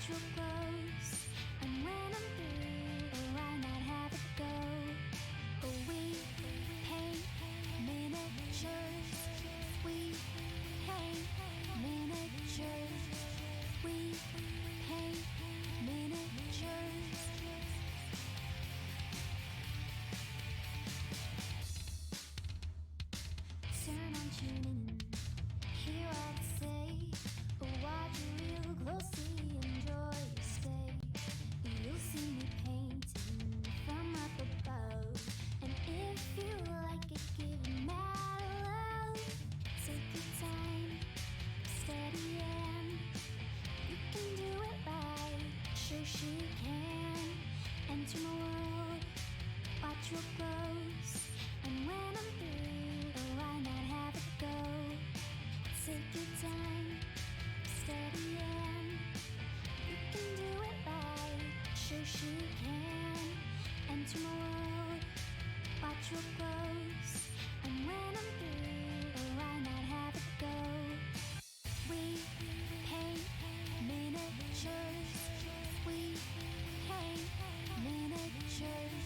real close. And when I'm through, why not have it go? Oh, we paint miniatures. We paint miniatures. We paint miniatures. Turn on tuning in, hear what I say. Watch real closely, enjoy your stay. You'll see me painting from up above. And if you like it, give it mad love. Take your time, steady and you can do it right. Shoshie can enter my world, watch real close. And when I'm through, why not have it go? Take your time, steady and you can do it right. Shoshie can enter my world, watch real close. And when I'm through, why not have it go? We paint miniatures. We paint miniatures.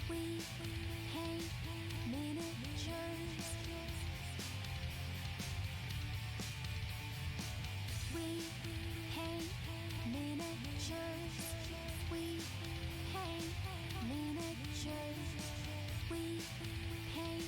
We paint miniatures. We paint miniatures. We paint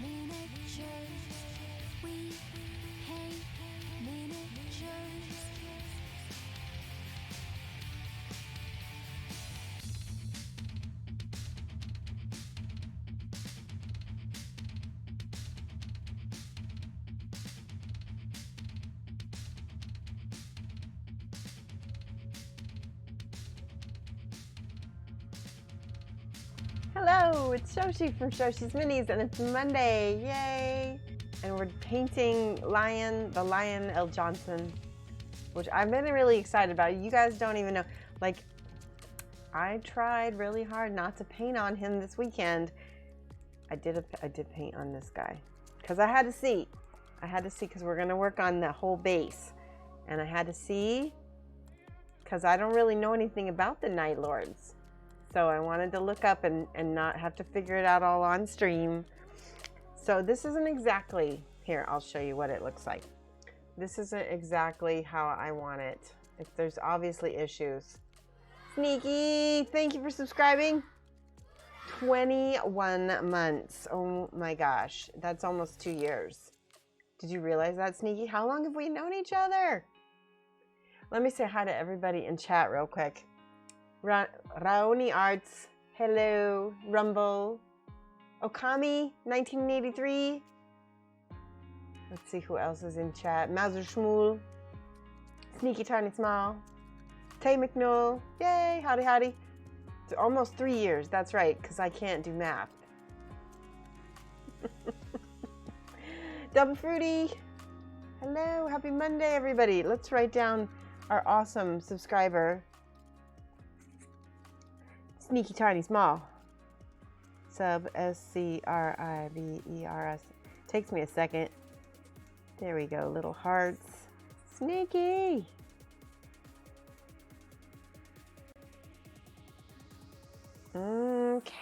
miniatures. We paint miniatures. Hello, it's Shoshie from Shoshie's Minis, and it's Monday, yay! And we're painting the Lion L. Johnson, which I've been really excited about. You guys don't even know, like, I tried really hard not to paint on him this weekend. I did paint on this guy, because I had to see, because we're gonna work on the whole base, and I had to see, because I don't really know anything about the Night Lords. So I wanted to look up and not have to figure it out all on stream. So this isn't exactly, here, I'll show you what it looks like. This isn't exactly how I want it. There's obviously issues. Sneaky, thank you for subscribing. 21 months, oh my gosh. That's almost 2 years. Did you realize that, Sneaky? How long have we known each other? Let me say hi to everybody in chat real quick. Raoni Arts, hello, Rumble, Okami, 1983. Let's see who else is in chat. Mauser Shmuel, Sneaky Tiny Small, Tay McNull, yay, howdy howdy. It's almost 3 years, that's right, because I can't do math. Double Fruity, hello, happy Monday everybody. Let's write down our awesome subscriber. Sneaky Tiny Small. Sub SCRIBERS. Takes me a second. There we go. Little hearts. Sneaky.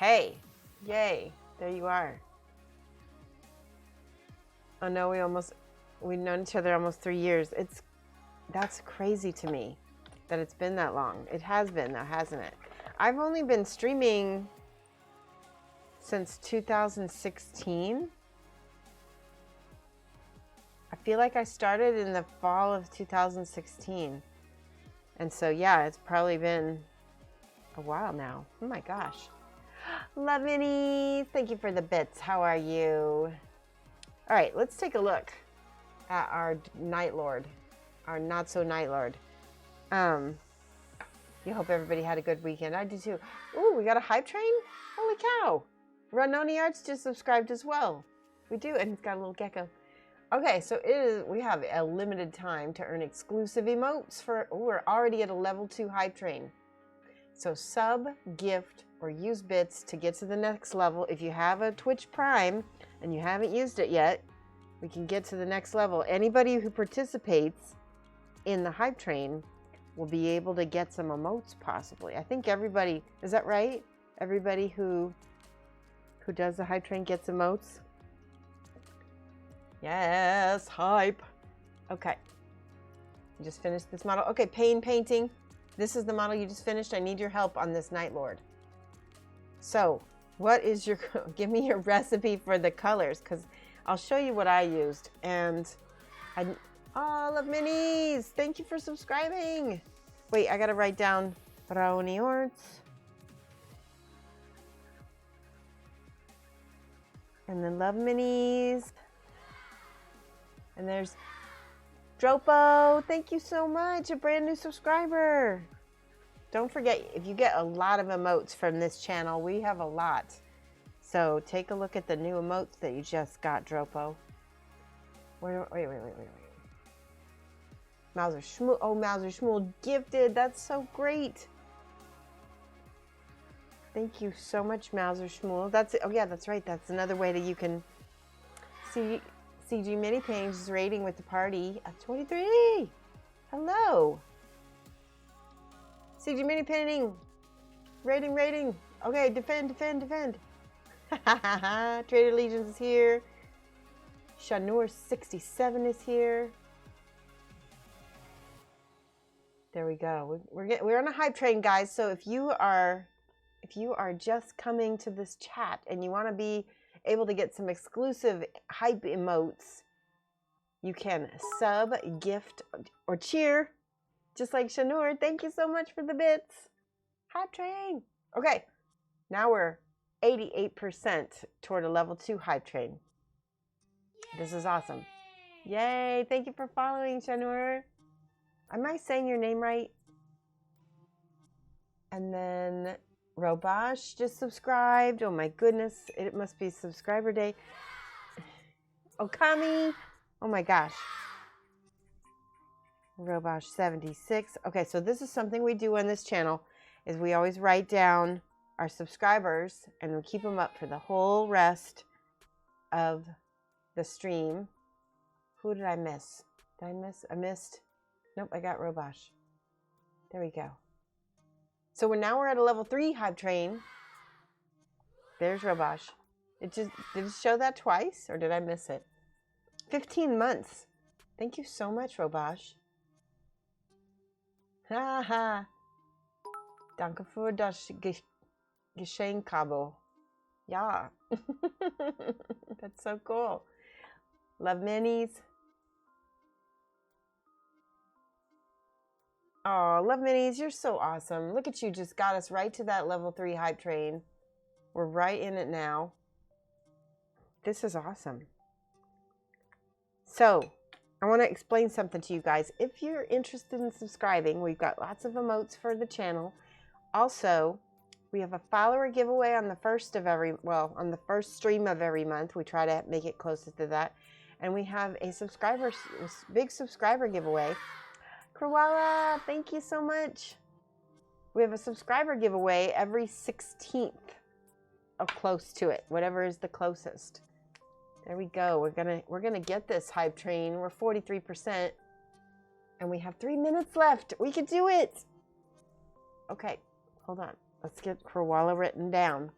Okay. Yay. There you are. Oh no, we've known each other almost 3 years. That's crazy to me that it's been that long. It has been though, hasn't it? I've only been streaming since 2016. I feel like I started in the fall of 2016. And so yeah, it's probably been a while now. Oh my gosh. Love Minnie, thank you for the bits. How are you? All right, let's take a look at our Night Lord, our not so Night Lord. You hope everybody had a good weekend. I did too. Ooh, we got a hype train? Holy cow. Ranoni Arts just subscribed as well. We do, and he's got a little gecko. Okay, so we have a limited time to earn exclusive emotes we're already at a level 2 hype train. So sub, gift, or use bits to get to the next level. If you have a Twitch Prime and you haven't used it yet, we can get to the next level. Anybody who participates in the hype train will be able to get some emotes possibly. I think everybody, is that right? Everybody who does the hype train gets emotes? Yes, hype. Okay. You just finished this model. Okay, painting. This is the model you just finished. I need your help on this Night Lord. So, what is your, give me your recipe for the colors, because I'll show you what I used. And oh, love minis. Thank you for subscribing. Wait, I got to write down Brownie Arts. And then love minis. And there's Dropo. Thank you so much. A brand new subscriber. Don't forget, if you get a lot of emotes from this channel, we have a lot. So take a look at the new emotes that you just got, Dropo. Wait. Mauser Schmool. Oh, Mauser Schmool gifted. That's so great. Thank you so much, Mauser Schmool. That's it. Oh yeah, that's right. That's another way that you can see CG Mini Paintings rating with the party at 23. Hello. CG Mini Painting. Rating. Okay, defend. Trader Legions is here. Shanur 67 is here. There we go. We're on a hype train, guys. So if you are just coming to this chat and you want to be able to get some exclusive hype emotes, you can sub, gift, or cheer, just like Shanur. Thank you so much for the bits. Hype train. Okay, now we're 88% toward a level 2 hype train. This is awesome. Yay, thank you for following, Shanur. Am I saying your name right? And then Robash just subscribed. Oh my goodness, it must be subscriber day. Okami, oh my gosh. Robash 76. Okay, so this is something we do on this channel, is we always write down our subscribers and we keep them up for the whole rest of the stream. Who did I miss? I missed. Nope, I got Robash. There we go. So we're at a level 3 hype train. There's Robash. Did it show that twice, or did I miss it? 15 months. Thank you so much, Robash. Haha. Danke für das Geschenk, Cabo. Yeah. That's so cool. Love minis. Oh, love minis, you're so awesome. Look at you, just got us right to that level 3 hype train. We're right in it now. This is awesome. So, I want to explain something to you guys. If you're interested in subscribing, we've got lots of emotes for the channel. Also, we have a follower giveaway on the first stream of every month. We try to make it closest to that. And we have a big subscriber giveaway. Krawala, thank you so much. We have a subscriber giveaway every 16th of close to it, whatever is the closest. There we go. We're gonna get this hype train. We're 43%, and we have 3 minutes left. We can do it. Okay, hold on. Let's get Krawala written down.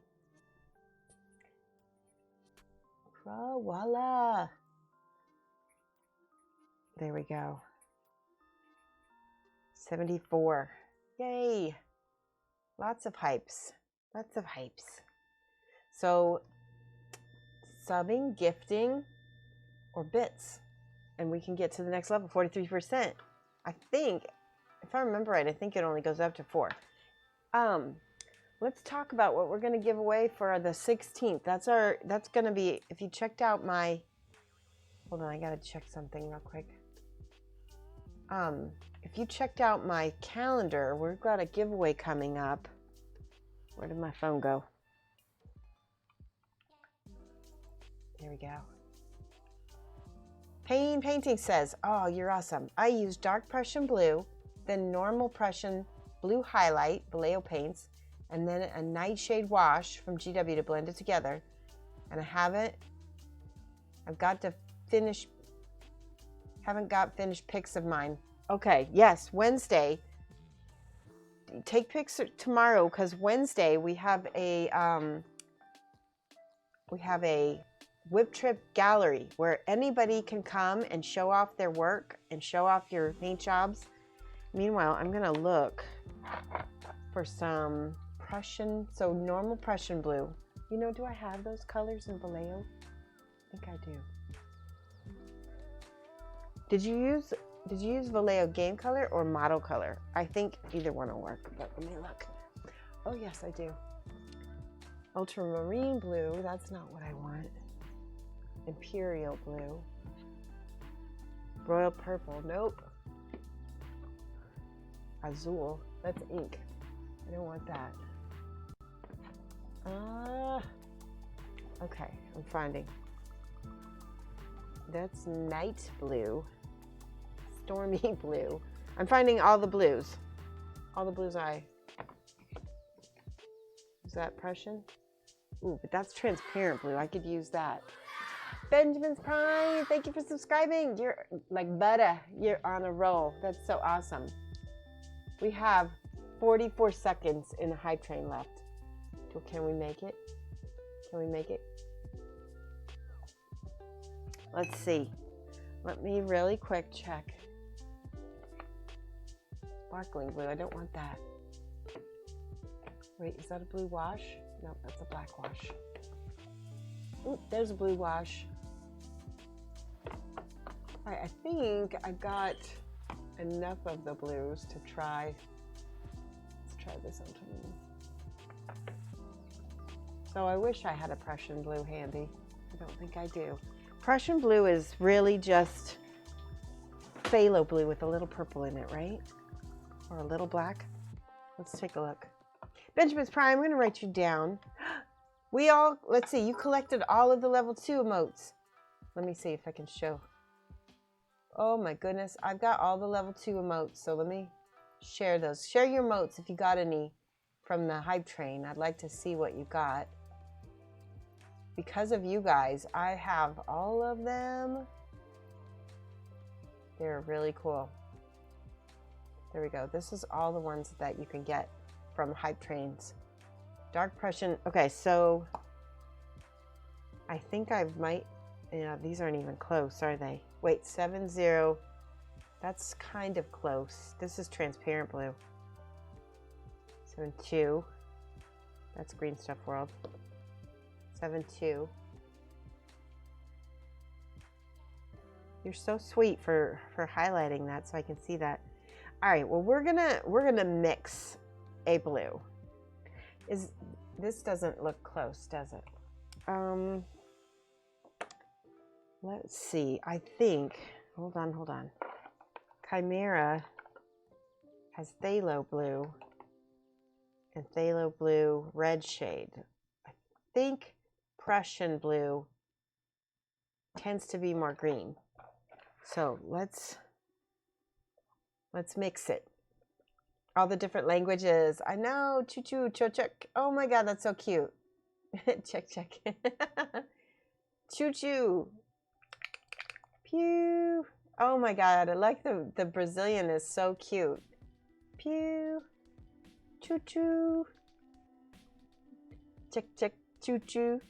Voila. There we go. 74. Yay. Lots of hypes. Lots of hypes. So subbing, gifting, or bits. And we can get to the next level, 43%. I think, if I remember right, I think it only goes up to 4. Let's talk about what we're going to give away for the 16th. That's going to be, if you checked out my, hold on, I got to check something real quick. If you checked out my calendar, we've got a giveaway coming up. Where did my phone go? There we go. Painting says, oh, you're awesome. I use dark Prussian blue, then normal Prussian blue highlight, Vallejo paints, and then a nightshade wash from GW to blend it together. And haven't got finished pics of mine. Okay, yes, Wednesday. Take pics tomorrow, because Wednesday we have a Whip Trip gallery where anybody can come and show off their work and show off your paint jobs. Meanwhile, I'm gonna look for some Prussian, so normal Prussian blue. You know, do I have those colors in Vallejo? I think I do. Did you use Vallejo game color or model color? I think either one will work, but let me look. Oh yes, I do. Ultramarine blue, that's not what I want. Imperial blue. Royal purple, nope. Azul, that's ink. I don't want that. Okay, I'm finding. That's night blue. Stormy blue. I'm finding all the blues. All the blues Is that Prussian? Ooh, but that's transparent blue. I could use that. Benjamin's Prime, thank you for subscribing. You're like butter. You're on a roll. That's so awesome. We have 44 seconds in the hype train left. Can we make it? Can we make it? Let's see. Let me really quick check. Sparkling blue, I don't want that. Wait, is that a blue wash? No, that's a black wash. Ooh, there's a blue wash. All right, I think I got enough of the blues to try. Let's try this on me. So I wish I had a Prussian blue handy. I don't think I do. Prussian blue is really just phthalo blue with a little purple in it, right? Or a little black. Let's take a look. Benjamin's Prime, I'm going to write you down. Let's see, you collected all of the level 2 emotes. Let me see if I can show. Oh my goodness, I've got all the level 2 emotes, so let me share those. Share your emotes if you got any from the hype train. I'd like to see what you got. Because of you guys, I have all of them. They're really cool. There we go. This is all the ones that you can get from hype trains. Dark Prussian. Okay, so I think I might, yeah, these aren't even close, are they? Wait, 7-0. That's kind of close. This is transparent blue. 7-2. That's Green Stuff World. 7-2. You're so sweet for highlighting that so I can see that. All right, well we're gonna mix a blue. This doesn't look close, does it? Let's see. I think, hold on. Chimera has phthalo blue and phthalo blue red shade. I think Prussian blue tends to be more green. So let's mix it. All the different languages. I know. Choo-choo, cho-check. Oh my God, that's so cute. Check. Choo-choo. Pew. Oh my God, I like the Brazilian is so cute. Pew. Choo-choo. Check, choo-choo.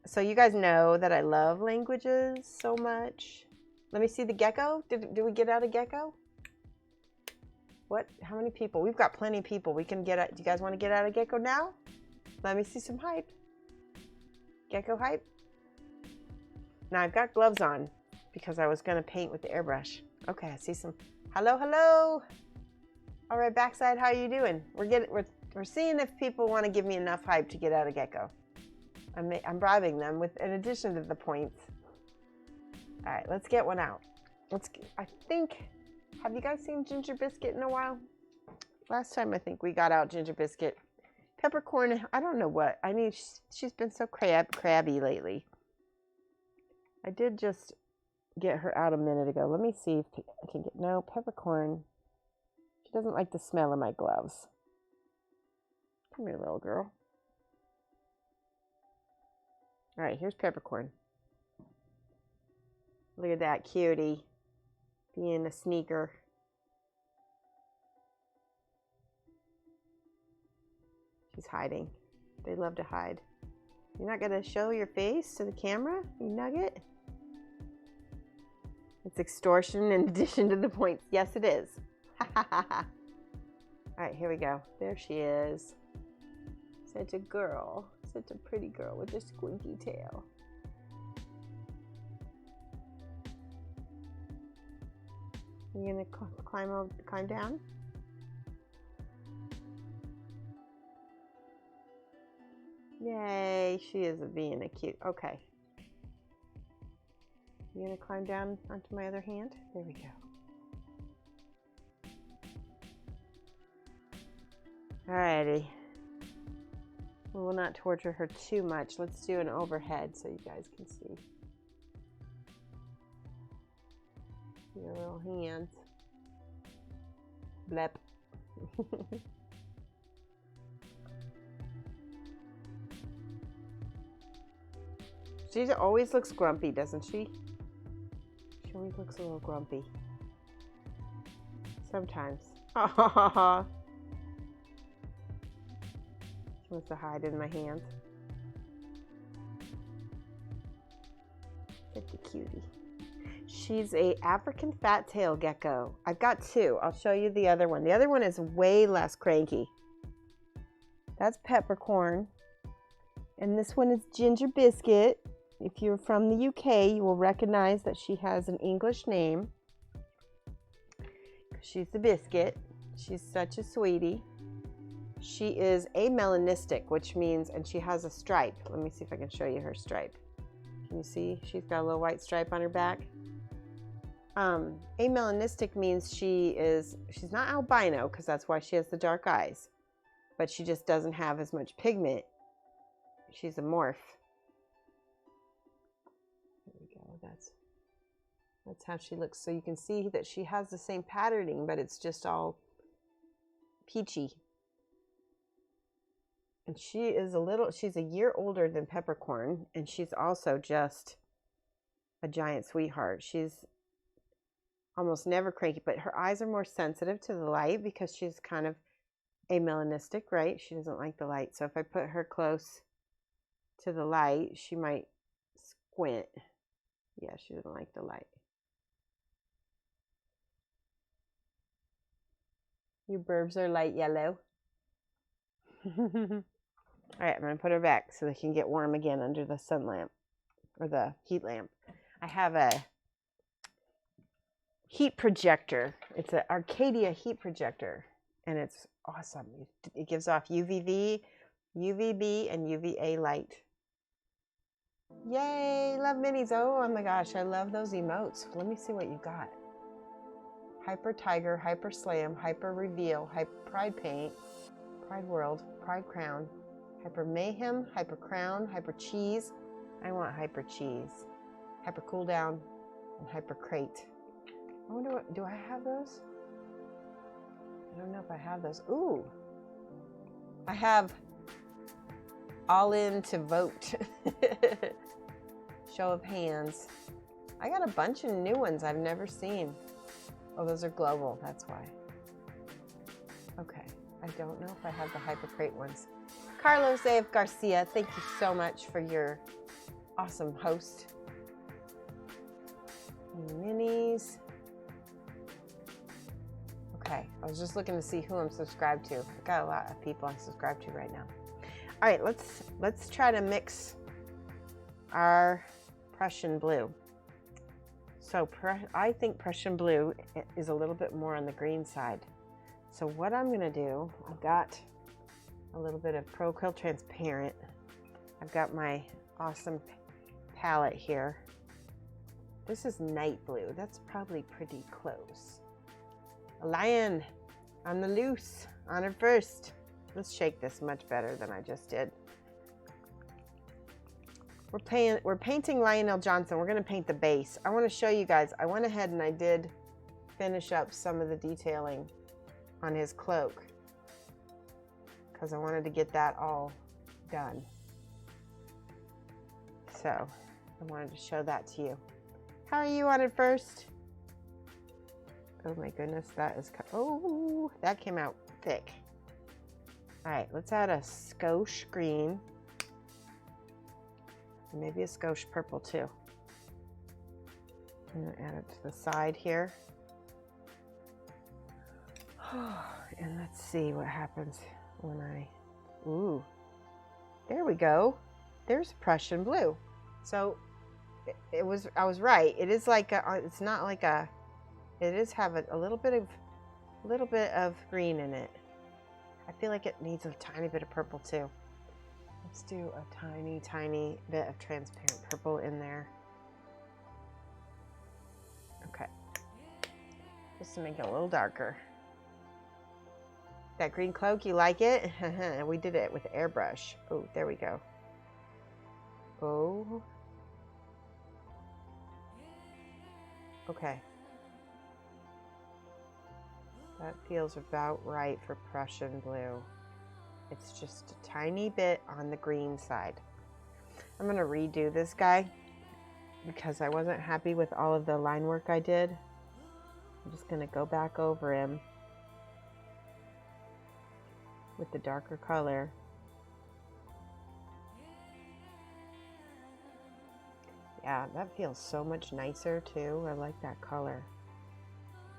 So you guys know that I love languages so much. Let me see the gecko. Did we get out a gecko? What? How many people? We've got plenty of people. We can get out. Do you guys want to get out a gecko now? Let me see some hype. Gecko hype. Now I've got gloves on because I was going to paint with the airbrush. Okay, I see some. Hello, hello. All right, backside, how are you doing? We're seeing if people want to give me enough hype to get out a gecko. I'm bribing them with, in addition to the points. All right, let's get one out. I think, have you guys seen Ginger Biscuit in a while? Last time I think we got out Ginger Biscuit. Peppercorn, I don't know what. I mean, she's been so crabby lately. I did just get her out a minute ago. Let me see if I can get, no, Peppercorn. She doesn't like the smell of my gloves. Come here, little girl. All right, here's Peppercorn. Look at that cutie being a sneaker. She's hiding. They love to hide. You're not going to show your face to the camera, you nugget? It's extortion in addition to the points. Yes, it is. All right, here we go. There she is. Such a girl. Such a pretty girl with a squinky tail. You gonna climb down? Yay, she is being a cute. Okay. You gonna climb down onto my other hand? There we go. Alrighty. We will not torture her too much. Let's do an overhead so you guys can see. Your little hands. Blep. She always looks grumpy, doesn't she? She always looks a little grumpy. Sometimes. She wants to hide in my hands. Such a cutie. She's a African fat tail gecko. I've got two. I'll show you the other one. The other one is way less cranky. That's Peppercorn. And this one is Ginger Biscuit. If you're from the UK, you will recognize that she has an English name. She's the biscuit. She's such a sweetie. She is amelanistic, which means, and she has a stripe. Let me see if I can show you her stripe. Can you see? She's got a little white stripe on her back. Amelanistic means she's not albino, because that's why she has the dark eyes. But she just doesn't have as much pigment. She's a morph. There we go. That's how she looks. So you can see that she has the same patterning, but it's just all peachy. And she's a year older than Peppercorn, and she's also just a giant sweetheart. She's almost never cranky, but her eyes are more sensitive to the light because she's kind of amelanistic, right? She doesn't like the light. So if I put her close to the light, she might squint. Yeah, she doesn't like the light. Your burbs are light yellow. All right, I'm going to put her back so they can get warm again under the sun lamp or the heat lamp. I have a heat projector. It's an Arcadia heat projector, and it's awesome. It gives off UVB, and UVA light. Yay, love minis. Oh my gosh, I love those emotes. Let me see what you got. Hyper Tiger, Hyper Slam, Hyper Reveal, Hyper Pride Paint, Pride World, Pride Crown, Hyper Mayhem, Hyper Crown, Hyper Cheese. I want Hyper Cheese. Hyper Cool Down, and Hyper Crate. I wonder do I have those? I don't know if I have those. Ooh. I have All In to Vote. Show of hands. I got a bunch of new ones I've never seen. Oh, those are global, that's why. Okay, I don't know if I have the Hyper Crate ones. Carlos A.F. Garcia, thank you so much for your awesome host. Minis. Okay, I was just looking to see who I'm subscribed to. I've got a lot of people I'm subscribed to right now. All right, let's try to mix our Prussian blue. So I think Prussian blue is a little bit more on the green side. So what I'm gonna do, I've got a little bit of Pro-Quill Transparent. I've got my awesome palette here. This is night blue. That's probably pretty close. A lion on the loose, on her first. Let's shake this much better than I just did. We're painting Lionel Johnson. We're gonna paint the base. I wanna show you guys, I went ahead and I did finish up some of the detailing on his cloak because I wanted to get that all done. So I wanted to show that to you. How are you on it first? Oh my goodness, that is, oh, that came out thick. All right, let's add a skosh green. Maybe a skosh purple too. I'm gonna add it to the side here. And let's see what happens when ooh, there we go. There's Prussian blue. So I was right. It is like it's not like it is have a little bit of green in it. I feel like it needs a tiny bit of purple too. Let's do a tiny bit of transparent purple in there. Okay. Just to make it a little darker. That green cloak, you like it? We did it with airbrush. Oh, there we go. Oh. Okay. That feels about right for Prussian blue. It's just a tiny bit on the green side. I'm gonna redo this guy because I wasn't happy with all of the line work I did. I'm just gonna go back over him with the darker color. Yeah, that feels so much nicer too. I like that color.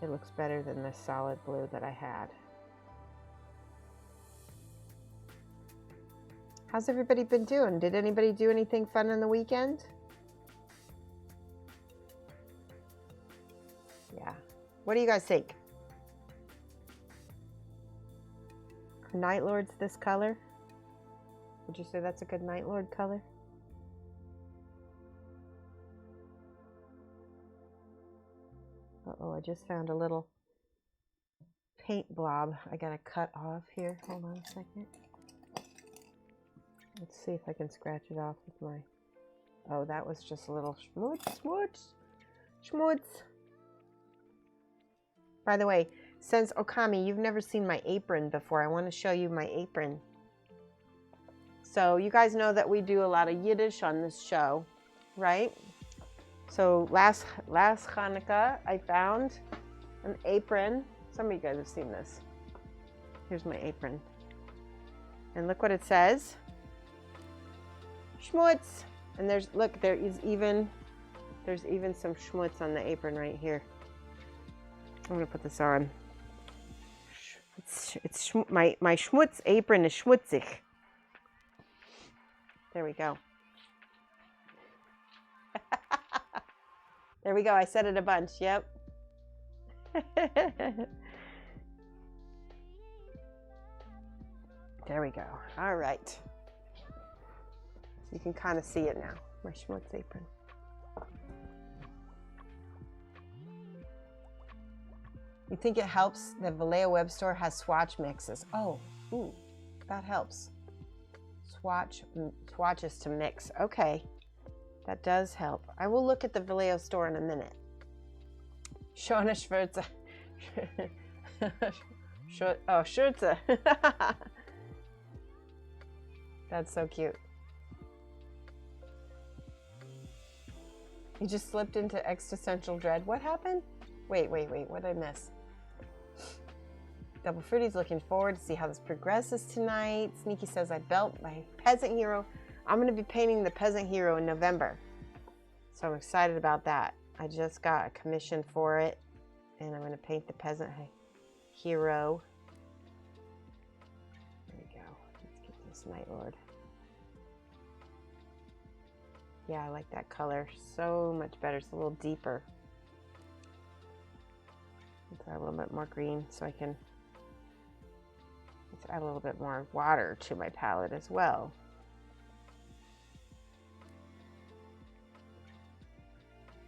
It looks better than the solid blue that I had. How's everybody been doing? Did anybody do anything fun on the weekend? Yeah. What do you guys think? Are Night Lords this color? Would you say that's a good Night Lord color? Uh-oh, I just found a little paint blob I gotta cut off here. Hold on a second. Let's see if I can scratch it off with my... Oh, that was just a little schmutz. By the way, since Okami, you've never seen my apron before. I want to show you my apron. So you guys know that we do a lot of Yiddish on this show, right? So last Hanukkah, I found an apron. Some of you guys have seen this. Here's my apron. And look what it says. Schmutz. And there's even some schmutz on the apron right here. I'm gonna put this on. My schmutz apron is schmutzig. There we go. There we go. I said it a bunch. Yep. There we go. All right. You can kind of see it now. My schmutz apron. You think it helps? The Vallejo Web Store has swatch mixes. Oh, ooh, that helps. Swatches to mix. Okay, that does help. I will look at the Vallejo store in a minute. Shona Schwurze. Oh, Schurze. That's so cute. You just slipped into existential dread. What happened? Wait, what did I miss? Double Fruity's looking forward to see how this progresses tonight. Sneaky says, I built my peasant hero. I'm going to be painting the peasant hero in November. So I'm excited about that. I just got a commission for it. And I'm going to paint the peasant hero. There we go. Let's get this Night Lord. Yeah, I like that color so much better. It's a little deeper. Let's add a little bit more green so I can... Let's add a little bit more water to my palette as well.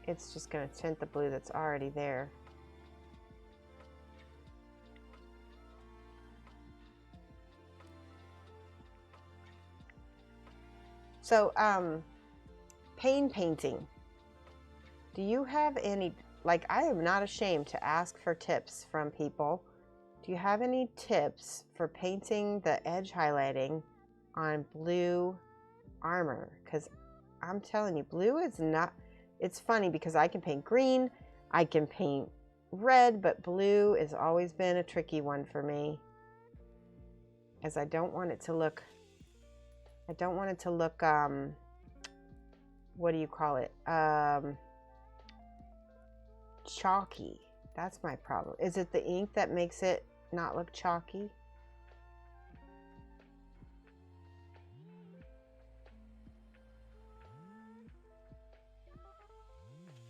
It's just going to tint the blue that's already there. So, painting. Do you have any, like, I am not ashamed to ask for tips from people. Do you have any tips for painting the edge highlighting on blue armor? Because I'm telling you, blue is not, it's funny because I can paint green, I can paint red, but blue has always been a tricky one for me. As I don't want it to look, what do you call it? Chalky. That's my problem. Is it the ink that makes it not look chalky?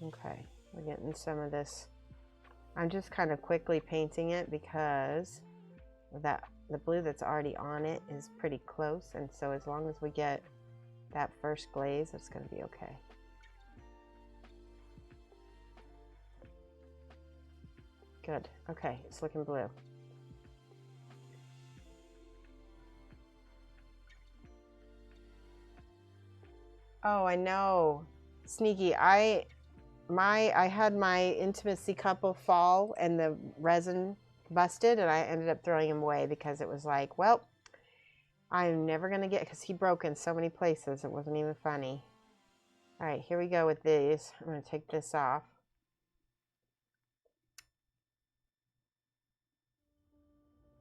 Okay, we're getting some of this. I'm just kind of quickly painting it because the blue that's already on it is pretty close, and so as long as we get that first glaze, it's going to be okay. Good. Okay, it's looking blue. Oh, I know. Sneaky. I had my intimacy couple fall and the resin busted, and I ended up throwing him away because it was like, well, I'm never going to get, because he broke in so many places, it wasn't even funny. All right, here we go with these. I'm going to take this off.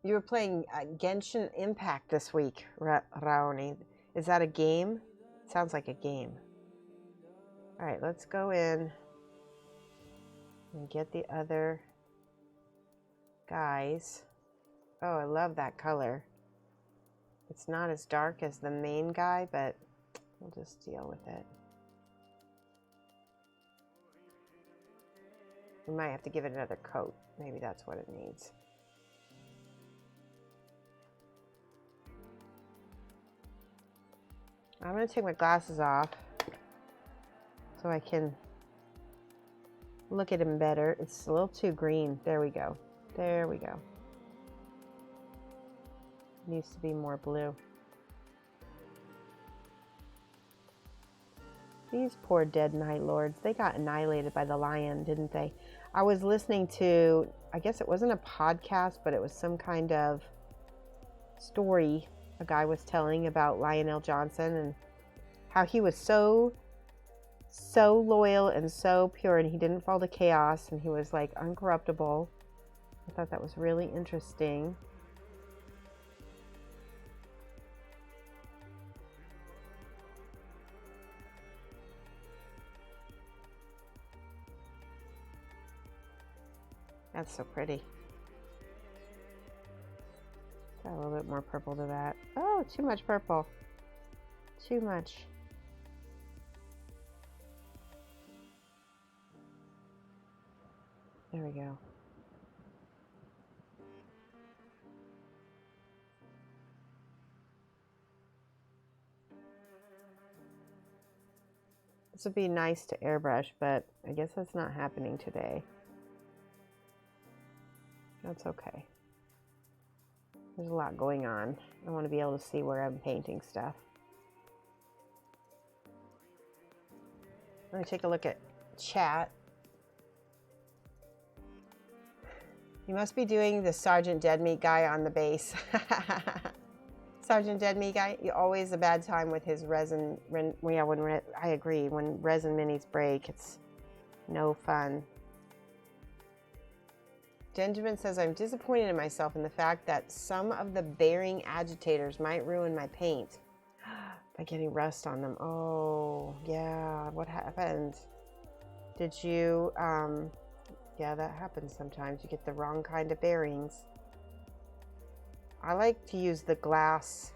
You were playing Genshin Impact this week, Raoni. Is that a game? Sounds like a game. All right, let's go in and get the other guys. Oh, I love that color. It's not as dark as the main guy, but we'll just deal with it. We might have to give it another coat. Maybe that's what it needs. I'm going to take my glasses off so I can look at him better. It's a little too green. There we go. There we go. Needs to be more blue. These poor dead Night Lords, they got annihilated by the lion, didn't they? I was listening to, I guess it wasn't a podcast, but it was some kind of story a guy was telling about Lionel Johnson and how he was so loyal and so pure, and he didn't fall to chaos, and he was like uncorruptible. I thought that was really interesting. That's so pretty. Got a little bit more purple to that. Oh, too much purple. Too much. There we go. This would be nice to airbrush, but I guess that's not happening today. That's okay. There's a lot going on. I want to be able to see where I'm painting stuff. Let me take a look at chat. You must be doing the Sergeant Deadmeat guy on the base. Sergeant Deadmeat guy, you always a bad time with his resin. I agree. When resin minis break, it's no fun. Benjamin says, I'm disappointed in myself in the fact that some of the bearing agitators might ruin my paint by getting rust on them. Oh, yeah. What happened? Did you, yeah, that happens sometimes. You get the wrong kind of bearings. I like to use the glass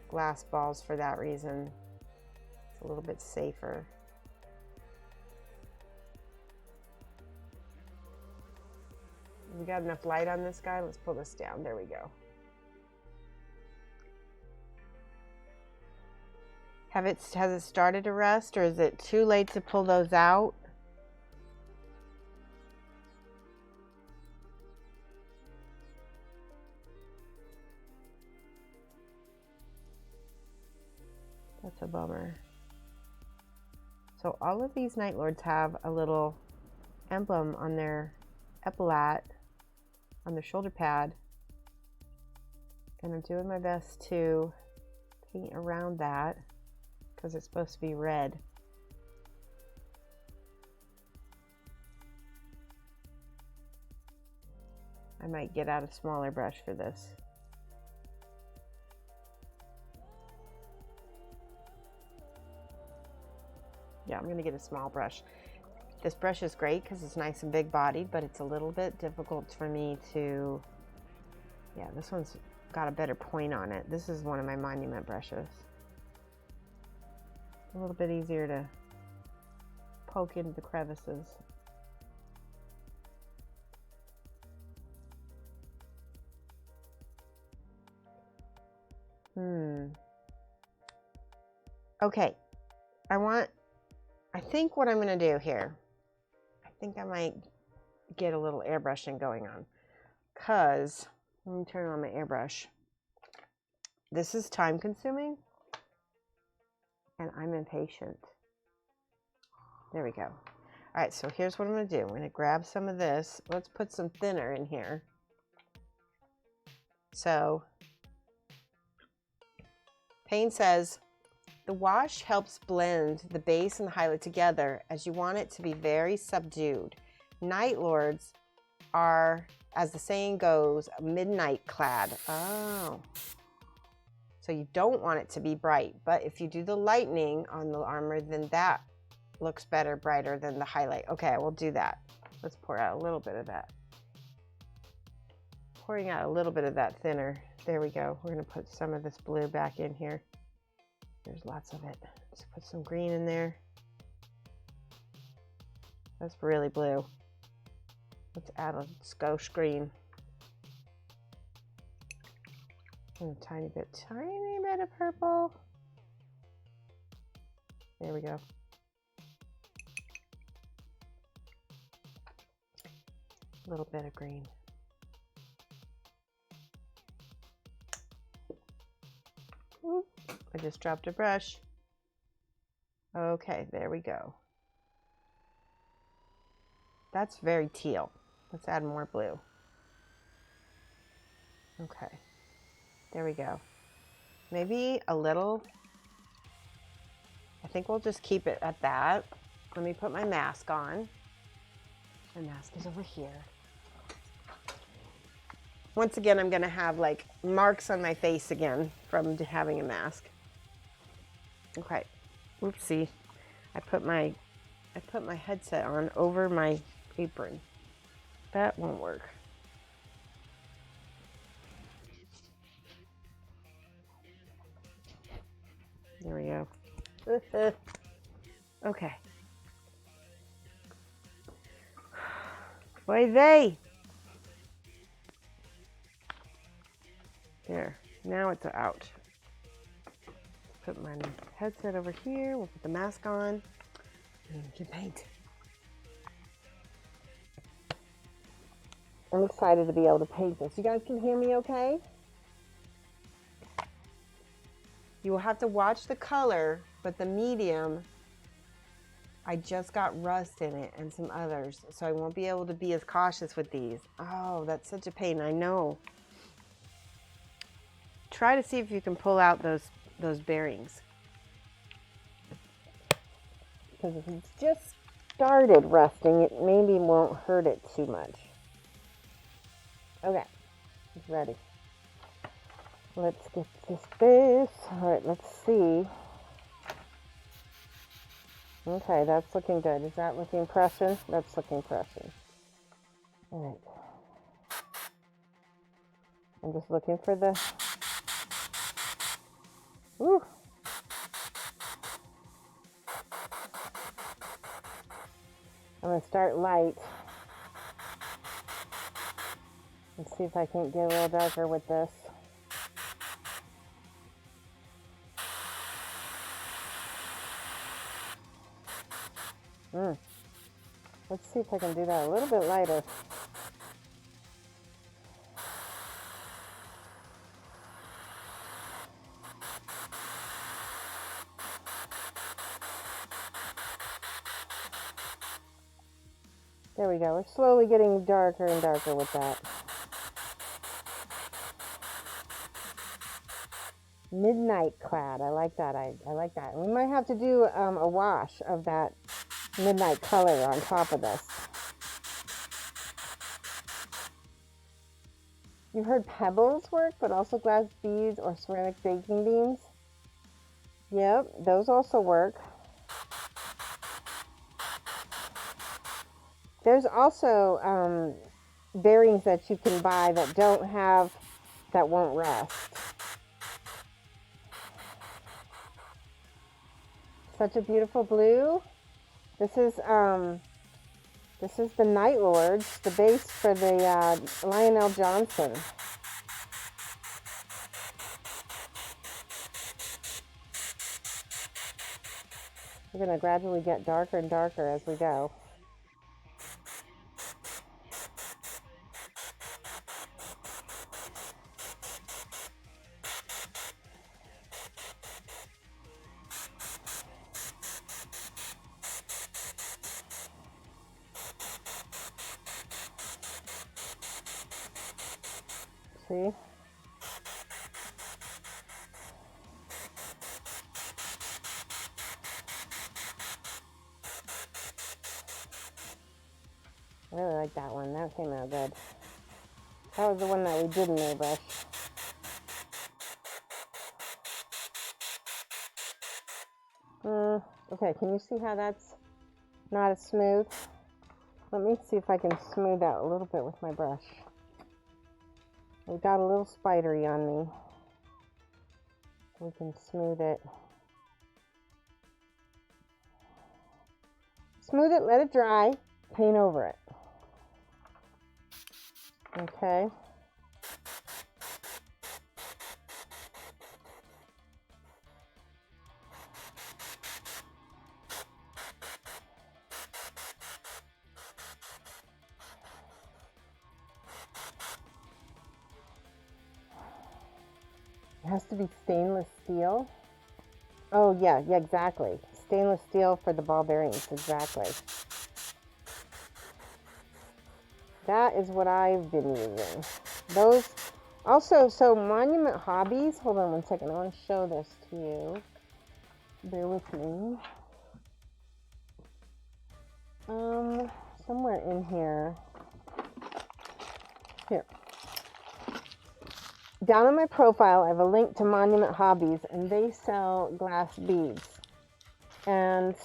balls for that reason. It's a little bit safer. We got enough light on this guy. Let's pull this down. There we go. Has it started to rust, or is it too late to pull those out? That's a bummer. So all of these Night Lords have a little emblem on their epaulette, on their shoulder pad, and I'm doing my best to paint around that because it's supposed to be red. I might get out a smaller brush for this. Yeah, I'm gonna get a small brush. This brush is great because it's nice and big bodied, but it's a little bit difficult for me to, yeah, this one's got a better point on it. This is one of my monument brushes. A little bit easier to poke into the crevices. Okay, I think what I'm gonna do here, I think I might get a little airbrushing going on, because let me turn on my airbrush. This is time consuming and I'm impatient. There we go. All right, so here's what I'm gonna do. I'm gonna grab some of this. Let's put some thinner in here. So Payne says, the wash helps blend the base and the highlight together as you want it to be very subdued. Night Lords are, as the saying goes, midnight clad. Oh. So you don't want it to be bright, but if you do the lightning on the armor, then that looks better, brighter than the highlight. Okay, we'll do that. Let's pour out a little bit of that. Pouring out a little bit of that thinner. There we go. We're gonna put some of this blue back in here. There's lots of it. Let's put some green in there. That's really blue. Let's add a skosh green. And a tiny bit of purple. There we go. A little bit of green. Oop, I just dropped a brush. Okay, there we go. That's very teal. Let's add more blue. Okay, there we go. Maybe a little. I think we'll just keep it at that. Let me put my mask on. My mask is over here. Once again, I'm gonna have like marks on my face again from having a mask. Okay, oopsie. I put my headset on over my apron. That won't work. There we go. Okay. Oy vey. There, now it's out. Put my headset over here, we'll put the mask on, and we can paint. I'm excited to be able to paint this. You guys can hear me okay? You will have to watch the color, but the medium, I just got rust in it and some others, so I won't be able to be as cautious with these. Oh, that's such a pain, I know. Try to see if you can pull out those bearings. Because if it's just started rusting, it maybe won't hurt it too much. Okay, it's ready. Let's get this base. All right, let's see. Okay, that's looking good. Is that looking Prussian? That's looking Prussian. All right. I'm just looking for the... Woo! I'm going to start light. Let's see if I can get a little darker with this. Let's see if I can do that a little bit lighter. There we go. We're slowly getting darker and darker with that. Midnight clad. I like that. I like that. We might have to do a wash of that midnight color on top of this. You've heard pebbles work, but also glass beads or ceramic baking beans. Yep, those also work. There's also bearings that you can buy that that won't rust. Such a beautiful blue. This is the Night Lords, the base for the Lionel Johnson. We're going to gradually get darker and darker as we go. See? I really like that one. That came out good. That was the one that we did in airbrush. Okay, can you see how that's not as smooth? Let me see if I can smooth out a little bit with my brush. We got a little spidery on me. We can smooth it. Smooth it, let it dry, paint over it. Okay. It has to be stainless steel. Oh, yeah, exactly. Stainless steel for the ball bearings, exactly. That is what I've been using. Those, also, so Monument Hobbies, hold on one second, I want to show this to you. Bear with me. Somewhere in here. Here. Down on my profile, I have a link to Monument Hobbies, and they sell glass beads. And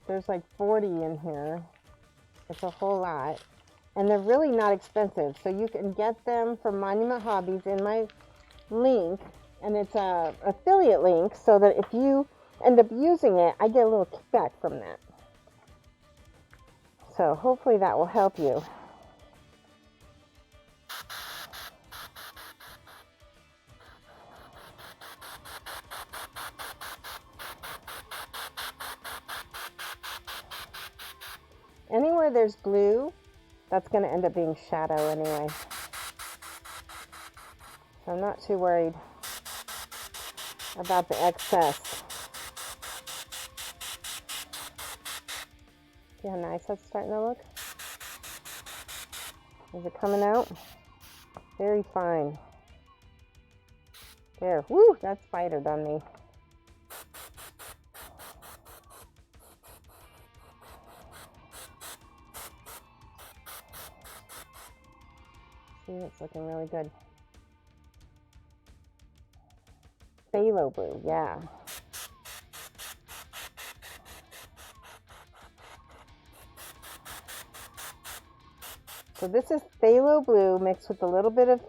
there's like 40 in here. It's a whole lot. And they're really not expensive. So you can get them from Monument Hobbies in my link. And it's a affiliate link so that if you end up using it, I get a little kickback from that. So hopefully that will help you. Anywhere there's glue, that's going to end up being shadow anyway. So I'm not too worried about the excess. See how nice that's starting to look? Is it coming out? Very fine. There. Woo! That spidered on me. See, it's looking really good. Phthalo blue, yeah. So this is phthalo blue mixed with a little bit of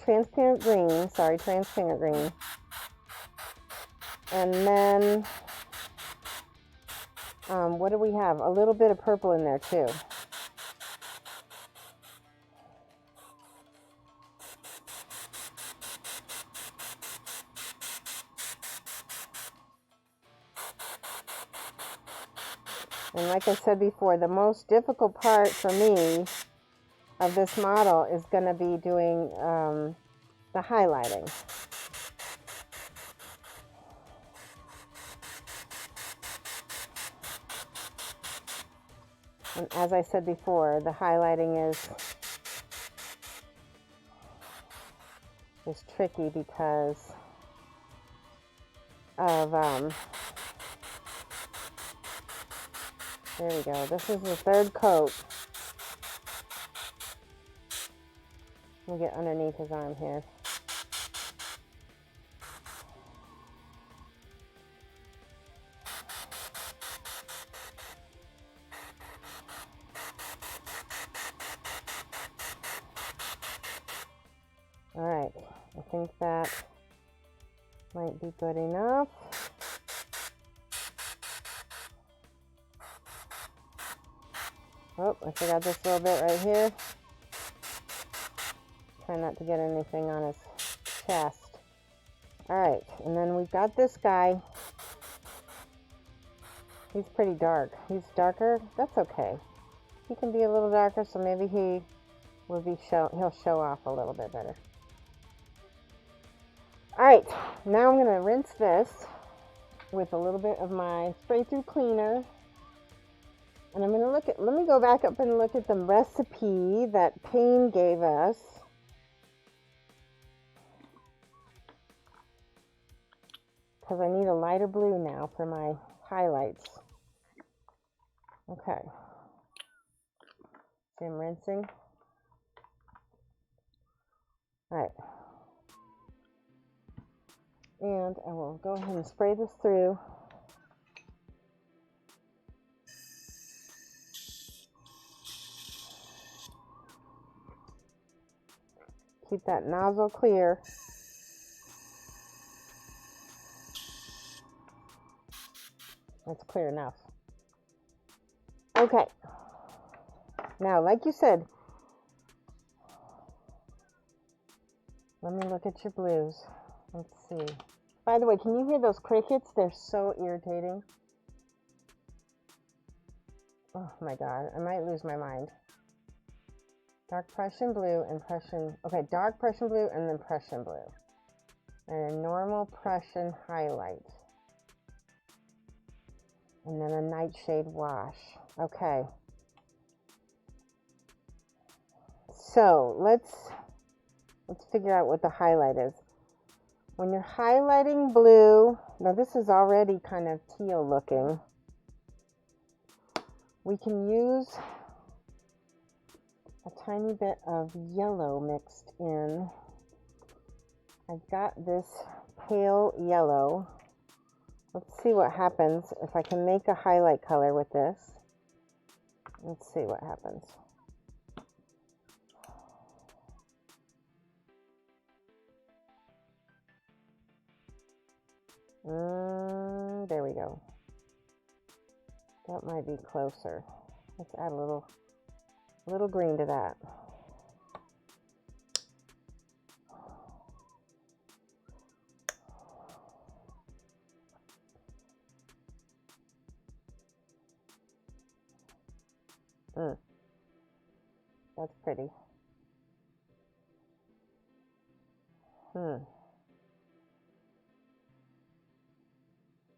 transparent green. Sorry, transparent green. And then, what do we have? A little bit of purple in there too. And like I said before, the most difficult part for me of this model is going to be doing the highlighting. And as I said before, the highlighting is tricky because of, there we go. This is the third coat. We'll get underneath his arm here. All right, I think that might be good enough. Oh, I forgot this little bit right here. Try not to get anything on his chest. All right, and then we've got this guy. He's pretty dark. He's darker. That's okay. He can be a little darker, so maybe he will be he'll show off a little bit better. All right, now I'm gonna rinse this with a little bit of my spray through cleaner. And I'm gonna let me go back up and look at the recipe that Payne gave us. Because I need a lighter blue now for my highlights. Okay. See, I'm rinsing. All right. And I will go ahead and spray this through. Keep that nozzle clear. That's clear enough. Okay. Now, like you said, let me look at your blues. Let's see. By the way, can you hear those crickets? They're so irritating. Oh my God, I might lose my mind. Dark Prussian blue and Prussian, okay, dark Prussian blue and then Prussian blue. And a normal Prussian highlight. And then a nightshade wash. Okay. So let's figure out what the highlight is. When you're highlighting blue, now this is already kind of teal looking. We can use a tiny bit of yellow mixed in. I've got this pale yellow. Let's see what happens if I can make a highlight color with this. Let's see what happens. There we go. That might be closer. Let's add a little green to that. That's pretty.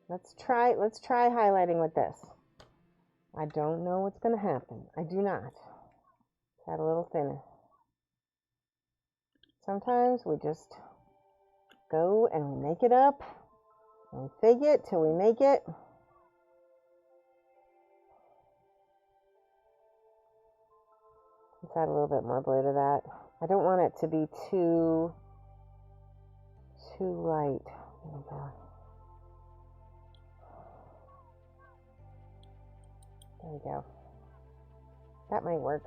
Let's try highlighting with this. I don't know what's going to happen. I do not. Add a little thinner. Sometimes we just go and we make it up and we fake it till we make it. Let's add a little bit more blue to that. I don't want it to be too light. There we go. There we go. That might work.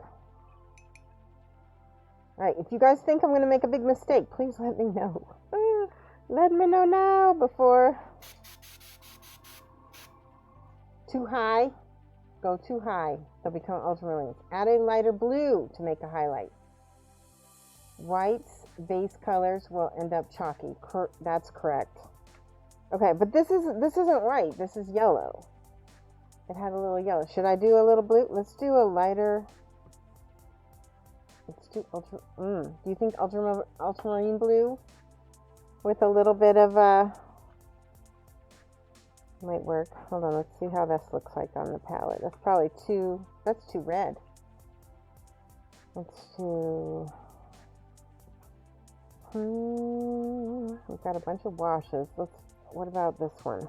All right, if you guys think I'm going to make a big mistake, please let me know. Let me know now before. Too high. Go too high. They'll become ultramarines. Add a lighter blue to make a highlight. Whites, base colors will end up chalky. That's correct. Okay, but this isn't white. This is yellow. It had a little yellow. Should I do a little blue? Let's do a lighter. Let's do do you think ultramarine blue with a little bit of might work. Hold on, let's see how this looks like on the palette. That's probably that's too red. Let's do we've got a bunch of washes. What about this one?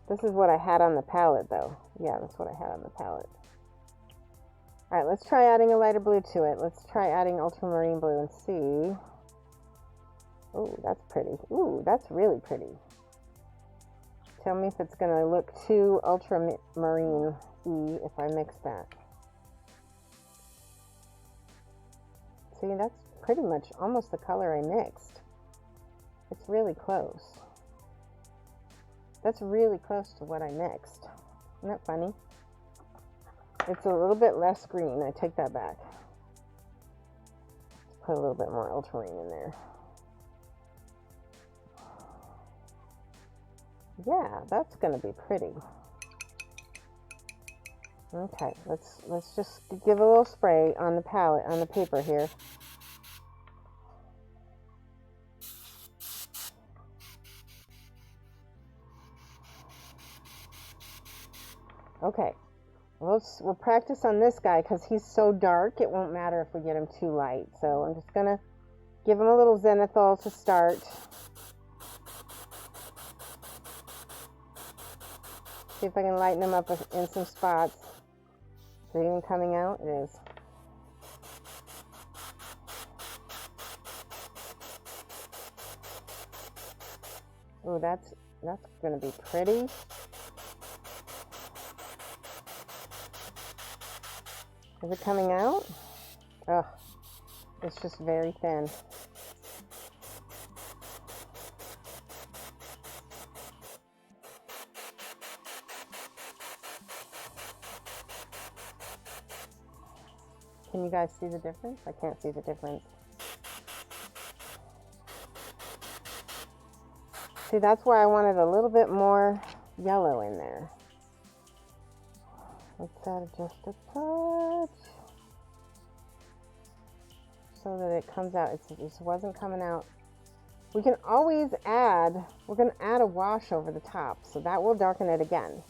This is what I had on the palette though. Yeah, that's what I had on the palette. All right, let's try adding a lighter blue to it. Let's try adding ultramarine blue and see. Oh, that's pretty. Ooh, that's really pretty. Tell me if it's going to look too ultramarine-y if I mix that. See, that's pretty much almost the color I mixed. It's really close. That's really close to what I mixed. Isn't that funny? It's a little bit less green. I take that back. Let's put a little bit more ultramarine in there. Yeah, that's going to be pretty. Okay, let's just give a little spray on the palette, on the paper here. Okay, we'll practice on this guy because he's so dark, it won't matter if we get him too light. So I'm just going to give him a little zenithal to start. See if I can lighten him up in some spots. Is it even coming out? It is. Oh, that's going to be pretty. Is it coming out? Ugh, it's just very thin. Can you guys see the difference? I can't see the difference. See, that's why I wanted a little bit more yellow in there. Let's add just a touch so that it comes out. It just wasn't coming out. We can always add, we're going to add a wash over the top, so that will darken it again.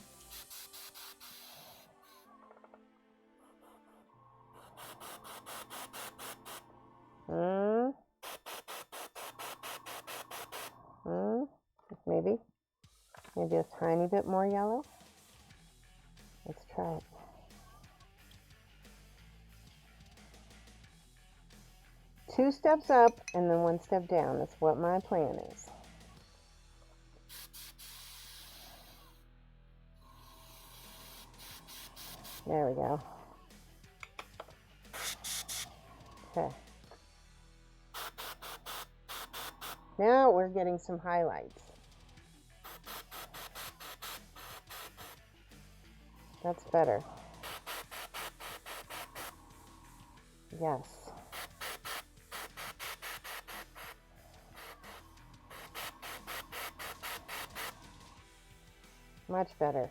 Maybe a tiny bit more yellow. Let's try it. Two steps up and then one step down. That's what my plan is. There we go. Okay. Now we're getting some highlights. That's better. Yes. Much better.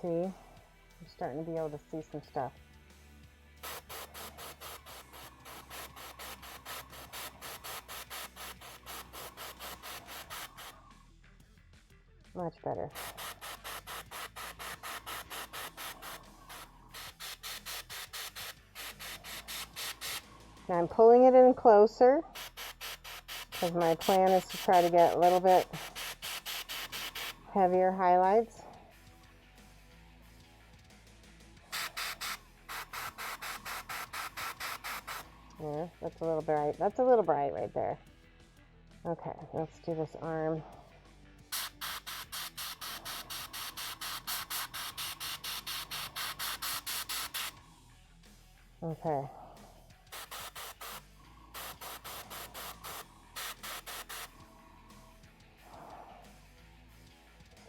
See? I'm starting to be able to see some stuff. Much better. Now I'm pulling it in closer because my plan is to try to get a little bit heavier highlights. Yeah, that's a little bright. That's a little bright right there. Okay, let's do this arm. Okay.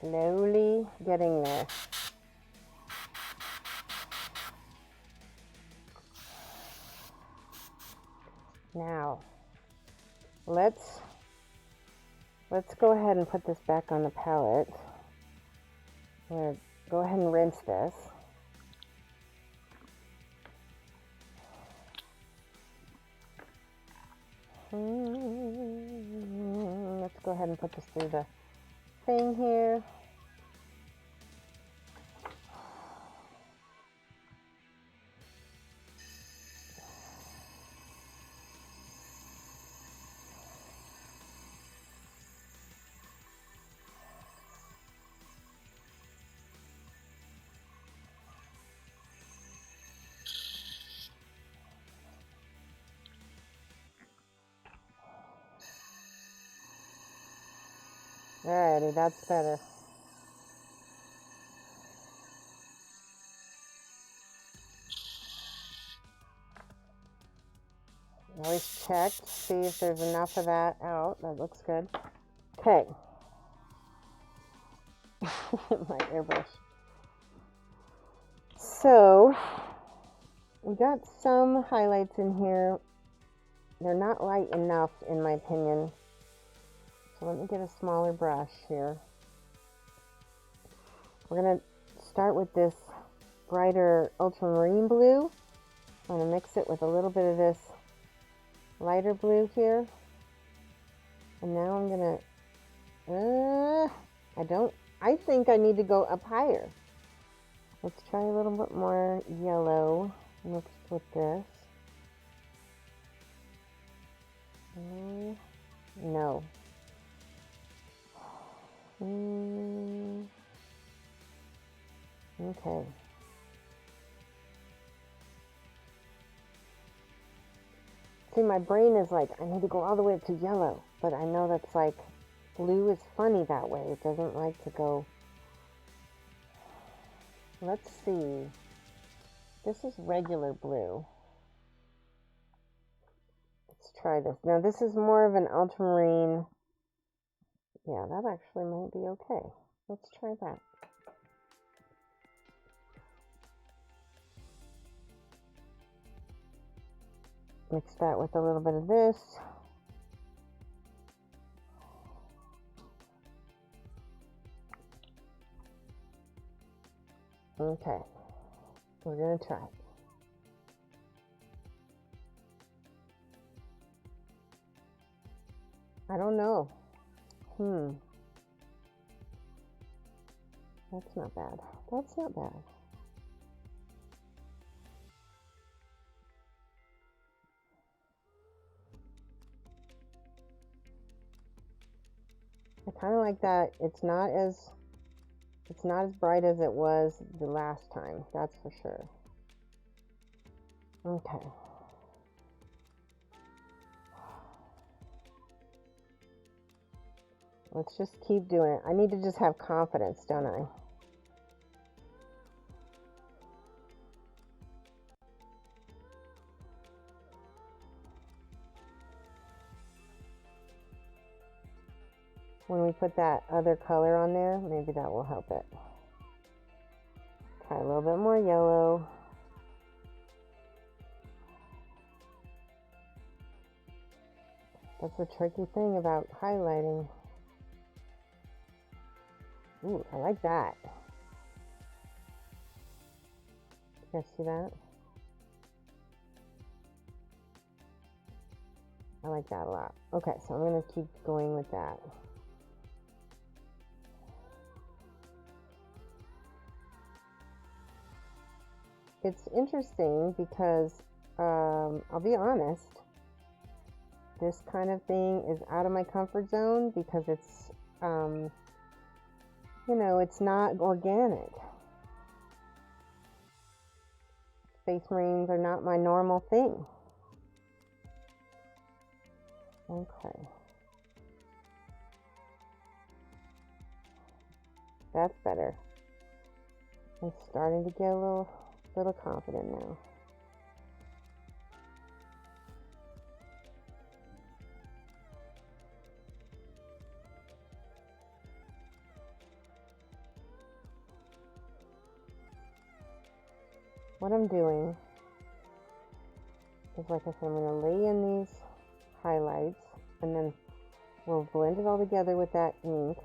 Slowly getting there. Now, let's go ahead and put this back on the palette. I'm going to go ahead and rinse this. Let's go ahead and put this through the thing here. Alrighty, that's better. Always check to see if there's enough of that out. That looks good. Okay. My airbrush. So, we got some highlights in here. They're not light enough, in my opinion. So let me get a smaller brush here. We're going to start with this brighter ultramarine blue. I'm going to mix it with a little bit of this lighter blue here. And now I'm going to, I think I need to go up higher. Let's try a little bit more yellow mixed with this. No. Okay. See, my brain is like, I need to go all the way up to yellow, but I know that's like, blue is funny that way. It doesn't like to go. Let's see. This is regular blue. Let's try this. Now this is more of an ultramarine. Yeah, that actually might be okay. Let's try that. Mix that with a little bit of this. Okay, we're gonna try. I don't know. That's not bad. That's not bad. I kind of like that. It's not as bright as it was the last time. That's for sure. Okay. Let's just keep doing it. I need to just have confidence, don't I? When we put that other color on there, maybe that will help it. Try a little bit more yellow. That's the tricky thing about highlighting. Ooh, I like that. You guys see that? I like that a lot. Okay, so I'm going to keep going with that. It's interesting because, I'll be honest, this kind of thing is out of my comfort zone because it's you know, it's not organic. Space Marines are not my normal thing. Okay. That's better. I'm starting to get a little confident now. What I'm doing is, like I said, I'm going to lay in these highlights, and then we'll blend it all together with that ink.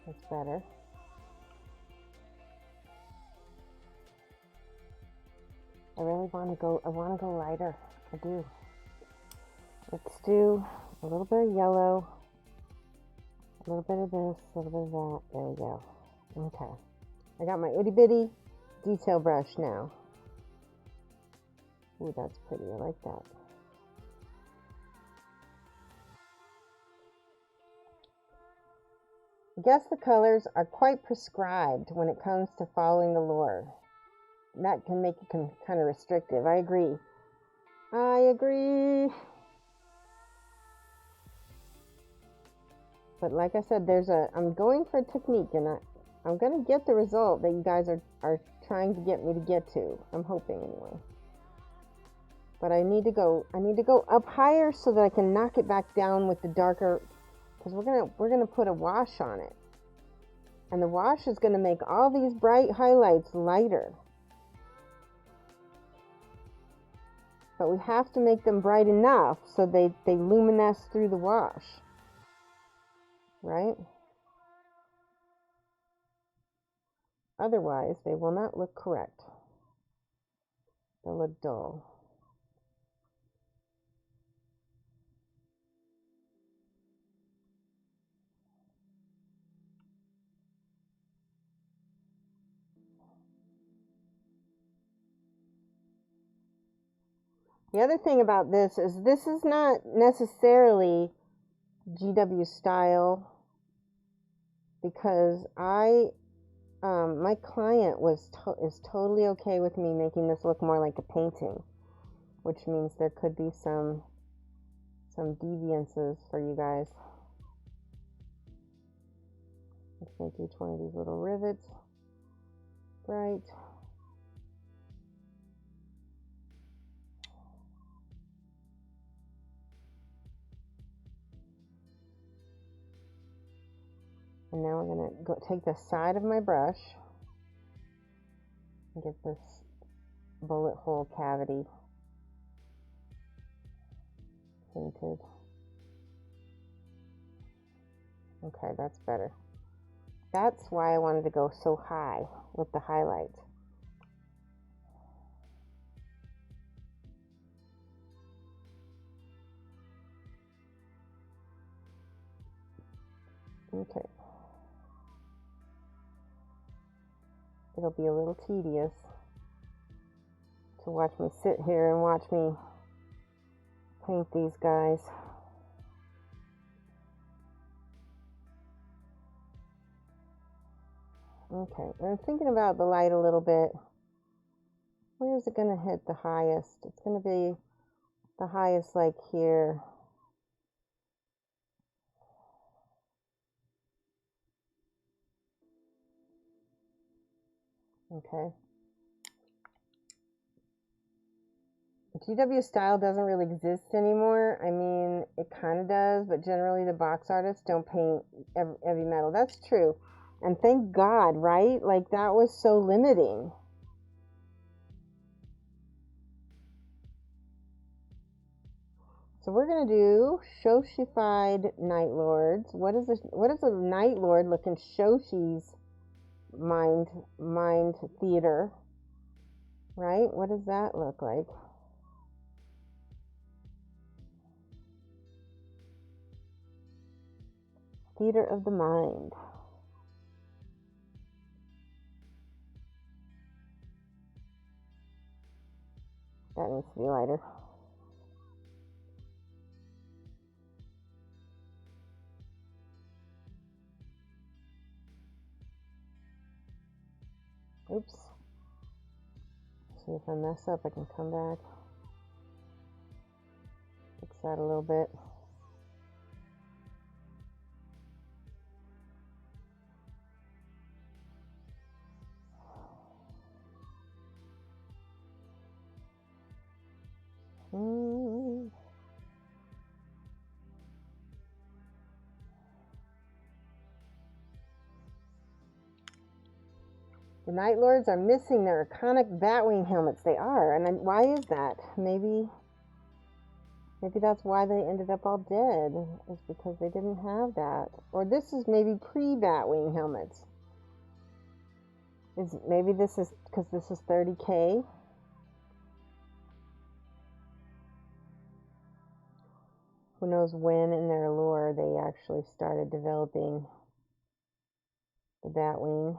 That's better. I want to go lighter. I do. Let's do a little bit of yellow, a little bit of this, a little bit of that. There we go. Okay. I got my itty bitty detail brush now. Ooh, that's pretty. I like that. I guess the colors are quite prescribed when it comes to following the lore. That can make it kind of restrictive. I agree. But like I said, I'm going for a technique, and I'm going to get the result that you guys are trying to get me to get to. I'm hoping anyway. But I need to go up higher so that I can knock it back down with the darker, because we're gonna put a wash on it. And the wash is going to make all these bright highlights lighter. But we have to make them bright enough so they luminesce through the wash. Right? Otherwise, they will not look correct. They'll look dull. The other thing about this is not necessarily GW style, because my client is totally okay with me making this look more like a painting, which means there could be some deviances for you guys. Let's make each one of these little rivets bright. And now we're going to take the side of my brush and get this bullet hole cavity painted. Okay, that's better. That's why I wanted to go so high with the highlight. Okay. It'll be a little tedious to watch me sit here and watch me paint these guys. Okay, I'm thinking about the light a little bit. Where is it going to hit the highest? It's going to be the highest, like here. Okay. GW style doesn't really exist anymore. I mean, it kind of does, but generally the box artists don't paint heavy metal. That's true. And thank God, right? Like, that was so limiting. So we're going to do Shoshie-fied Night Lords. What is a Night Lord looking Shoshie's mind theater? Right? What does that look like? Theater of the mind. That needs to be lighter. Oops. See if I mess up, I can come back. Fix that a little bit. The Night Lords are missing their iconic Batwing helmets. They are, and why is that? Maybe that's why they ended up all dead, is because they didn't have that. Or this is maybe pre-Batwing helmets. Maybe this is because this is 30K. Who knows when in their lore they actually started developing the Batwing.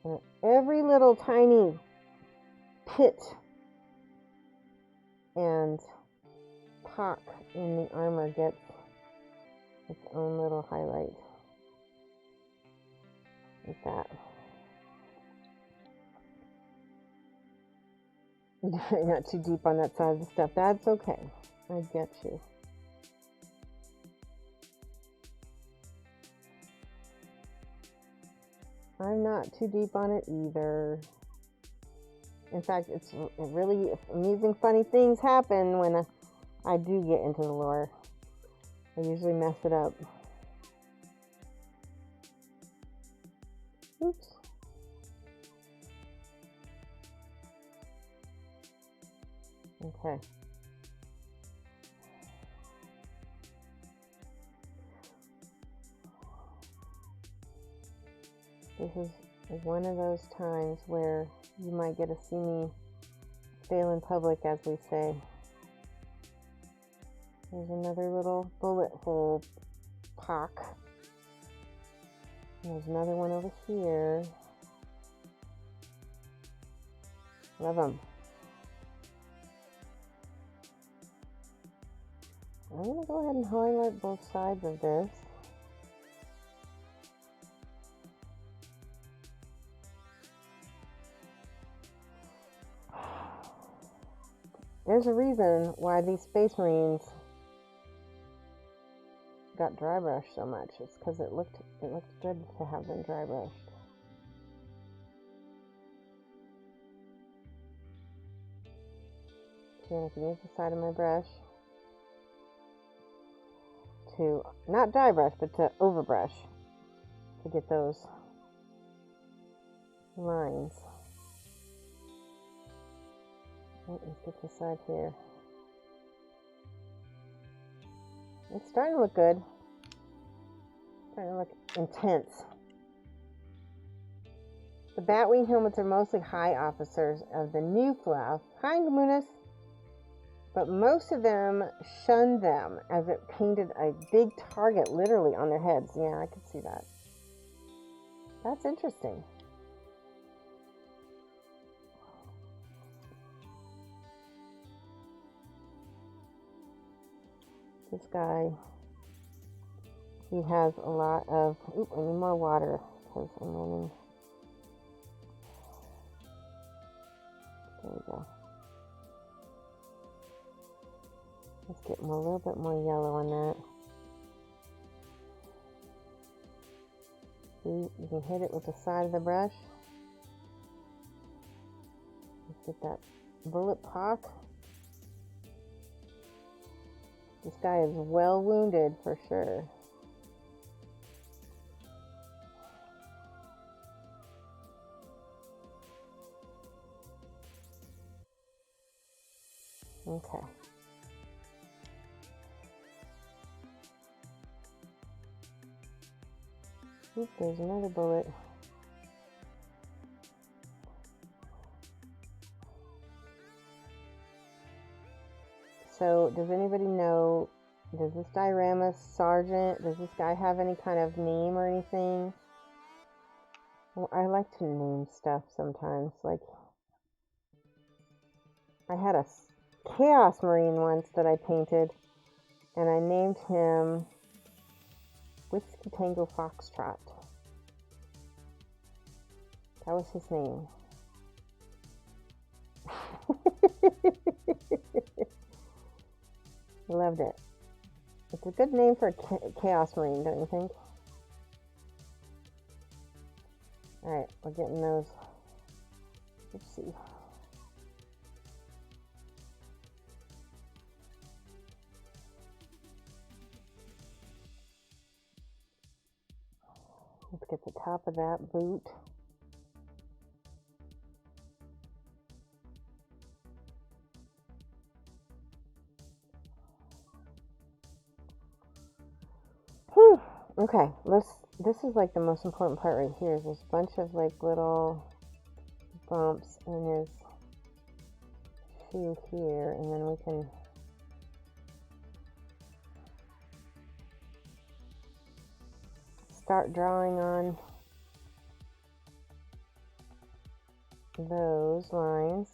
And every little tiny pit and pock in the armor gets its own little highlight. Like that. You're not too deep on that side of the stuff. That's okay. I get you. I'm not too deep on it either. In fact, it's really amusing, funny things happen when I do get into the lore. I usually mess it up. Oops. Okay. This is one of those times where you might get to see me fail in public, as we say. There's another little bullet hole pock. There's another one over here. Love them. I'm going to go ahead and highlight both sides of this. There's a reason why these Space Marines got dry brushed so much. It's because it looked good to have them dry brushed. And I can use the side of my brush to not dry brush, but to overbrush to get those lines. Oh, let's get this side here. It's starting to look good. It's starting to look intense. The Batwing helmets are mostly high officers of the new fluff. Hi, Gamunis. But most of them shunned them as it painted a big target literally on their heads. Yeah, I could see that. That's interesting. This guy, he has a lot of, oop, I need more water because I'm running. There we go. Let's get a little bit more yellow on that. See, you can hit it with the side of the brush. Let's get that bullet pock. This guy is well wounded for sure. Okay. Oop, there's another bullet. So, does anybody know, does this diorama sergeant, does this guy have any kind of name or anything? Well, I like to name stuff sometimes, like I had a Chaos Marine once that I painted, and I named him Whiskey Tango Foxtrot. That was his name. I loved it. It's a good name for a Chaos Marine, don't you think? Alright, we're getting those. Let's see. Let's get the top of that boot. Whew. Okay, this is like the most important part right here. There's a bunch of like little bumps in his shoe here, and then we can start drawing on those lines.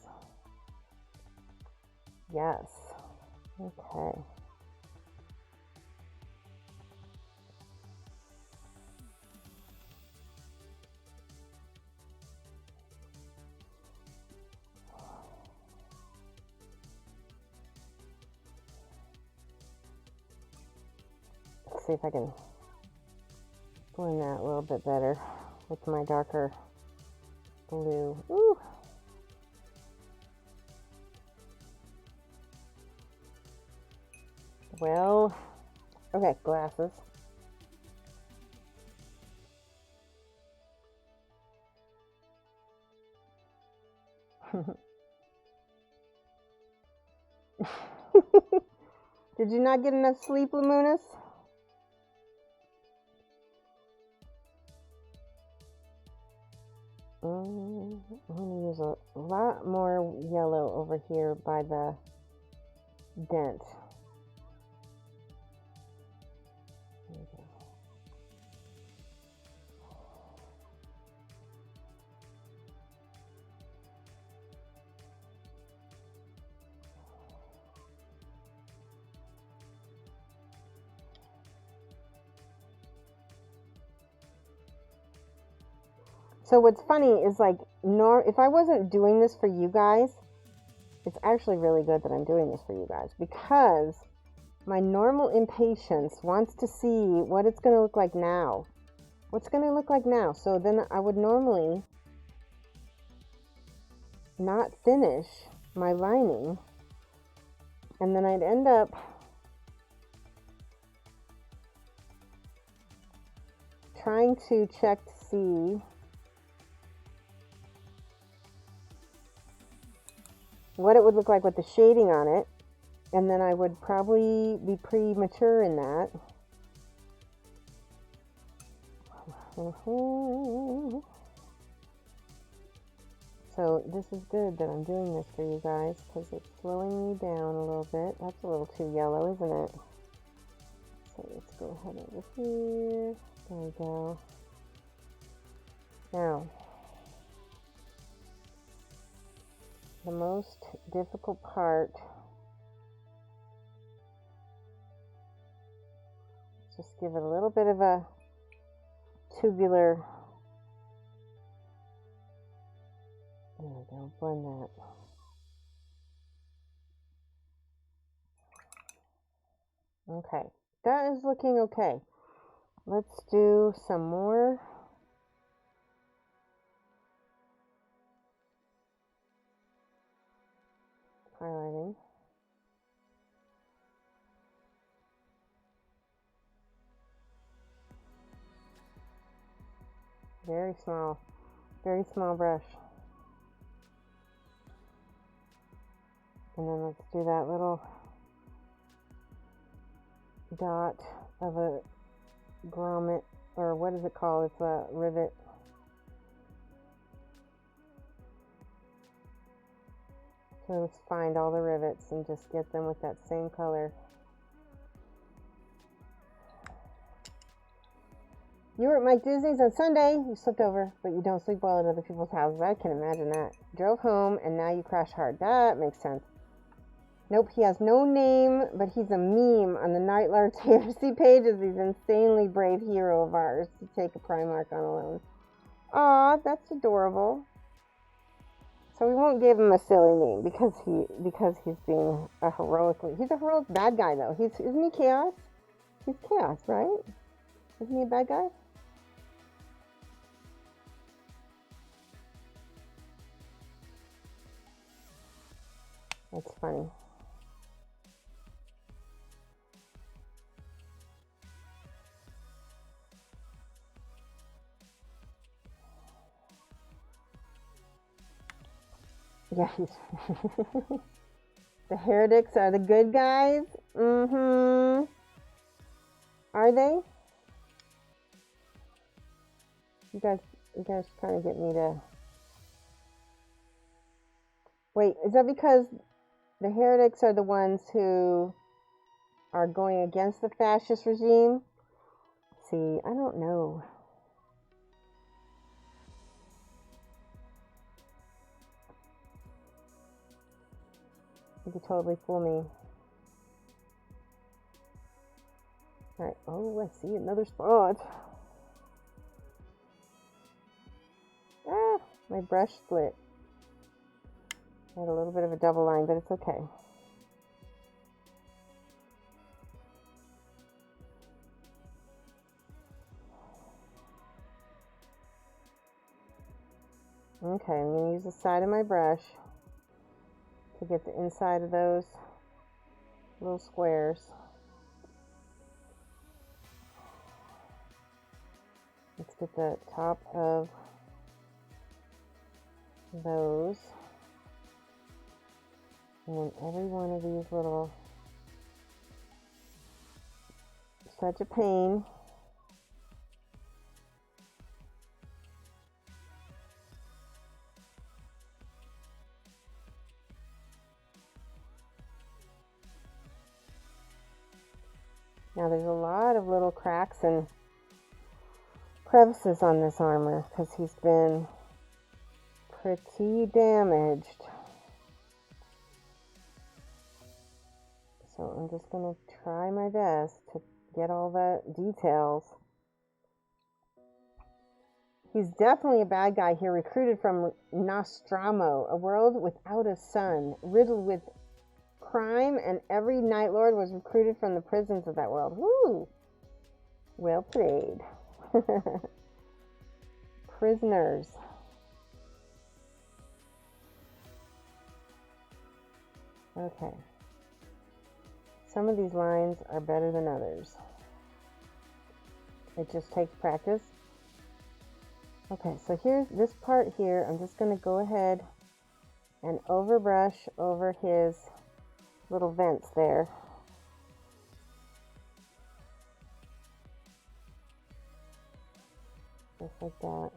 Yes. Okay. Let's see if I can blend that a little bit better with my darker blue. Ooh. Well, okay, glasses. Did you not get enough sleep, Lamunas? I'm going to use a lot more yellow over here by the dent. There we go. So what's funny is like, if I wasn't doing this for you guys, it's actually really good that I'm doing this for you guys, because my normal impatience wants to see what it's going to look like now. What's going to look like now? So then I would normally not finish my lining, and then I'd end up trying to check to see what it would look like with the shading on it, and then I would probably be premature in that. So this is good that I'm doing this for you guys, because it's slowing me down a little bit. That's a little too yellow, isn't it? So let's go ahead over here. There we go. Now, the most difficult part, just give it a little bit of a tubular, there we go, blend that. Okay, that is looking okay. Let's do some more highlighting. Very small brush. And then let's do that little dot of a grommet, or what is it called? It's a rivet. So let's find all the rivets and just get them with that same color. You were at Mike Disney's on Sunday. You slept over, but you don't sleep well at other people's houses. I can imagine that. Drove home, and now you crash hard. That makes sense. Nope, he has no name, but he's a meme on the Night Lord's AFC pages. He's an insanely brave hero of ours to take a Primarch on alone. Aw, that's adorable. So we won't give him a silly name because he's being a heroic bad guy though. Isn't he chaos? He's chaos, right? Isn't he a bad guy? That's funny. Yeah, the heretics are the good guys. Mm-hmm. Are they? You guys trying to get me to... Wait, is that because the heretics are the ones who are going against the fascist regime? See, I don't know. You could totally fool me. Alright, oh, I see another spot. Ah, my brush split. I had a little bit of a double line, but it's okay. Okay, I'm going to use the side of my brush to get the inside of those little squares. Let's get the top of those. And then every one of these little, such a pain. Now there's a lot of little cracks and crevices on this armor because he's been pretty damaged. So I'm just going to try my best to get all the details. He's definitely a bad guy here, recruited from Nostromo, a world without a sun, riddled with crime, and every Night Lord was recruited from the prisons of that world. Woo! Well played. Prisoners. Okay. Some of these lines are better than others. It just takes practice. Okay, so here's this part here. I'm just going to go ahead and overbrush over his little vents there. Just like that.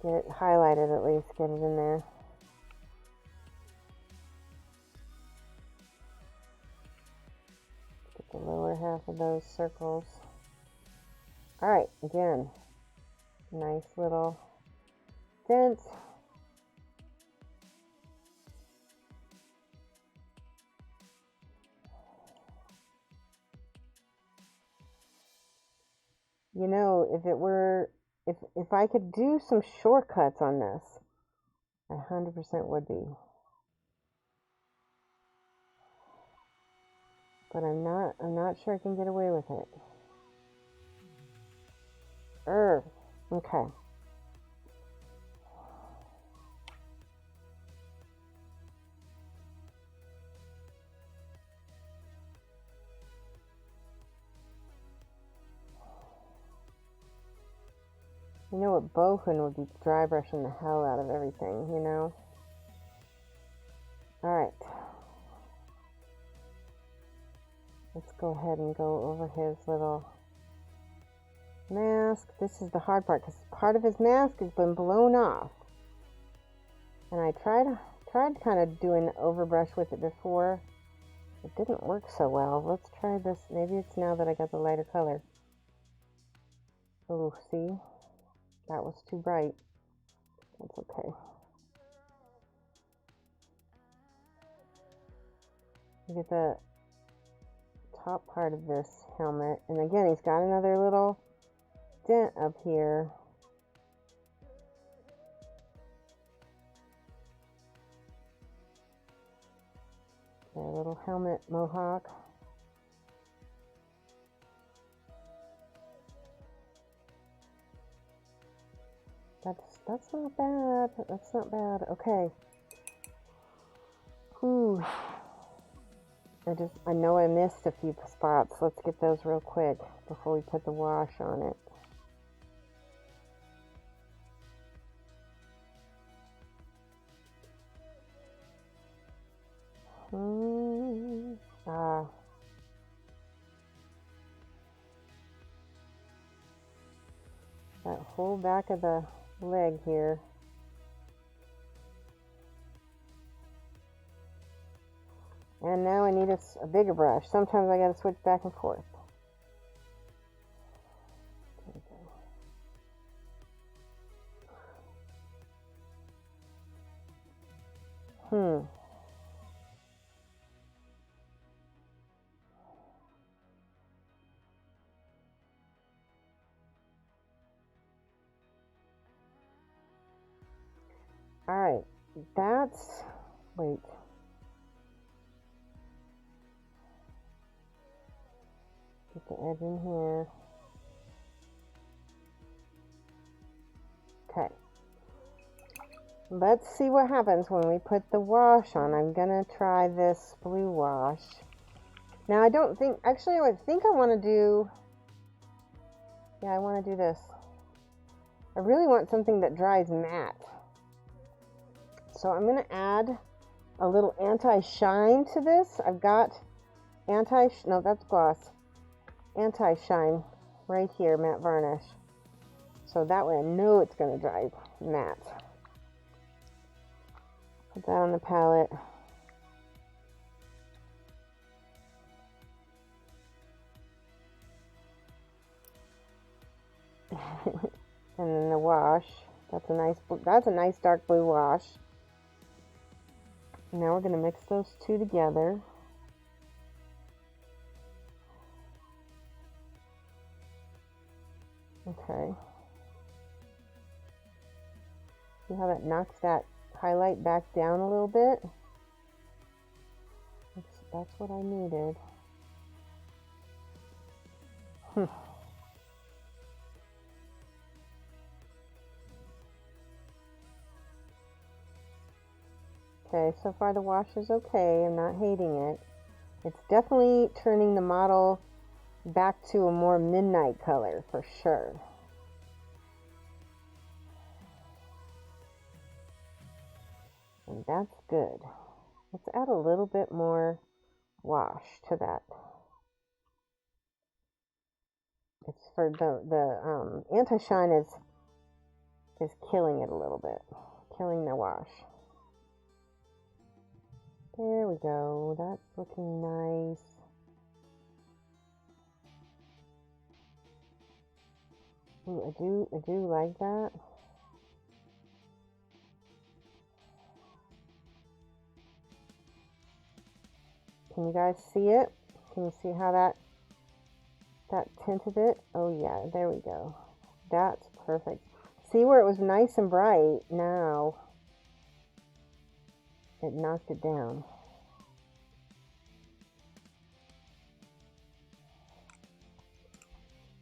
Get it highlighted at least, get it in there. Get the lower half of those circles. Alright, again, nice little dent. You know, if I could do some shortcuts on this, I 100% would be. But I'm not sure I can get away with it. Okay. You know what, Bohun would be dry brushing the hell out of everything, you know? Alright. Let's go ahead and go over his little mask. This is the hard part because part of his mask has been blown off. And I tried kind of doing an overbrush with it before. It didn't work so well. Let's try this. Maybe it's now that I got the lighter color. Oh, see? That was too bright. That's okay. Look at the top part of this helmet. And again, he's got another little dent up here. A little helmet mohawk. That's not bad. That's not bad. Okay. Whew. I know I missed a few spots. Let's get those real quick before we put the wash on it. That whole back of the leg here. And now I need a bigger brush. Sometimes I gotta switch back and forth. Alright, wait. Get the edge in here. Okay. Let's see what happens when we put the wash on. I'm gonna try this blue wash. Now I think I want to do, I want to do this. I really want something that dries matte. So I'm going to add a little anti-shine to this. I've got that's gloss. Anti-shine right here, matte varnish. So that way I know it's going to dry matte. Put that on the palette. And then the wash. That's a nice dark blue wash. Now we're going to mix those two together. Okay. See how that knocks that highlight back down a little bit? That's what I needed. Okay, so far the wash is okay. I'm not hating it. It's definitely turning the model back to a more midnight color for sure. And that's good. Let's add a little bit more wash to that. It's for the anti-shine is killing it a little bit, killing the wash. There we go. That's looking nice. Ooh, I do like that. Can you guys see it? Can you see how that tinted it? Oh yeah, there we go. That's perfect. See where it was nice and bright? Now it knocked it down.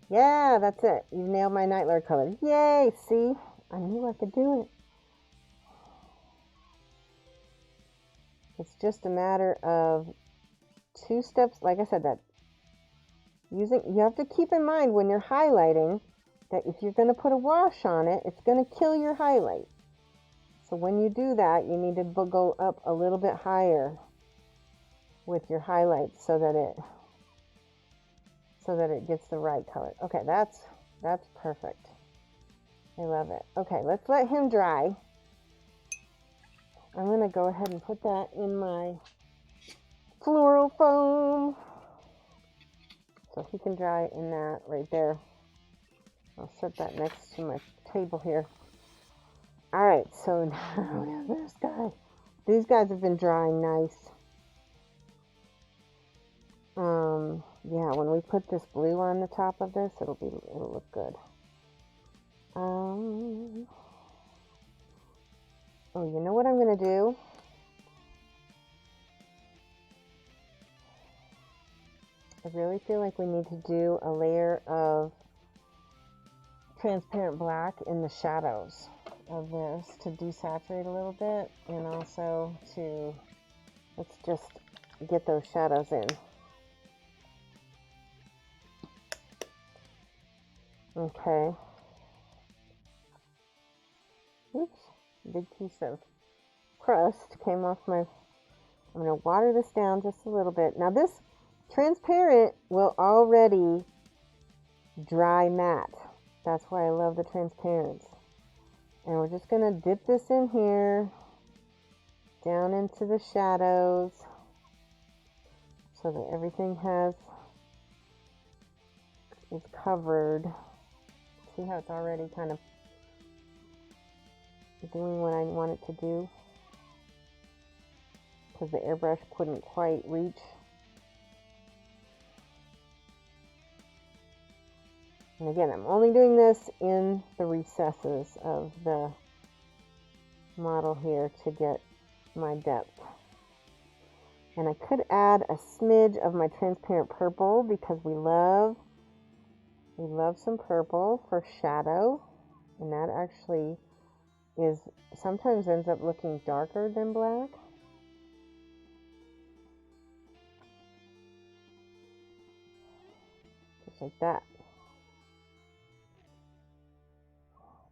Yeah, that's it. You nailed my night lord color. Yay! See? I knew I could do it. It's just a matter of 2 steps. Like I said, you have to keep in mind when you're highlighting that if you're going to put a wash on it, it's going to kill your highlight. So when you do that, you need to go up a little bit higher with your highlights so that it gets the right color. Okay, that's perfect. I love it. Okay, let's let him dry. I'm going to go ahead and put that in my floral foam so he can dry in that right there. I'll set that next to my table here. All right, so now we have this guy. These guys have been drying nice. Yeah, when we put this blue on the top of this, it'll look good. Oh, you know what I'm gonna do? I really feel like we need to do a layer of transparent black in the shadows of this to desaturate a little bit, and also to, let's just get those shadows in. Okay. Oops, big piece of crust came off my, I'm going to water this down just a little bit. Now this transparent will already dry matte. That's why I love the transparents. And we're just going to dip this in here, down into the shadows, so that everything is covered. See how it's already kind of doing what I want it to do? Because the airbrush couldn't quite reach. And again, I'm only doing this in the recesses of the model here to get my depth. And I could add a smidge of my transparent purple because we love some purple for shadow. And that actually sometimes ends up looking darker than black. Just like that.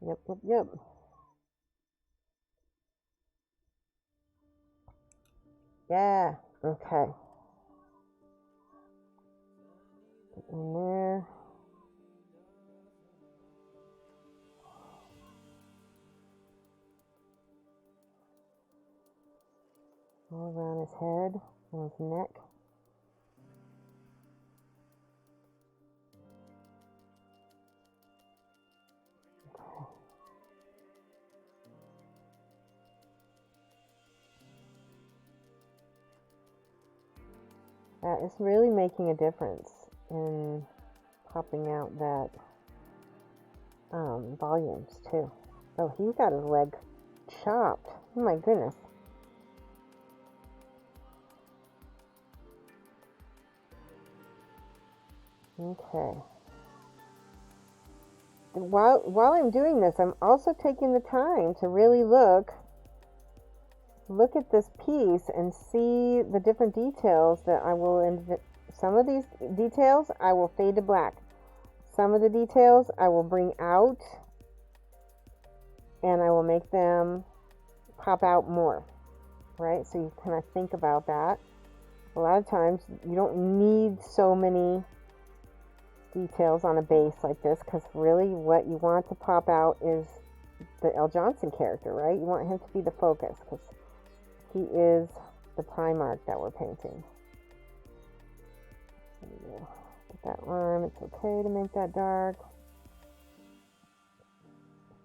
Yep. Yeah, okay. Get in there. All around his head and his neck. It's really making a difference in popping out that volumes too. Oh, he's got his leg chopped. Oh my goodness. Okay. While I'm doing this, I'm also taking the time to really look at this piece and see the different details that I will, some of these details I will fade to black. Some of the details I will bring out and I will make them pop out more, right? So you kind of think about that. A lot of times you don't need so many details on a base like this, because really what you want to pop out is the L. Johnson character, right? You want him to be the focus, because he is the Primarch that we're painting. Get that arm, it's okay to make that dark.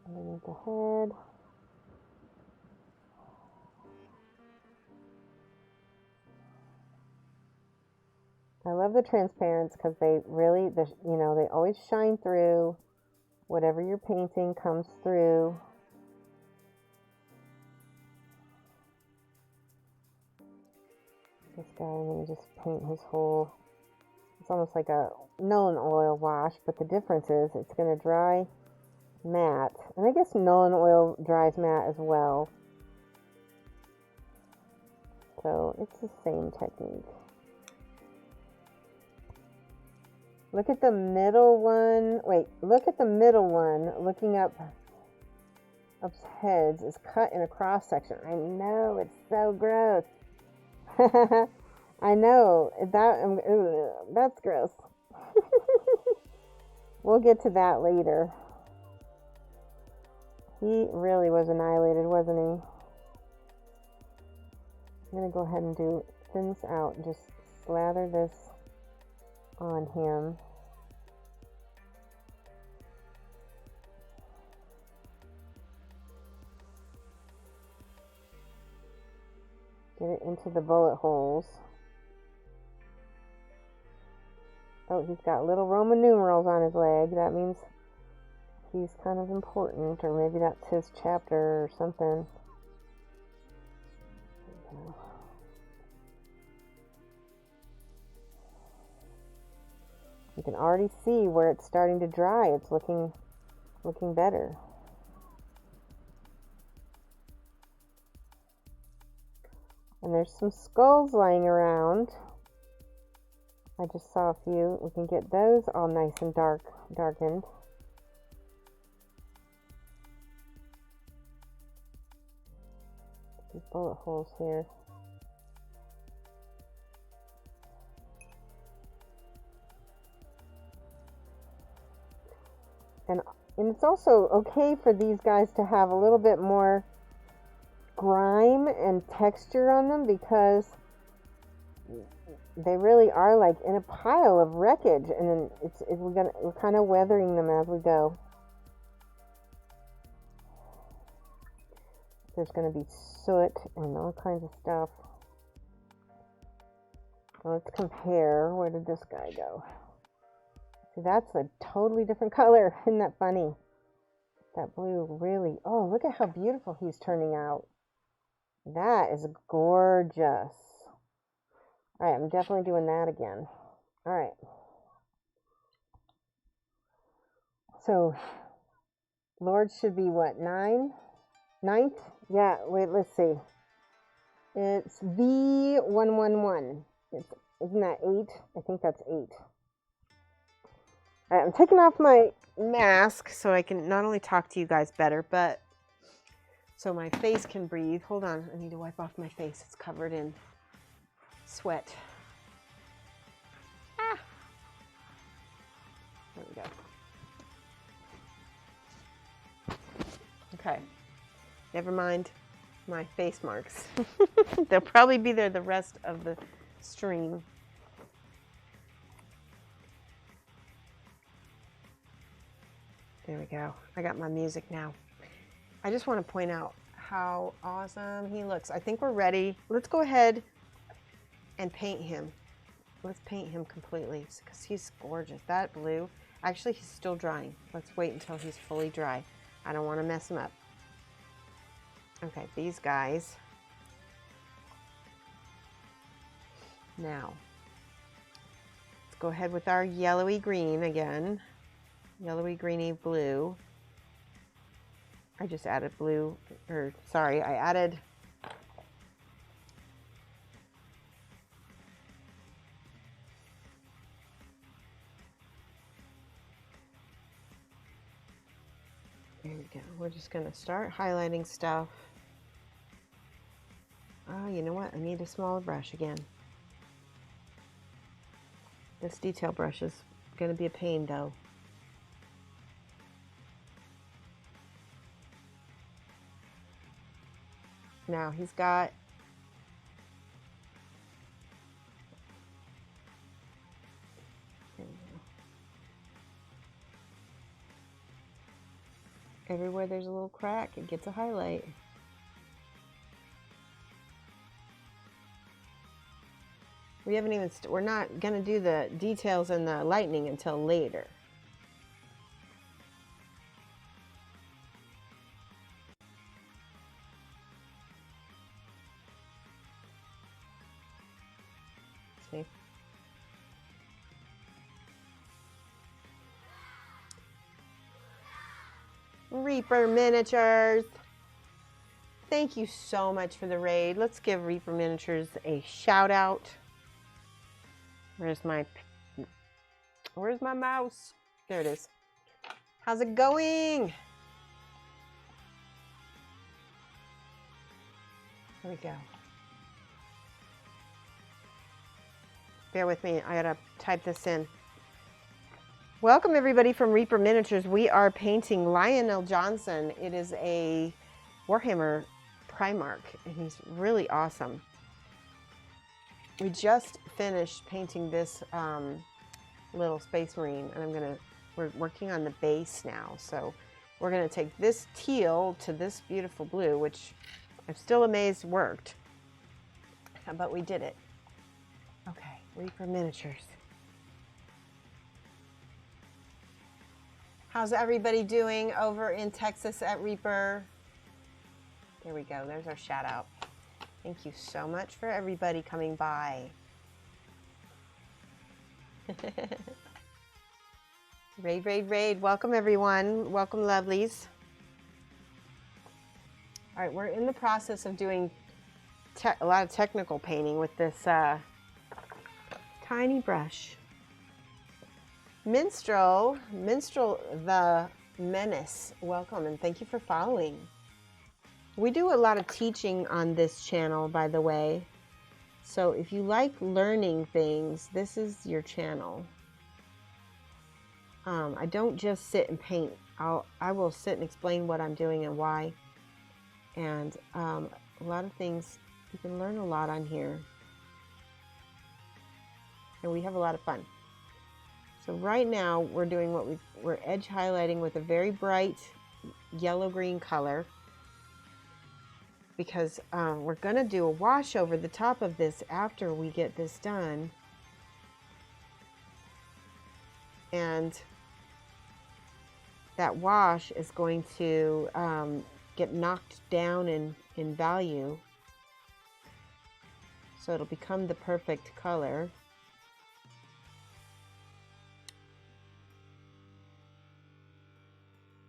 Underneath the head. I love the transparents because they really, they always shine through. Whatever you're painting comes through. This guy, I'm going to just paint his whole, it's almost like a Nuln Oil wash, but the difference is it's going to dry matte. And I guess Nuln Oil dries matte as well. So it's the same technique. Look at the middle one. Wait, look at the middle one. Looking up heads is cut in a cross section. I know, it's so gross. I know that's gross. We'll get to that later. He really was annihilated, wasn't he? I'm gonna go ahead and thin this out and just slather this on him. Get it into the bullet holes. Oh, he's got little Roman numerals on his leg. That means he's kind of important, or maybe that's his chapter or something. You can already see where it's starting to dry. It's looking better. And there's some skulls lying around. I just saw a few. We can get those all nice and darkened. These bullet holes here. And it's also okay for these guys to have a little bit more grime and texture on them, because they really are like in a pile of wreckage, and then we're kind of weathering them as we go. There's going to be soot and all kinds of stuff. Let's compare. Where did this guy go? See, that's a totally different color. Isn't that funny? That blue really... Oh, look at how beautiful he's turning out. That is gorgeous. All right, I'm definitely doing that again. All right. So, Lord should be what, 9? 9th? Yeah, wait, let's see. It's V111. Isn't that 8? I think that's 8. All right, I'm taking off my mask so I can not only talk to you guys better, but so my face can breathe. Hold on, I need to wipe off my face. It's covered in sweat. Ah! There we go. Okay. Never mind my face marks. They'll probably be there the rest of the stream. There we go. I got my music now. I just want to point out how awesome he looks. I think we're ready. Let's go ahead and paint him. Let's paint him completely because he's gorgeous. That blue, actually he's still drying. Let's wait until he's fully dry. I don't want to mess him up. Okay, these guys. Now, let's go ahead with our yellowy green again. Yellowy greeny blue. I just added blue, or sorry, I added there we go. We're just going to start highlighting stuff. Oh, you know what? I need a smaller brush again. This detail brush is going to be a pain though. Now he's got everywhere there's a little crack, it gets a highlight. We haven't even, we're not going to do the details and the lightning until later. See? Reaper Miniatures. Thank you so much for the raid. Let's give Reaper Miniatures a shout out. Where's my mouse? There it is. How's it going? There we go. Bear with me, I gotta type this in. Welcome everybody from Reaper Miniatures. We are painting Lionel Johnson. It is a Warhammer Primarch, and he's really awesome. We just finished painting this little Space Marine, and we're working on the base now. So we're gonna take this teal to this beautiful blue, which I'm still amazed worked. but we did it. Okay, Reaper miniatures. How's everybody doing over in Texas at Reaper? There we go. There's our shout out. Thank you so much for everybody coming by. Raid, raid, raid. Welcome, everyone. Welcome, lovelies. All right, we're in the process of doing a lot of technical painting with this tiny brush. Minstrel the Menace, welcome, and thank you for following. We do a lot of teaching on this channel, by the way. So if you like learning things, this is your channel. I don't just sit and paint. I will sit and explain what I'm doing and why. And a lot of things, you can learn a lot on here. And we have a lot of fun. So right now we're doing we're edge highlighting with a very bright yellow-green color. Because we're going to do a wash over the top of this after we get this done. And that wash is going to get knocked down in value. So it'll become the perfect color.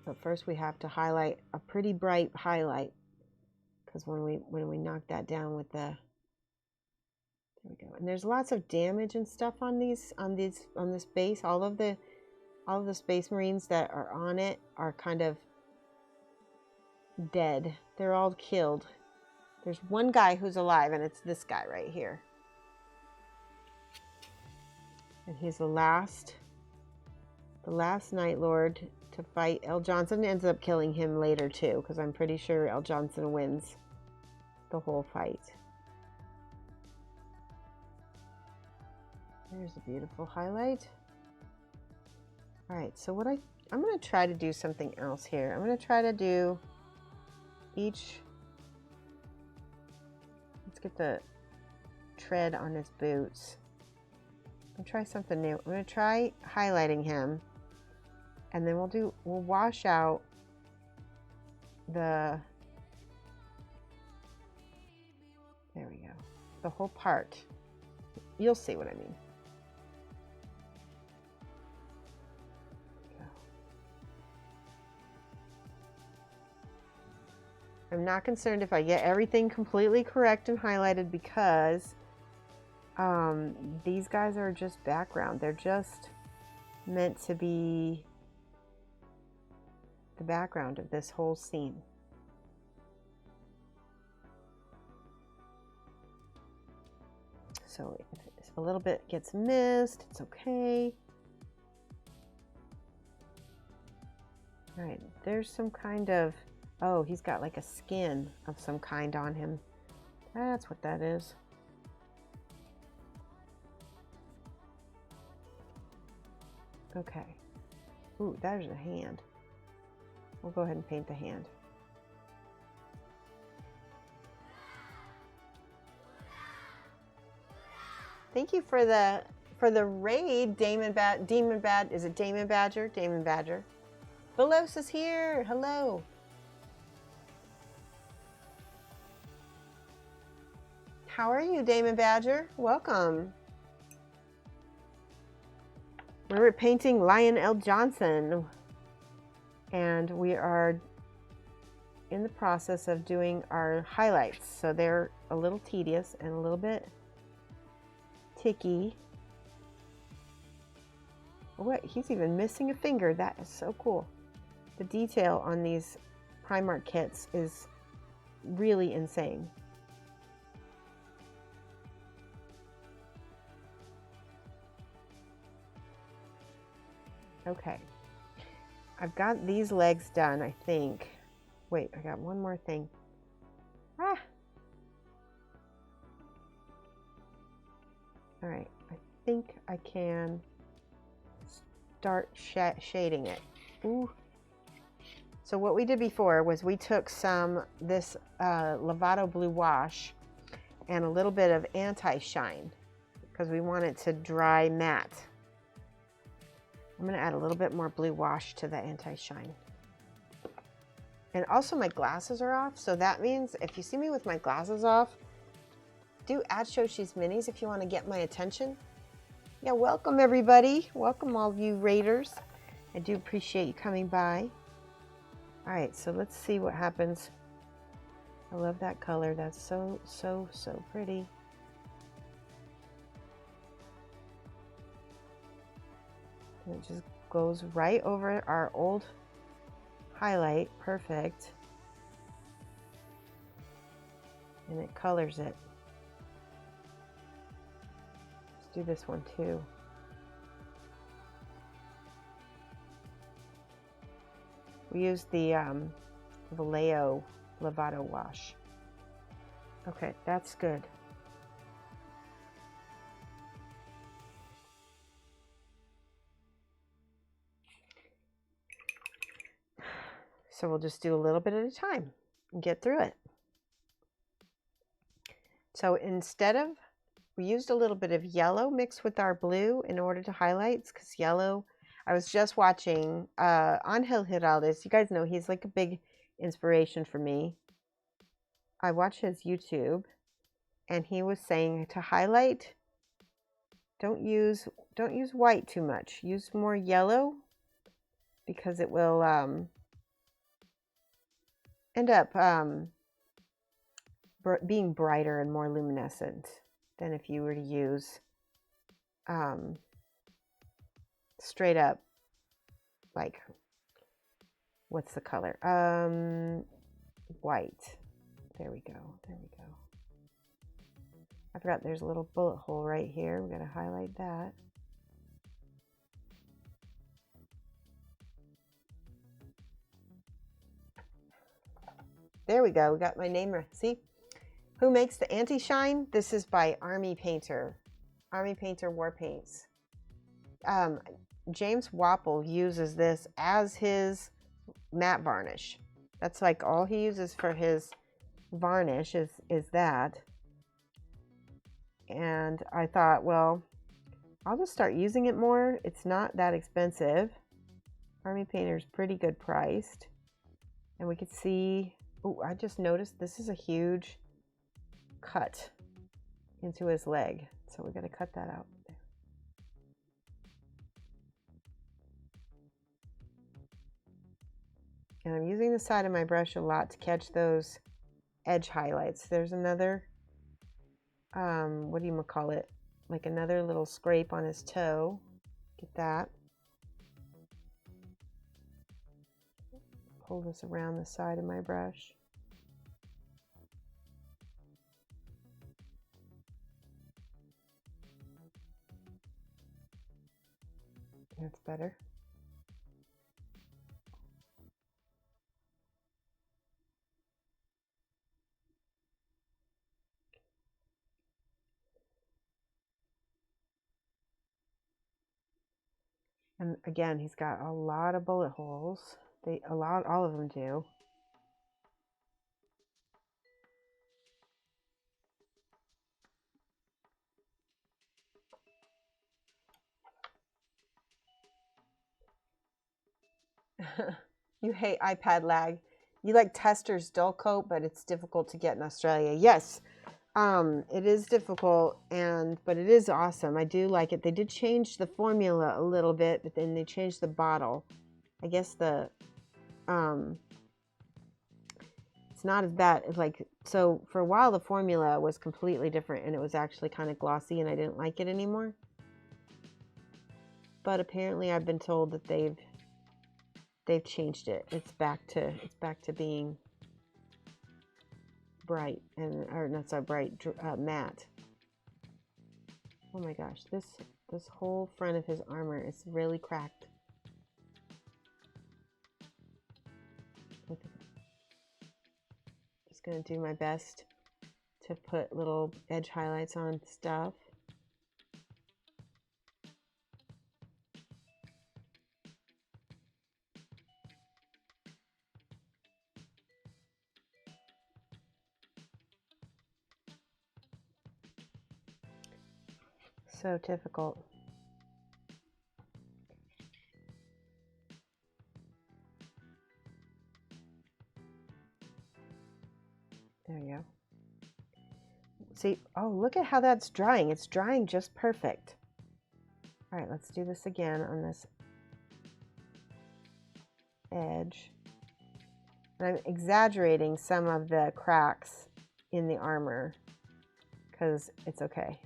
But first we have to highlight a pretty bright highlight. Because when we knock that down with the, there we go. And there's lots of damage and stuff on this base. All of the Space Marines that are on it are kind of dead. They're all killed. There's one guy who's alive, and it's this guy right here. And he's the last Night Lord to fight. L. Johnson ends up killing him later too, because I'm pretty sure L. Johnson wins the whole fight. There's a beautiful highlight. All right, so I'm going to try to do something else here. I'm going to try to do let's get the tread on his boots. I'll try something new. I'm going to try highlighting him, and then we'll wash out the, there we go, the whole part. You'll see what I mean. I'm not concerned if I get everything completely correct and highlighted, because these guys are just background. They're just meant to be the background of this whole scene. So if a little bit gets missed, it's okay. All right, there's some kind of, oh, he's got like a skin of some kind on him. That's what that is. Okay. Ooh, there's a hand. We'll go ahead and paint the hand. Thank you for the raid, Demon Badger. Is it Damon Badger? Damon Badger. Velos is here. Hello. How are you, Damon Badger? Welcome. We're painting Lion L. Johnson, and we are in the process of doing our highlights. So they're a little tedious and a little bit ticky. Oh, wait, he's even missing a finger. That is so cool. The detail on these Primark kits is really insane. Okay, I've got these legs done, I think. Wait, I got one more thing. Ah! All right, I think I can start shading it. Ooh. So what we did before was we took this Lovato blue wash, and a little bit of anti-shine because we want it to dry matte. I'm going to add a little bit more blue wash to the anti-shine. And also my glasses are off, so that means if you see me with my glasses off, do add Shoshie's Minis if you want to get my attention. Yeah, welcome everybody. Welcome all you raiders. I do appreciate you coming by. All right, so let's see what happens. I love that color. That's so, so, so pretty. And it just goes right over our old highlight. Perfect. And it colors it. Let's do this one too. We use the Vallejo Lavado wash. Okay, that's good. So we'll just do a little bit at a time and get through it. So instead of, we used a little bit of yellow mixed with our blue in order to highlight, because yellow, I was just watching Angel Giraldes. You guys know he's like a big inspiration for me. I watch his YouTube and he was saying to highlight, don't use white too much. Use more yellow because it will end up being brighter and more luminescent than if you were to use straight up, like, what's the color? White. There we go. There we go. I forgot there's a little bullet hole right here. We're going to highlight that. There we go. We got my name right. See? Who makes the anti-shine? This is by Army Painter. Army Painter War Paints. James Wapple uses this as his matte varnish. That's like all he uses for his varnish is that. And I thought, well, I'll just start using it more. It's not that expensive. Army Painter's pretty good priced. And we could see, oh, I just noticed this is a huge cut into his leg. So we're going to cut that out. And I'm using the side of my brush a lot to catch those edge highlights. There's another, what do you call it? Like another little scrape on his toe. Get that. Pull this around the side of my brush. That's better. And again, he's got a lot of bullet holes. All of them do. You hate iPad lag. You like Tester's dull coat, but it's difficult to get in Australia. Yes, it is difficult, but it is awesome. I do like it. They did change the formula a little bit, but then they changed the bottle. I guess it's not as bad. It's like, so for a while the formula was completely different and it was actually kind of glossy and I didn't like it anymore. But apparently I've been told that they've changed it. It's back to being bright or not so bright, matte. Oh my gosh, this whole front of his armor is really cracked. Just gonna do my best to put little edge highlights on stuff. so difficult. There you go. See, oh, look at how that's drying. It's drying just perfect. All right, let's do this again on this edge. And I'm exaggerating some of the cracks in the armor because it's okay.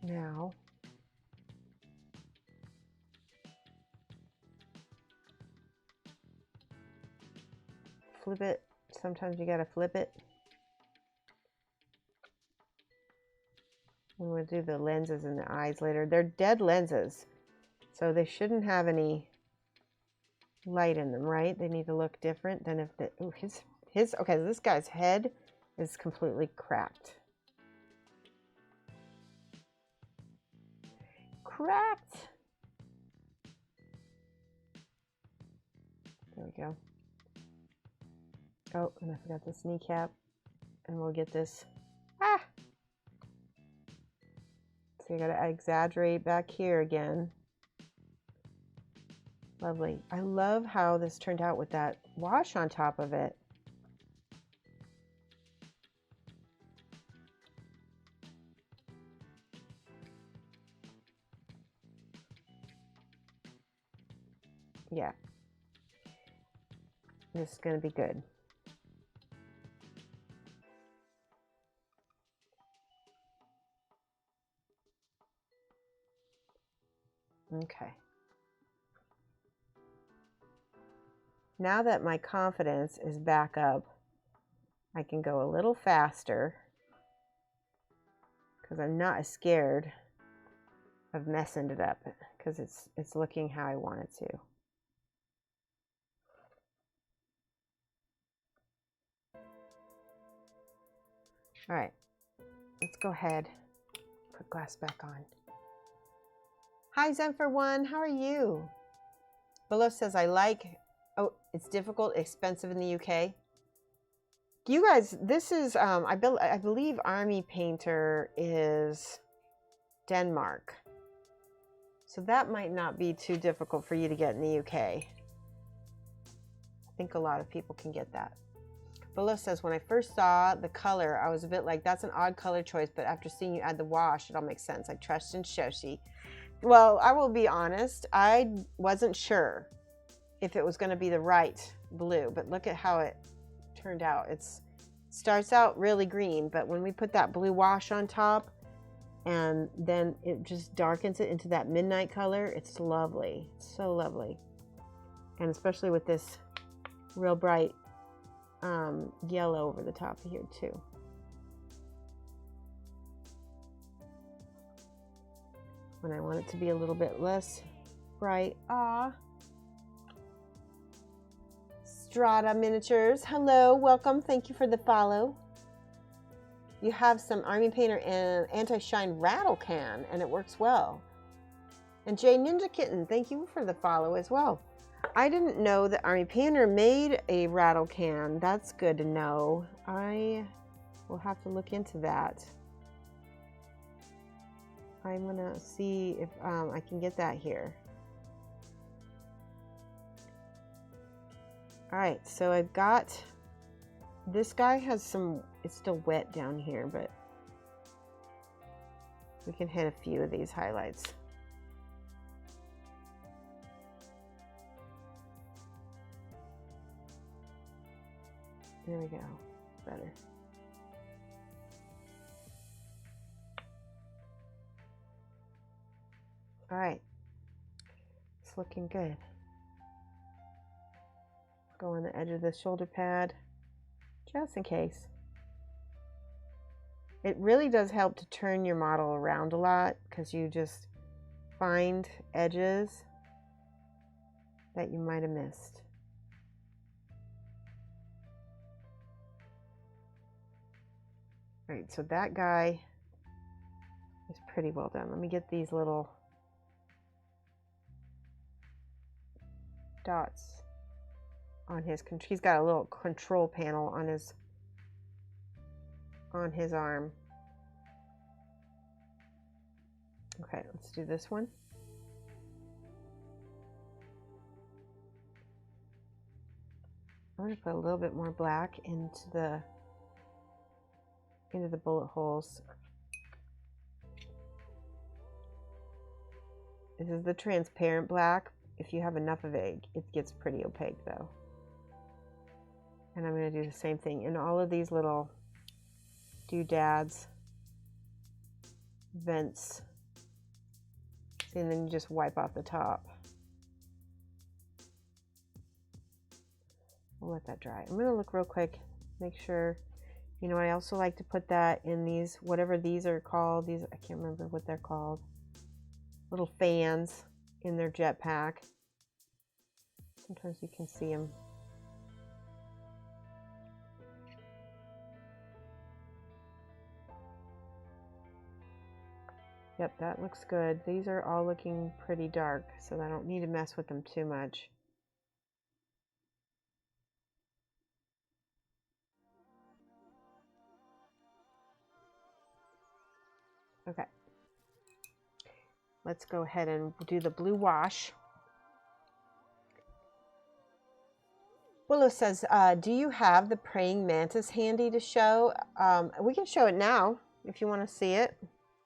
Now, flip it. Sometimes you gotta flip it. And we'll do the lenses and the eyes later. They're dead lenses, so they shouldn't have any light in them, right? They need to look different than if the, oh, okay, this guy's head is completely cracked. Cracked. There we go. Oh, and I forgot this kneecap. And we'll get this. Ah! So you gotta exaggerate back here again. Lovely. I love how this turned out with that wash on top of it. Yeah. This is gonna be good. Okay. Now that my confidence is back up, I can go a little faster because I'm not as scared of messing it up because it's looking how I want it to. All right, let's go ahead, put glass back on. Hi, Zen4One, how are you? Below says, I like, oh, it's difficult, expensive in the UK. You guys, this is, I believe Army Painter is Denmark. So that might not be too difficult for you to get in the UK. I think a lot of people can get that. Below says, when I first saw the color, I was a bit like, that's an odd color choice, but after seeing you add the wash, it all makes sense. I trust in Shoshie. Well, I will be honest, I wasn't sure if it was going to be the right blue, but look at how it turned out. It starts out really green, but when we put that blue wash on top and then it just darkens it into that midnight color, it's lovely. It's so lovely. And especially with this real bright yellow over the top of here too. When I want it to be a little bit less bright. Ah. Strata Miniatures, hello, welcome, thank you for the follow. You have some Army Painter and anti-shine rattle can, and it works well. And Jay Ninja Kitten, thank you for the follow as well. I didn't know that Army Painter made a rattle can. That's good to know. I will have to look into that. I'm gonna see if I can get that here. All right, so I've got, this guy has some, it's still wet down here, but we can hit a few of these highlights. There we go, better. All right, it's looking good. Go on the edge of the shoulder pad, just in case. It really does help to turn your model around a lot because you just find edges that you might have missed. All right, so that guy is pretty well done. Let me get these little dots on his, he's got a little control panel on his arm. Okay, let's do this one. I'm going to put a little bit more black into the bullet holes. This is the transparent black. If you have enough of it, it gets pretty opaque though. And I'm going to do the same thing in all of these little doodads, vents. See, and then you just wipe off the top. We'll let that dry. I'm going to look real quick, make sure. You know, I also like to put that in these, whatever these are called. These, I can't remember what they're called. Little fans in their jetpack. Sometimes you can see them. Yep, that looks good. These are all looking pretty dark, so I don't need to mess with them too much. Okay. Let's go ahead and do the blue wash. Willow says, do you have the praying mantis handy to show? We can show it now if you want to see it.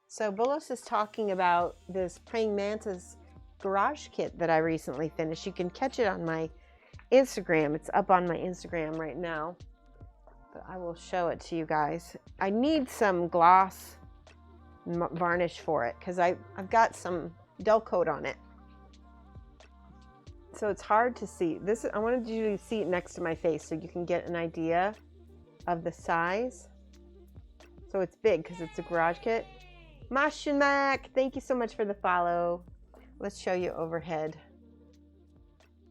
So Bullos is talking about this praying mantis garage kit that I recently finished. You can catch it on my Instagram. It's up on my Instagram right now, but I will show it to you guys. I need some gloss varnish for it because I've got some dull coat on it. So it's hard to see. This, I wanted you to see it next to my face so you can get an idea of the size. So it's big because it's a garage kit. Mashin Mac, thank you so much for the follow. Let's show you overhead.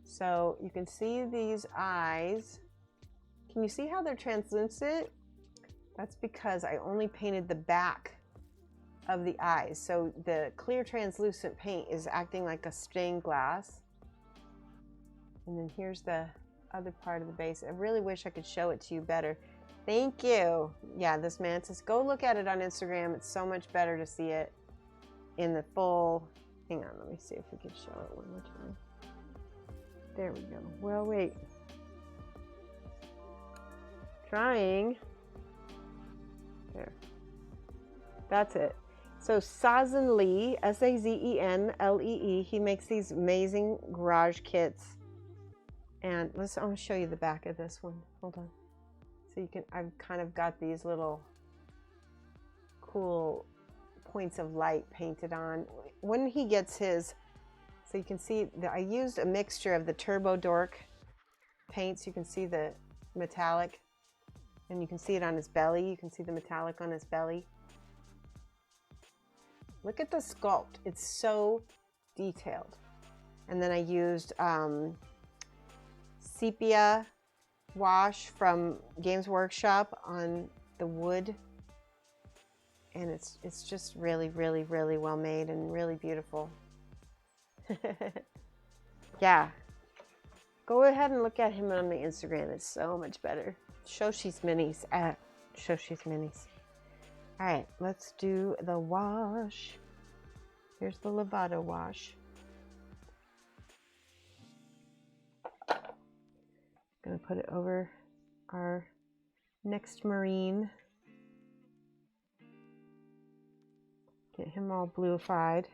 So you can see these eyes. Can you see how they're translucent? That's because I only painted the back of the eyes. So the clear translucent paint is acting like a stained glass. And then here's the other part of the base. I really wish I could show it to you better. Thank you. Yeah, this mantis. Go look at it on Instagram. It's so much better to see it in the full. Hang on, let me see if we can show it one more time. There we go. Well, wait. Trying. There. That's it. So Sazen Lee, S-A-Z-E-N-L-E-E, he makes these amazing garage kits. And I'm gonna show you the back of this one. Hold on. So you can, I've kind of got these little cool points of light painted on. When he gets his, so you can see that I used a mixture of the Turbo Dork paints. You can see the metallic, and you can see it on his belly. You can see the metallic on his belly. Look at the sculpt. It's so detailed. And then I used sepia wash from Games Workshop on the wood, and it's just really well made and really beautiful. Yeah, go ahead and look at him on my Instagram. It's so much better. Shoshie's Minis at Shoshie's Minis. All right, let's do the wash. Here's the Lovato wash. Gonna put it over our next Marine. Get him all bluified.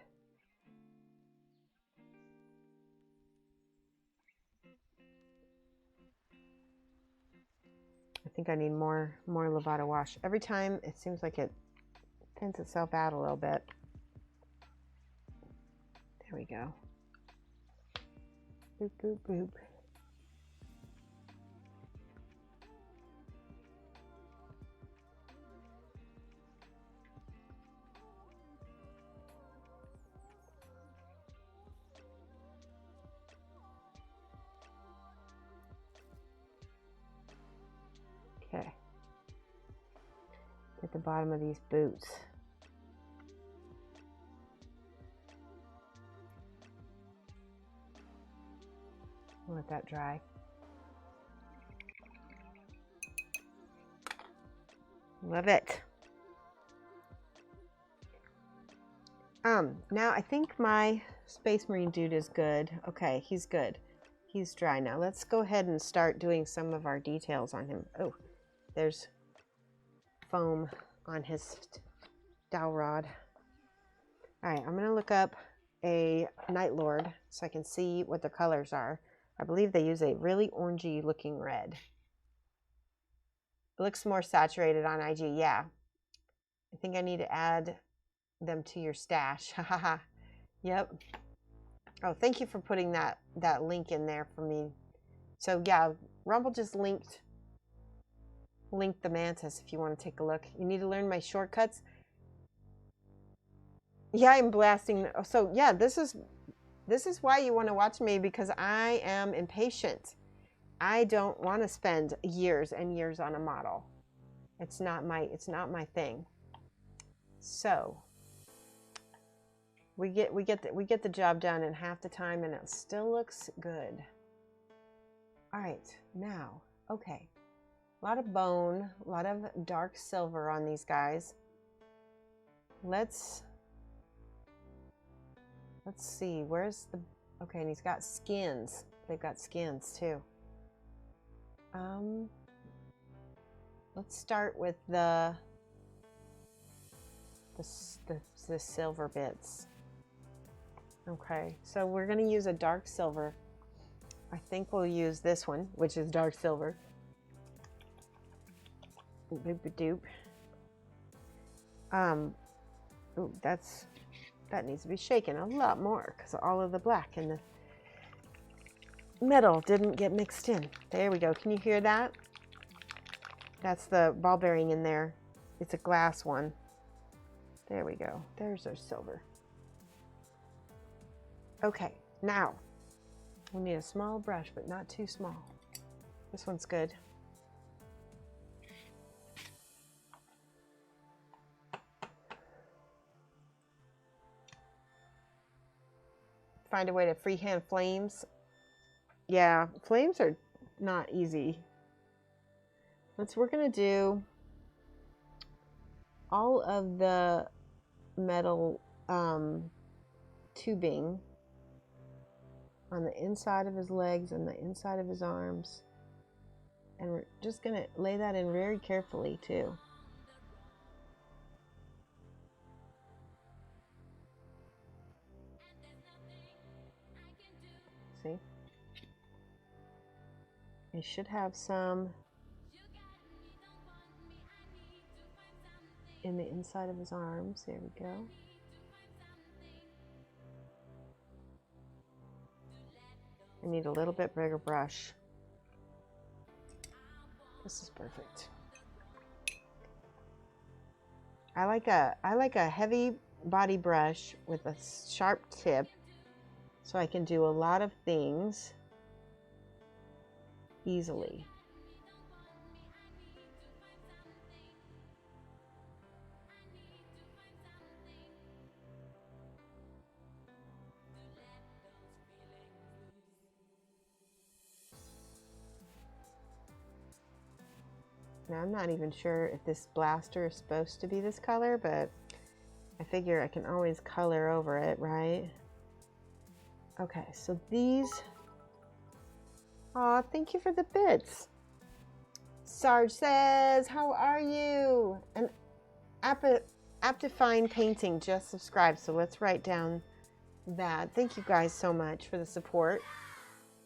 I think I need more Lovato wash. Every time it seems like it thins itself out a little bit. There we go. Boop, boop, boop. Okay. At the bottom of these boots. Let that dry. Love it. Now I think my Space Marine dude is good. Okay, he's good. He's dry now. Let's go ahead and start doing some of our details on him. Oh, there's foam on his dowel rod. All right, I'm gonna look up a Night Lord so I can see what the colors are. I believe they use a really orangey looking red. It looks more saturated on IG, yeah. I think I need to add them to your stash. Haha. Yep. Oh, thank you for putting that link in there for me. So yeah, Rumble just linked the Mantis if you want to take a look. You need to learn my shortcuts. Yeah, I'm blasting. So yeah, this is why you want to watch me, because I am impatient. I don't want to spend years and years on a model. It's not my thing. So we get the job done in half the time, and it still looks good. All right, now, okay. A lot of bone, a lot of dark silver on these guys. Let's see, where's the, okay, and he's got skins. They've got skins too. Let's start with the silver bits. Okay, so we're gonna use a dark silver. I think we'll use this one, which is dark silver. Boop-a-doop. Ooh, that needs to be shaken a lot more because all of the black and the metal didn't get mixed in. There we go. Can you hear that? That's the ball bearing in there. It's a glass one. There we go. There's our silver. Okay, now we need a small brush, but not too small. This one's good. Find a way to freehand flames. Yeah, flames are not easy. We're gonna do all of the metal tubing on the inside of his legs and the inside of his arms. And we're just gonna lay that in very carefully too. See? It should have some in the inside of his arms. There we go. I need a little bit bigger brush. This is perfect. I like a heavy body brush with a sharp tip, so I can do a lot of things easily. Now I'm not even sure if this blaster is supposed to be this color, but I figure I can always color over it, right? Okay, so these, aw, thank you for the bits. Sarge says, how are you? And Aptifine Painting just subscribed, so let's write down that. Thank you guys so much for the support.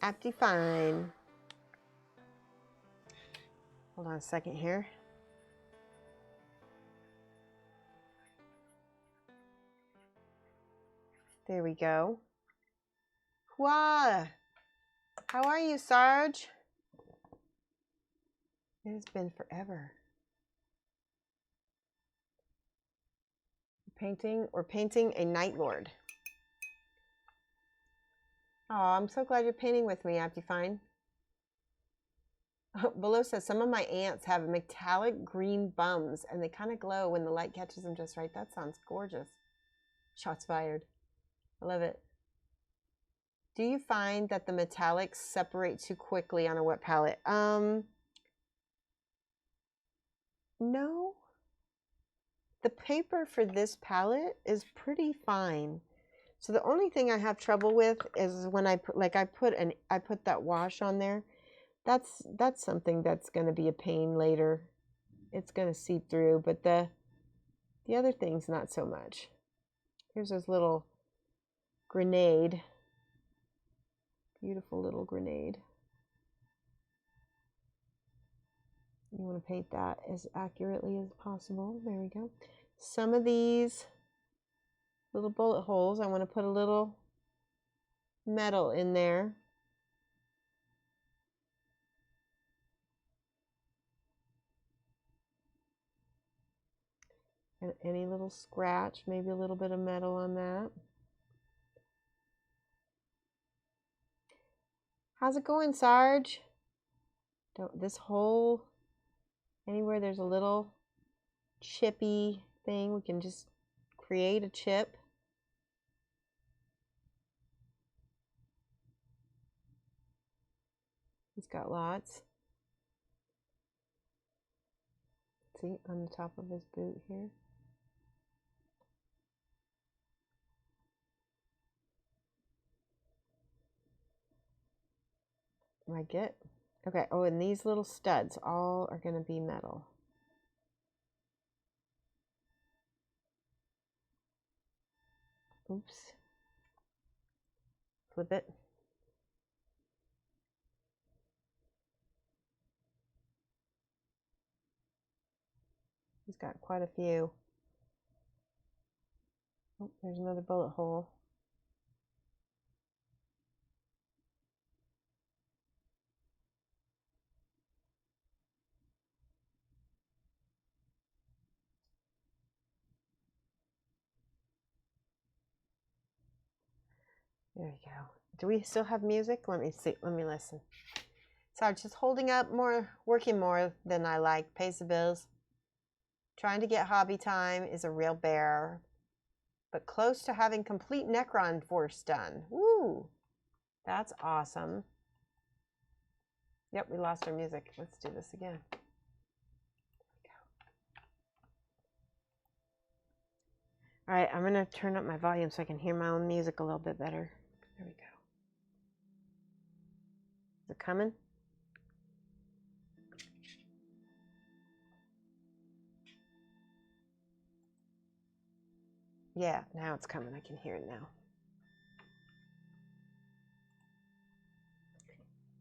Aptifine. Hold on a second here. There we go. Hua! How are you, Sarge? It has been forever. We're painting a Night Lord. Oh, I'm so glad you're painting with me, Aptifine. Below says, some of my ants have metallic green bums and they kind of glow when the light catches them just right. That sounds gorgeous. Shots fired. I love it. Do you find that the metallics separate too quickly on a wet palette? No. the paper for this palette is pretty fine. So the only thing I have trouble with is when I put, like I put that wash on there. That's something that's going to be a pain later. It's going to seep through, but the other thing's not so much. Here's this little grenade. Beautiful little grenade. You want to paint that as accurately as possible. There we go. Some of these little bullet holes, I want to put a little metal in there. And any little scratch, maybe a little bit of metal on that. How's it going, Sarge? This whole, anywhere there's a little chippy thing, we can just create a chip. He's got lots. See, on the top of his boot here. Like it. Okay, oh, and these little studs all are going to be metal. Oops. Flip it. He's got quite a few. Oh, there's another bullet hole. There you go. Do we still have music? Let me see. Let me listen. Sorry, just holding up more, working more than I like. Pays the bills. Trying to get hobby time is a real bear, but close to having complete Necron Force done. Woo! That's awesome. Yep, we lost our music. Let's do this again. All right, I'm going to turn up my volume so I can hear my own music a little bit better. There we go. Is it coming? Yeah, now it's coming. I can hear it now.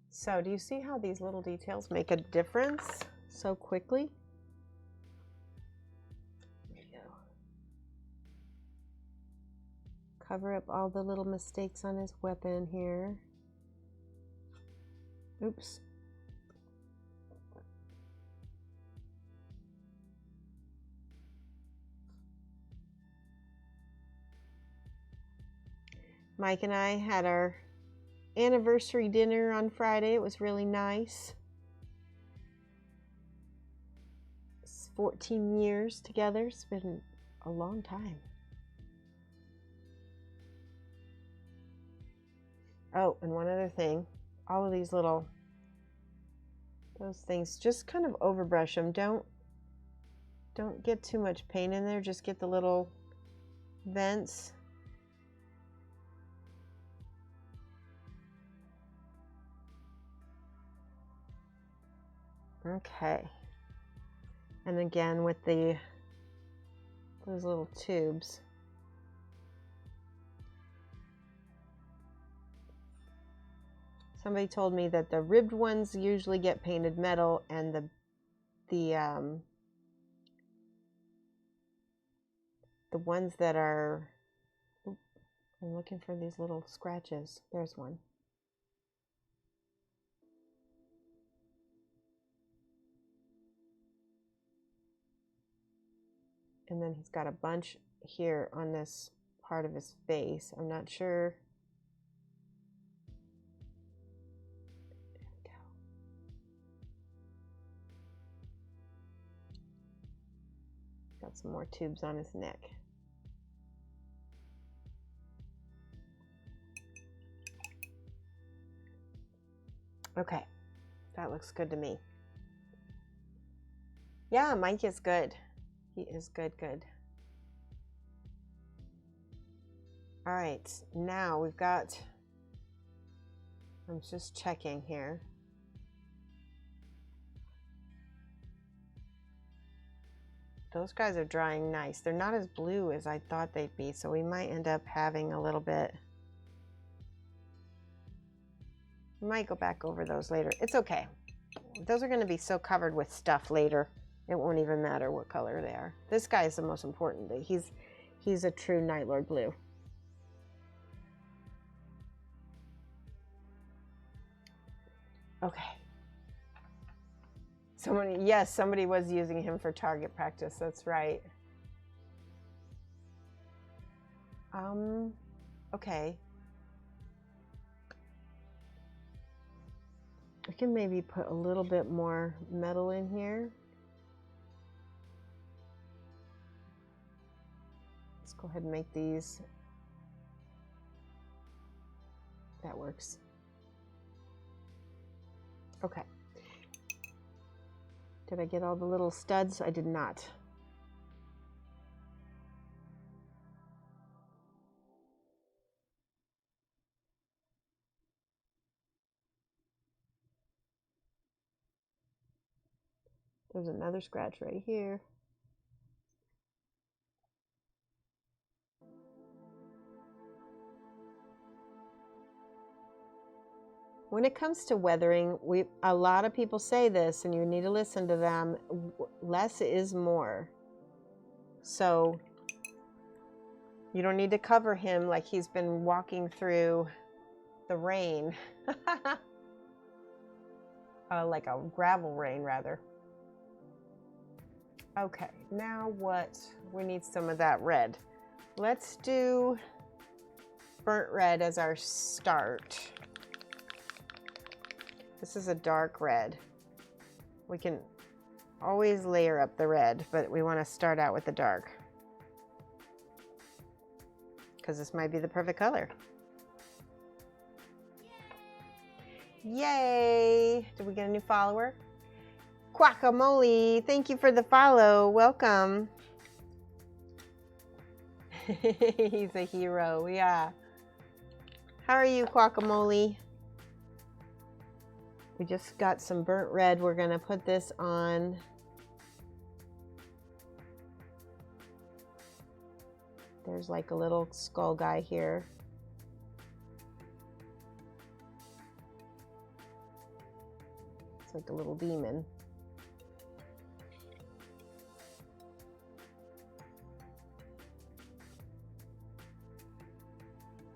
So, do you see how these little details make a difference so quickly? There we go. Cover up all the little mistakes on his weapon here. Oops. Mike and I had our anniversary dinner on Friday. It was really nice. It's 14 years together. It's been a long time. Oh, and one other thing. All of these those things, just kind of overbrush them. Don't get too much paint in there. Just get the little vents. Okay. And again with those little tubes. Somebody told me that the ribbed ones usually get painted metal, and the ones that are, I'm looking for these little scratches. There's one. And then he's got a bunch here on this part of his face. I'm not sure. There we go. Got some more tubes on his neck. Okay, that looks good to me. Yeah, Mike is good. He is good. All right, now we've got, I'm just checking here. Those guys are drying nice. They're not as blue as I thought they'd be, so we might end up having a little bit. We might go back over those later. It's okay. Those are going to be so covered with stuff later. It won't even matter what color they are. This guy is the most important. He's a true Night Lord blue. Okay. Somebody was using him for target practice. That's right. Okay. I can maybe put a little bit more metal in here. Let's go ahead and make these. That works. Okay. Did I get all the little studs? I did not. There's another scratch right here. When it comes to weathering, a lot of people say this, and you need to listen to them. Less is more. So you don't need to cover him like he's been walking through the rain. Like a gravel rain, rather. Okay, now what? We need some of that red. Let's do burnt red as our start. This is a dark red. We can always layer up the red, but we want to start out with the dark, because this might be the perfect color. Yay! Did we get a new follower? Guacamole, thank you for the follow. Welcome. He's a hero, yeah. How are you, Guacamole? We just got some burnt red. We're gonna put this on. There's like a little skull guy here. It's like a little demon.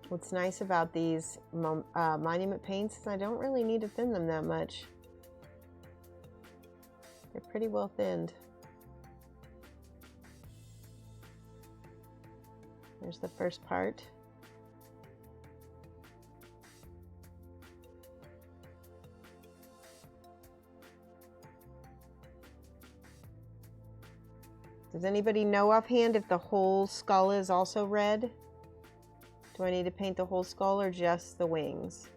What's nice about these monument paints is I don't really need to thin them that much. They're pretty well thinned. There's the first part. Does anybody know offhand if the whole skull is also red? Do I need to paint the whole skull or just the wings?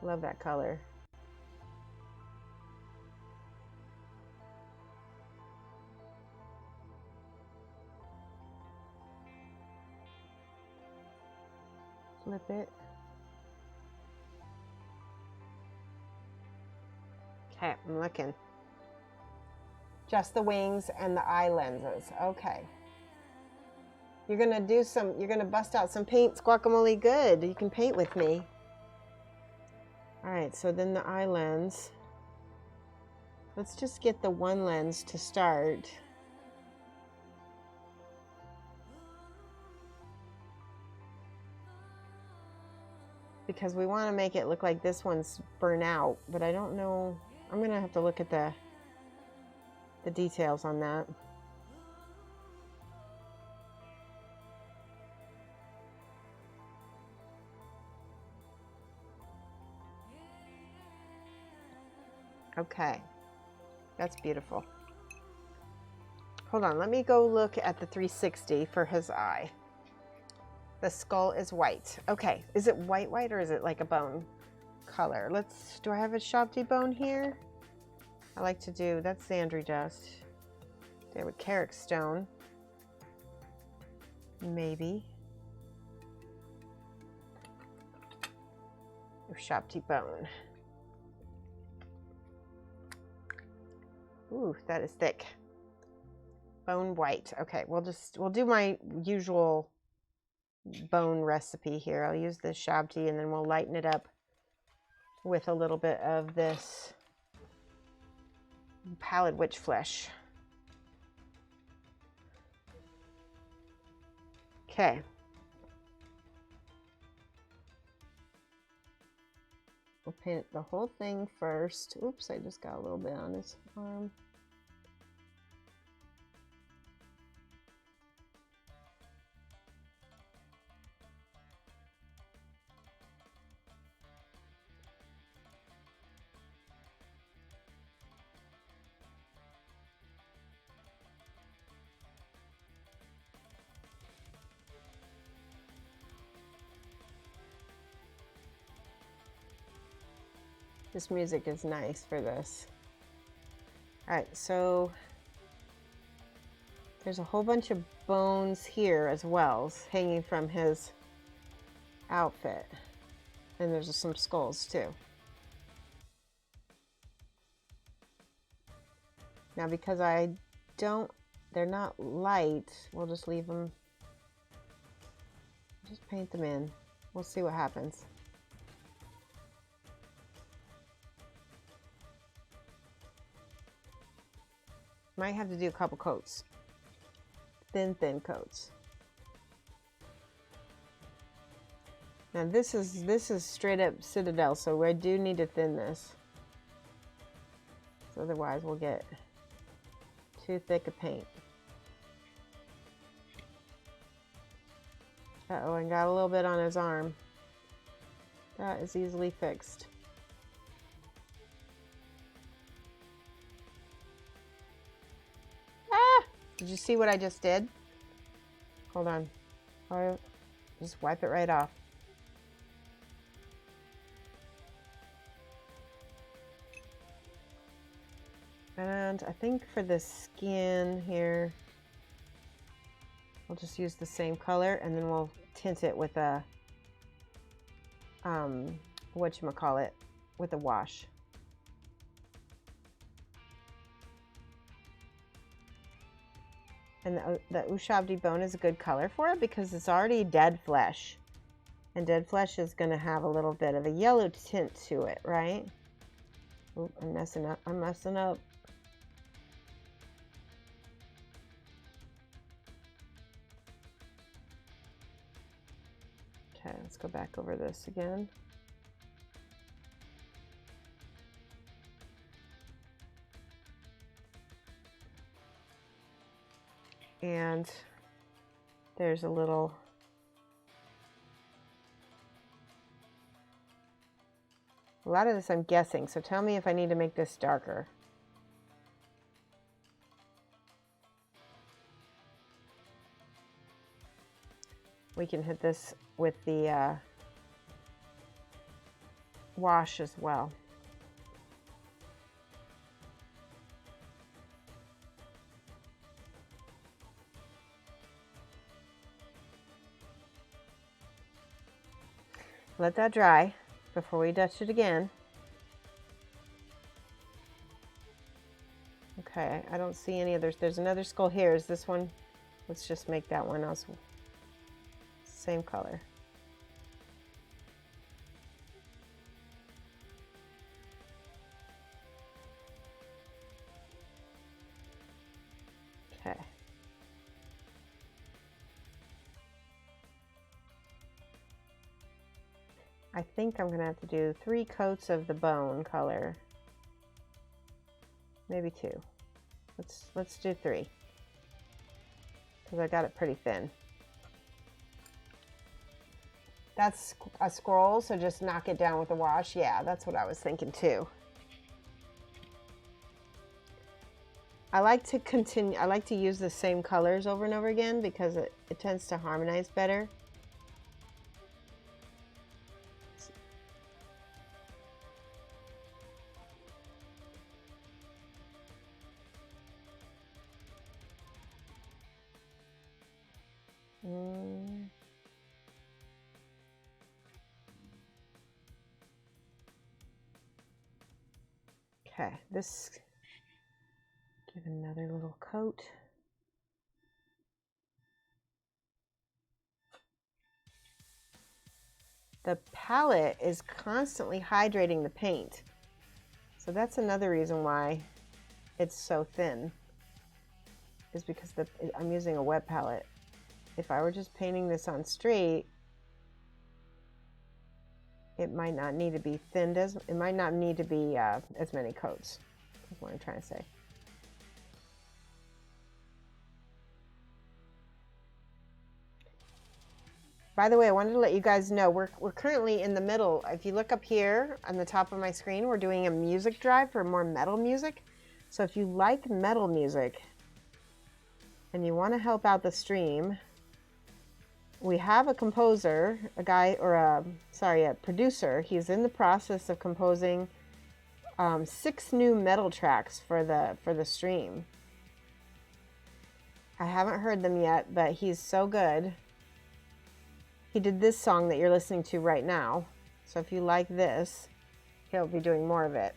Love that color. Flip it. Okay, I'm looking. Just the wings and the eye lenses. Okay. You're gonna bust out some paints, Guacamole. Good. You can paint with me. All right, so then the eye lens. Let's just get the one lens to start. Because we want to make it look like this one's burnt out, but I don't know. I'm gonna have to look at the details on that. Okay, that's beautiful. Hold on, let me go look at the 360 for his eye. The skull is white. Okay, is it white or is it like a bone color? Do I have a Shoshie bone here? I like to do, that's Xandri dust. There with Carrick stone. Maybe. Or Shoshie bone. Ooh, that is thick. Bone white. Okay, we'll do my usual bone recipe here. I'll use the Shoshie and then we'll lighten it up with a little bit of this pallid witch flesh. Okay. We'll paint the whole thing first. Oops, I just got a little bit on his arm. This music is nice for this. All right, so there's a whole bunch of bones here as well, hanging from his outfit. And there's some skulls too. Now because they're not light, we'll just leave them, just paint them in. We'll see what happens. Might have to do a couple coats. Thin coats. Now this is straight up Citadel, so I do need to thin this. So otherwise we'll get too thick a paint. Uh-oh, I got a little bit on his arm. That is easily fixed. Did you see what I just did? Hold on. I'll just wipe it right off. And I think for the skin here, we'll just use the same color and then we'll tint it with a, whatchamacallit, with a wash. And the Shoshie bone is a good color for it because it's already dead flesh. And dead flesh is going to have a little bit of a yellow tint to it, right? Oop, I'm messing up. I'm messing up. Okay, let's go back over this again. And there's a lot of this I'm guessing, so tell me if I need to make this darker. We can hit this with the wash as well. Let that dry before we touch it again. Okay, I don't see any others. There's another skull here. Is this one? Let's just make that one also same color. Okay. I think I'm gonna have to do 3 coats of the bone color. Maybe 2. Let's do 3. Because I got it pretty thin. That's a scroll, so just knock it down with a wash. Yeah, that's what I was thinking too. I like to use the same colors over and over again because it tends to harmonize better. Okay, this, give another little coat. The palette is constantly hydrating the paint. So that's another reason why it's so thin, is because I'm using a wet palette. If I were just painting this on straight, it might not need to be thinned as, it might not need to be as many coats. That's what I'm trying to say. By the way, I wanted to let you guys know we're currently in the middle. If you look up here on the top of my screen, we're doing a music drive for more metal music. So if you like metal music and you want to help out the stream, we have a composer, a producer. He's in the process of composing 6 new metal tracks for the stream. I haven't heard them yet, but he's so good. He did this song that you're listening to right now. So if you like this, he'll be doing more of it.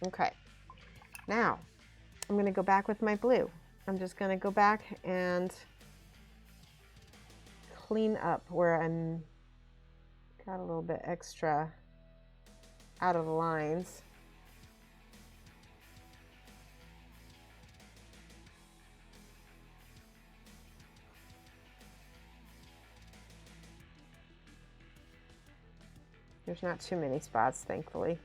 Okay. Now, I'm going to go back with my blue. I'm just going to go back and clean up where I'm got a little bit extra out of the lines. There's not too many spots, thankfully.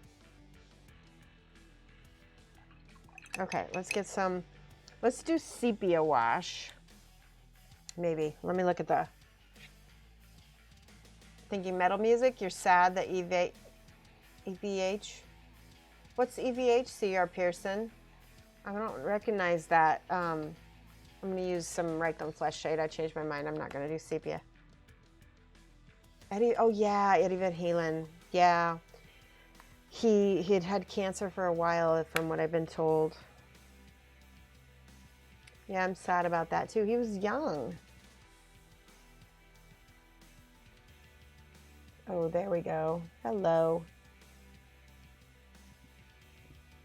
Okay, let's do sepia wash. Maybe. Let me look at the thinking metal music. You're sad that EVH. What's EVH, C.R. Pearson? I don't recognize that. I'm going to use some Raycon Flesh Shade. I changed my mind. I'm not going to do sepia. Eddie Van Halen. Yeah. He had cancer for a while, from what I've been told. Yeah, I'm sad about that too. He was young. Oh, there we go. Hello.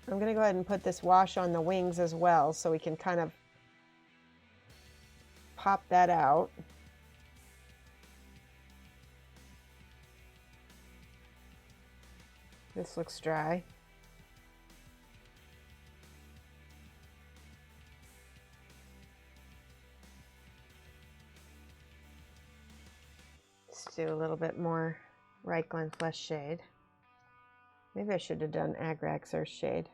I'm going to go ahead and put this wash on the wings as well, so we can kind of pop that out. This looks dry. Let's do a little bit more Raycon Flesh Shade. Maybe I should have done Agrax Earth Shade.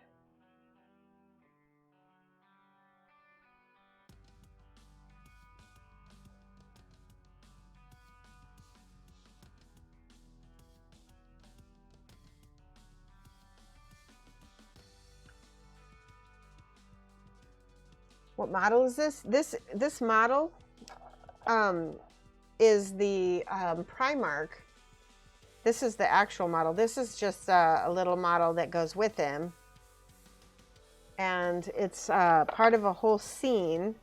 What model is this? This model is the Primark. This is the actual model. This is just a little model that goes with him. And it's part of a whole scene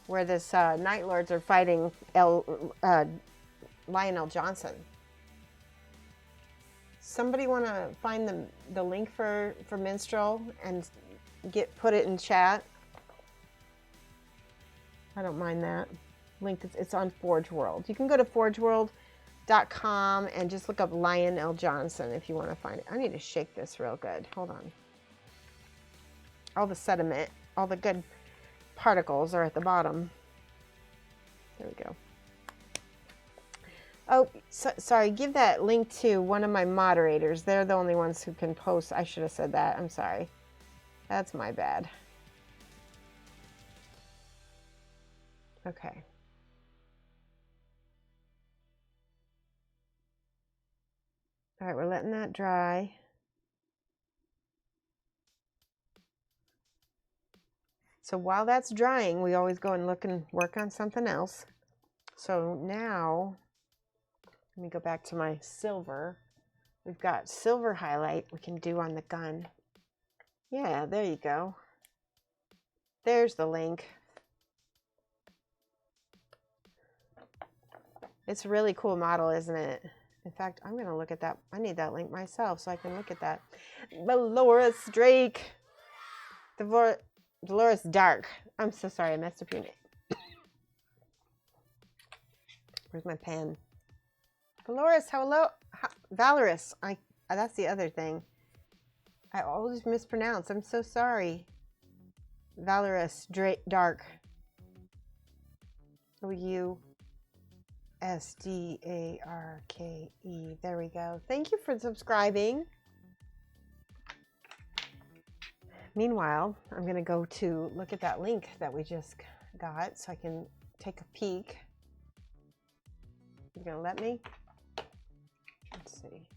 where this Night Lords are fighting Lionel Johnson. Somebody want to find the link for Minstrel and put it in chat? I don't mind that. Link, it's on Forge World. You can go to forgeworld.com and just look up Lionel Johnson if you want to find it. I need to shake this real good. Hold on. All the sediment, all the good particles are at the bottom. There we go. Oh, sorry. Give that link to one of my moderators. They're the only ones who can post. I should have said that. I'm sorry. That's my bad. Okay. All right, we're letting that dry. So while that's drying, we always go and look and work on something else. So now, let me go back to my silver. We've got silver highlight we can do on the gun. Yeah, there you go. There's the link. It's a really cool model, isn't it? In fact, I'm going to look at that. I need that link myself so I can look at that. Dolores Drake. Dolores Dark. I'm so sorry. I messed up your name. Where's my pen? Dolores, hello. Valorous. That's the other thing. I always mispronounce. I'm so sorry. Valorous Dark. O-U-S-D-A-R-K-E. There we go. Thank you for subscribing. Meanwhile, I'm going to go to look at that link that we just got so I can take a peek. Is it going to let me? Let's see.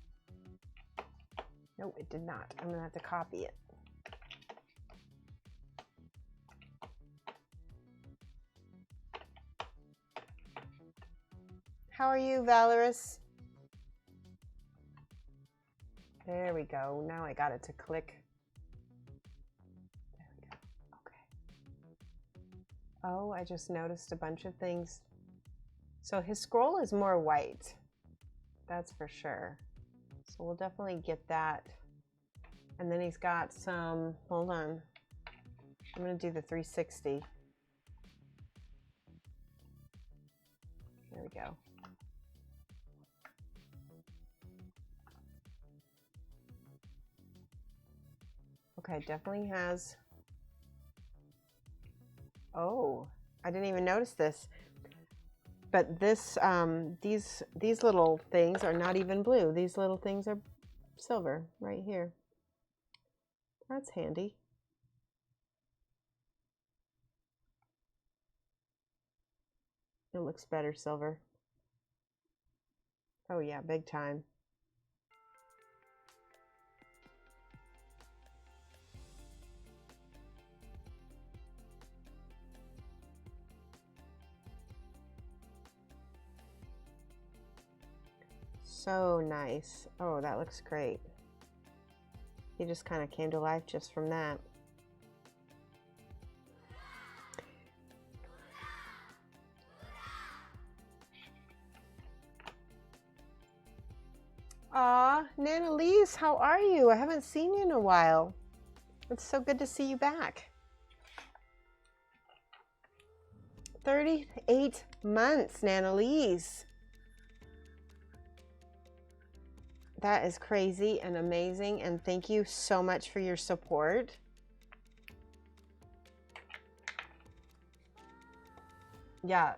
No, it did not. I'm going to have to copy it. How are you, Valorous? There we go. Now I got it to click. There we go. Okay. Oh, I just noticed a bunch of things. So his scroll is more white. That's for sure. So we'll definitely get that. And then he's got some, hold on. I'm going to do the 360. There we go. Okay, definitely has. Oh, I didn't even notice this. But this, these little things are not even blue. These little things are silver right here. That's handy. It looks better silver. Oh yeah, big time. So nice. Oh, that looks great. He just kind of came to life just from that. Aw, Nana Lise, how are you? I haven't seen you in a while. It's so good to see you back. 38 months, Nana Lise. That is crazy and amazing, and thank you so much for your support. Yeah,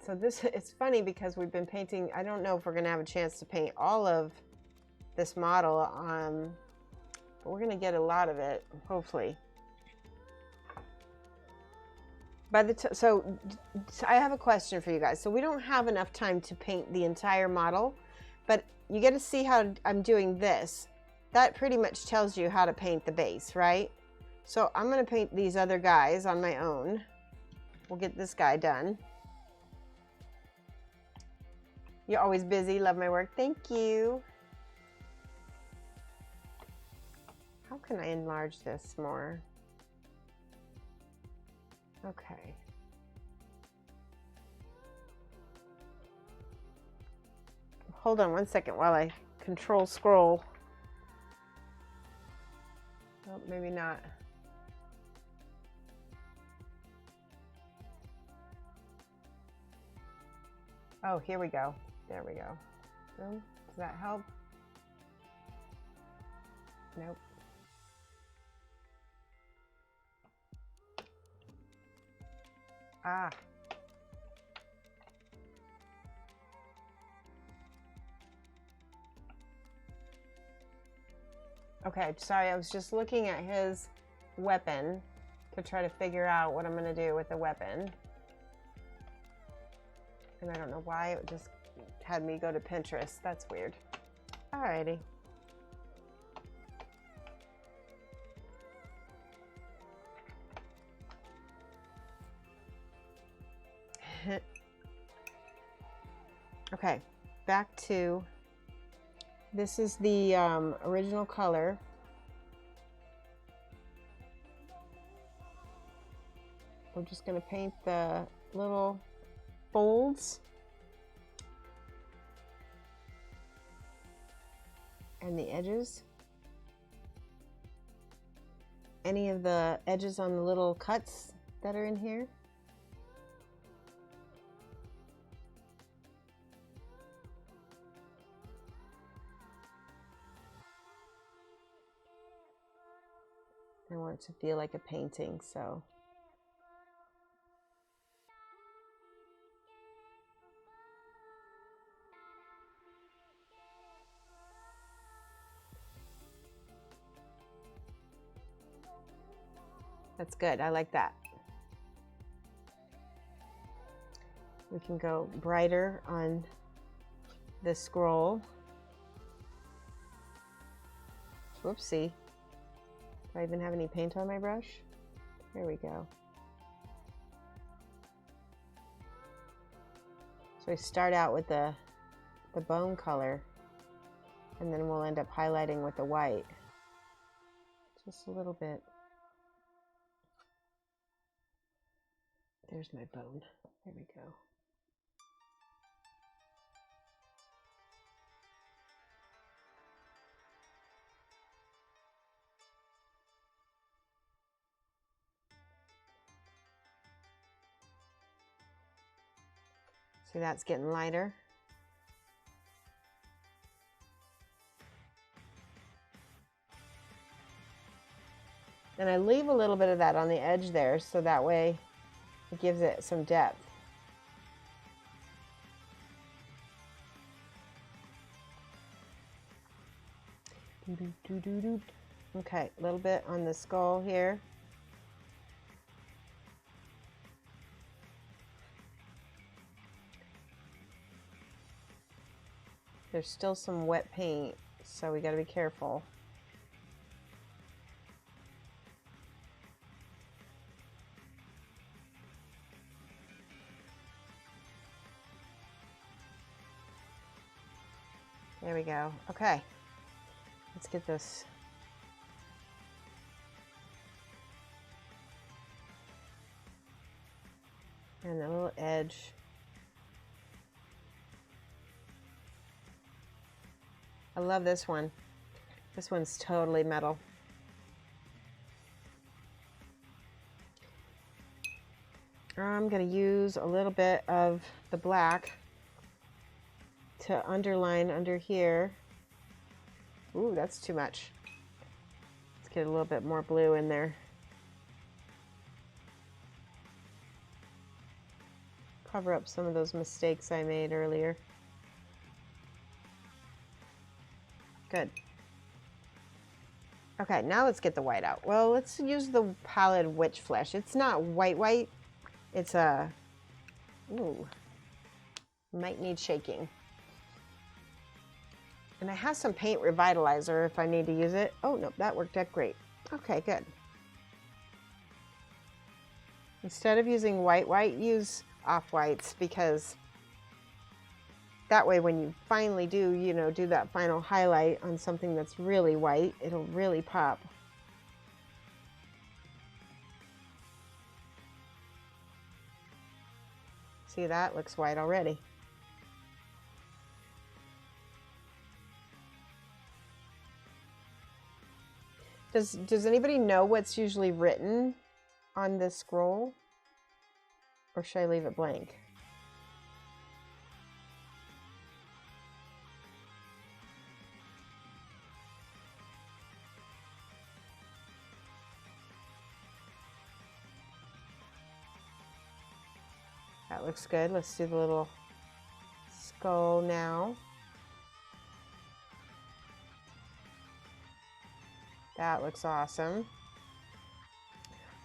so it's funny because we've been painting. I don't know if we're going to have a chance to paint all of this model, but we're going to get a lot of it, hopefully. So I have a question for you guys. So we don't have enough time to paint the entire model, but you get to see how I'm doing this. That pretty much tells you how to paint the base, right? So I'm going to paint these other guys on my own. We'll get this guy done. You're always busy. Love my work. Thank you. How can I enlarge this more? Okay. Hold on one second while I control scroll. Oh, maybe not. Oh, here we go. There we go. Boom. Does that help? Nope. Ah. Okay, sorry, I was just looking at his weapon to try to figure out what I'm going to do with the weapon. And I don't know why it just had me go to Pinterest. That's weird. Alrighty. Okay, back to, this is the original color. We're just going to paint the little folds. and the edges. Any of the edges on the little cuts that are in here. I want it to feel like a painting, so. That's good, I like that. We can go brighter on this scroll. Whoopsie. Do I even have any paint on my brush? There we go. So we start out with the bone color, and then we'll end up highlighting with the white. Just a little bit. There's my bone. There we go. See, that's getting lighter. And I leave a little bit of that on the edge there, so that way it gives it some depth. Okay, a little bit on the skull here. There's still some wet paint, so we got to be careful. There we go. Okay, let's get this. And the little edge. I love this one. This one's totally metal. I'm going to use a little bit of the black to underline under here. Ooh, that's too much. Let's get a little bit more blue in there. Cover up some of those mistakes I made earlier. Good. Okay, now let's get the white out. Well, let's use the pallid witch flesh. It's not white. It's a, ooh, might need shaking. And I have some paint revitalizer if I need to use it. Oh, no, that worked out great. Okay, good. Instead of using white, use off-whites, because that way when you finally do, do that final highlight on something that's really white, it'll really pop. See, that looks white already. Does anybody know what's usually written on this scroll? Or should I leave it blank? That looks good. Let's do the little skull now. That looks awesome.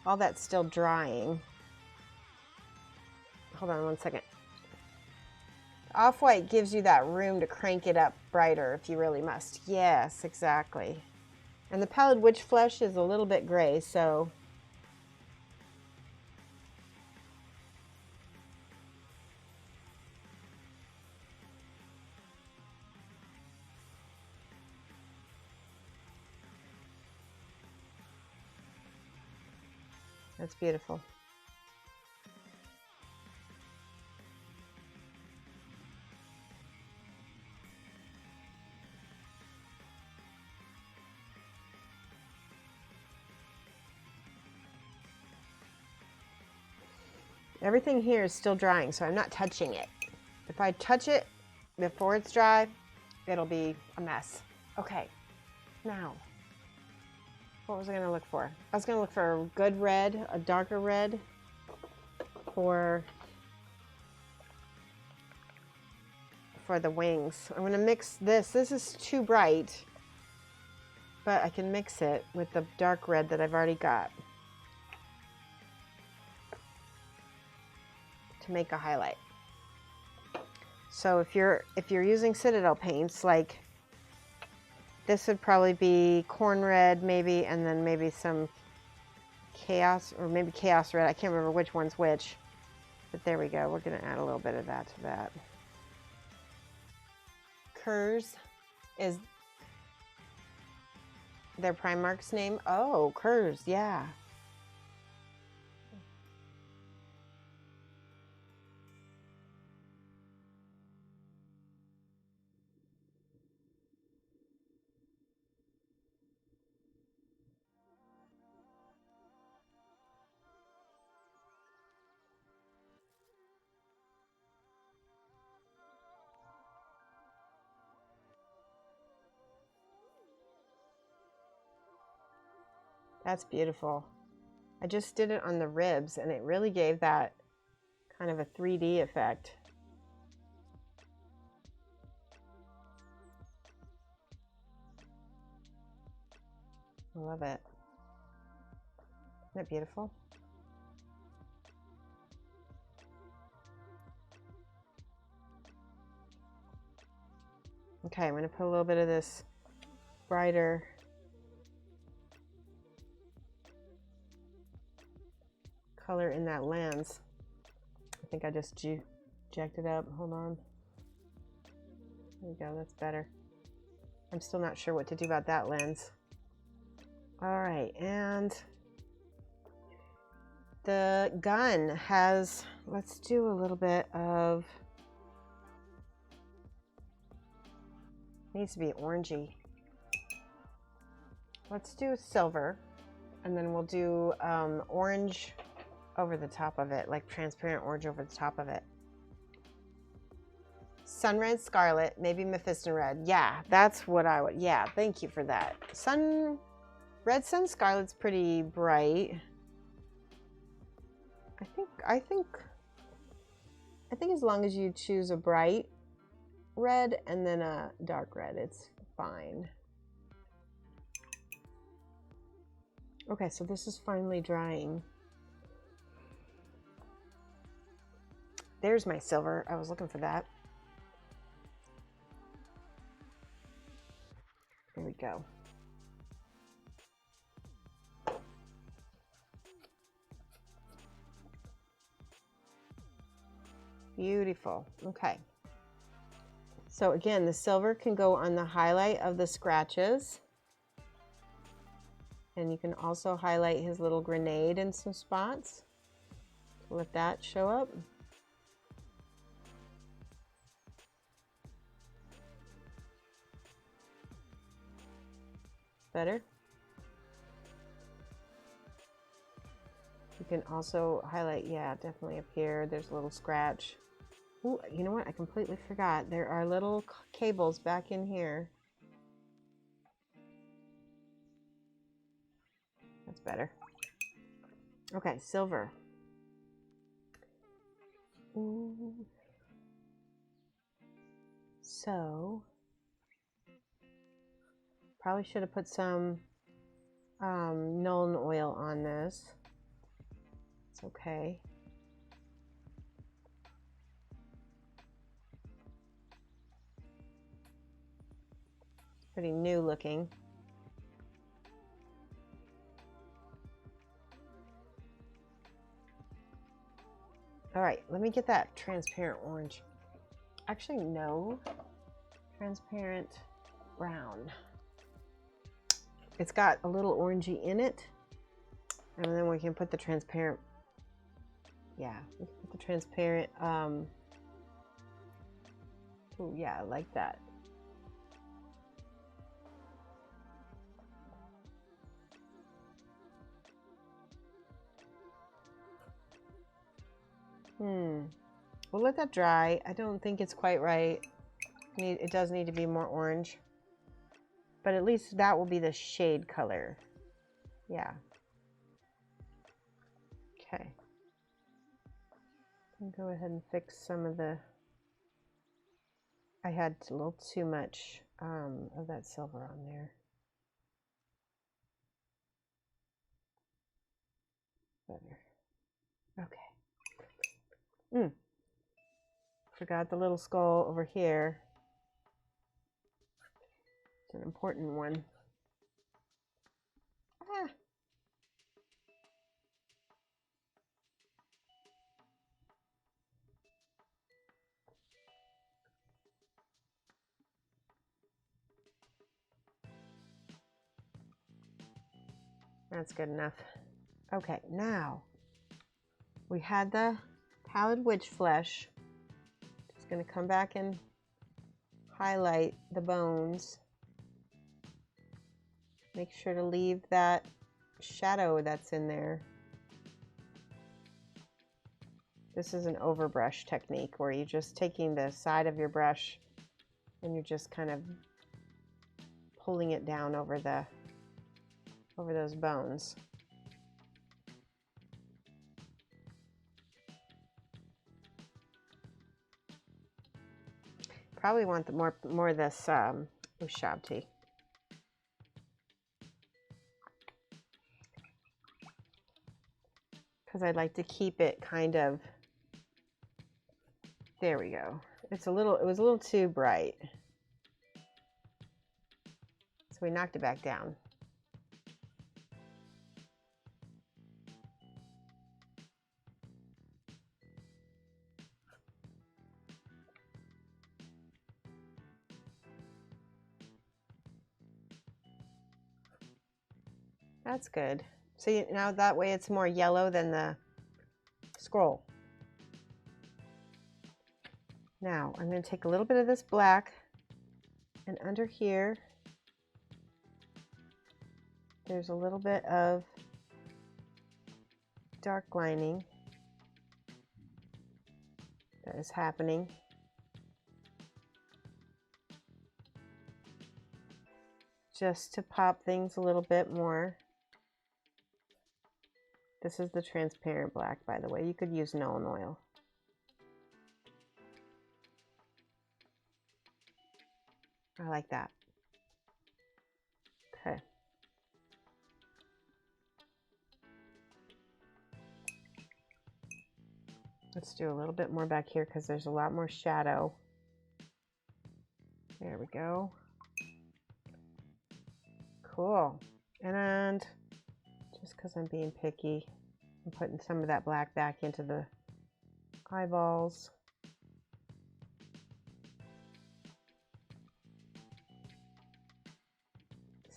All that's still drying. Hold on one second. Off-white gives you that room to crank it up brighter if you really must. Yes, exactly. And the pallid witch flesh is a little bit gray, so that's beautiful. Everything here is still drying, so I'm not touching it. If I touch it before it's dry, it'll be a mess. Okay, now, what was I gonna look for? I was gonna look for a good red, a darker red for the wings. I'm gonna mix this. This is too bright, but I can mix it with the dark red that I've already got to make a highlight. So if you're using Citadel paints, like this would probably be corn red maybe, and then maybe some chaos, or maybe chaos red. I can't remember which one's which, but there we go. We're gonna add a little bit of that to that. Kurz is their Primarch's name. Oh, Kurz, yeah. That's beautiful. I just did it on the ribs and it really gave that kind of a 3D effect. I love it. Isn't that beautiful? Okay, I'm going to put a little bit of this brighter color in that lens. I think I just jacked it up. Hold on. There we go. That's better. I'm still not sure what to do about that lens. All right, and the gun has, let's do a little bit of, needs to be orangey. Let's do silver, and then we'll do orange over the top of it, like transparent orange over the top of it. Sunred Scarlet, maybe Mephiston Red. Yeah, that's what I would, yeah, thank you for that. Red Sun Scarlet's pretty bright. I think as long as you choose a bright red and then a dark red, it's fine. Okay, so this is finally drying. There's my silver. I was looking for that. There we go. Beautiful. Okay. So again, the silver can go on the highlight of the scratches. And you can also highlight his little grenade in some spots. Let that show up. Better. You can also highlight, yeah, definitely up here. There's a little scratch. Ooh, you know what? I completely forgot. There are little cables back in here. That's better. Okay, silver. Ooh. So, probably should have put some Nuln oil on this. It's okay. Pretty new looking. All right, let me get that transparent orange. Actually, no, transparent brown. It's got a little orangey in it, and then we can put the transparent, yeah, we can put the transparent, oh yeah, I like that. We'll let that dry. I don't think it's quite right. It does need to be more orange. But at least that will be the shade color. Yeah. Okay. I'll go ahead and fix some of the... I had a little too much of that silver on there. Better. Okay. Forgot the little skull over here. It's an important one. Ah. That's good enough. Okay, now we had the pallid witch flesh. Just gonna come back and highlight the bones. Make sure to leave that shadow that's in there. This is an overbrush technique where you're just taking the side of your brush and you're just kind of pulling it down over those bones. Probably want the more of this Shoshie. Because I'd like to keep it kind of, there we go. It was a little too bright. So we knocked it back down. That's good. See, now that way it's more yellow than the scroll. Now I'm going to take a little bit of this black, and under here there's a little bit of dark lining that is happening. Just to pop things a little bit more. This is the transparent black, by the way. You could use Nolan oil. I like that. Okay. Let's do a little bit more back here because there's a lot more shadow. There we go. Cool. And just because I'm being picky, I'm putting some of that black back into the eyeballs.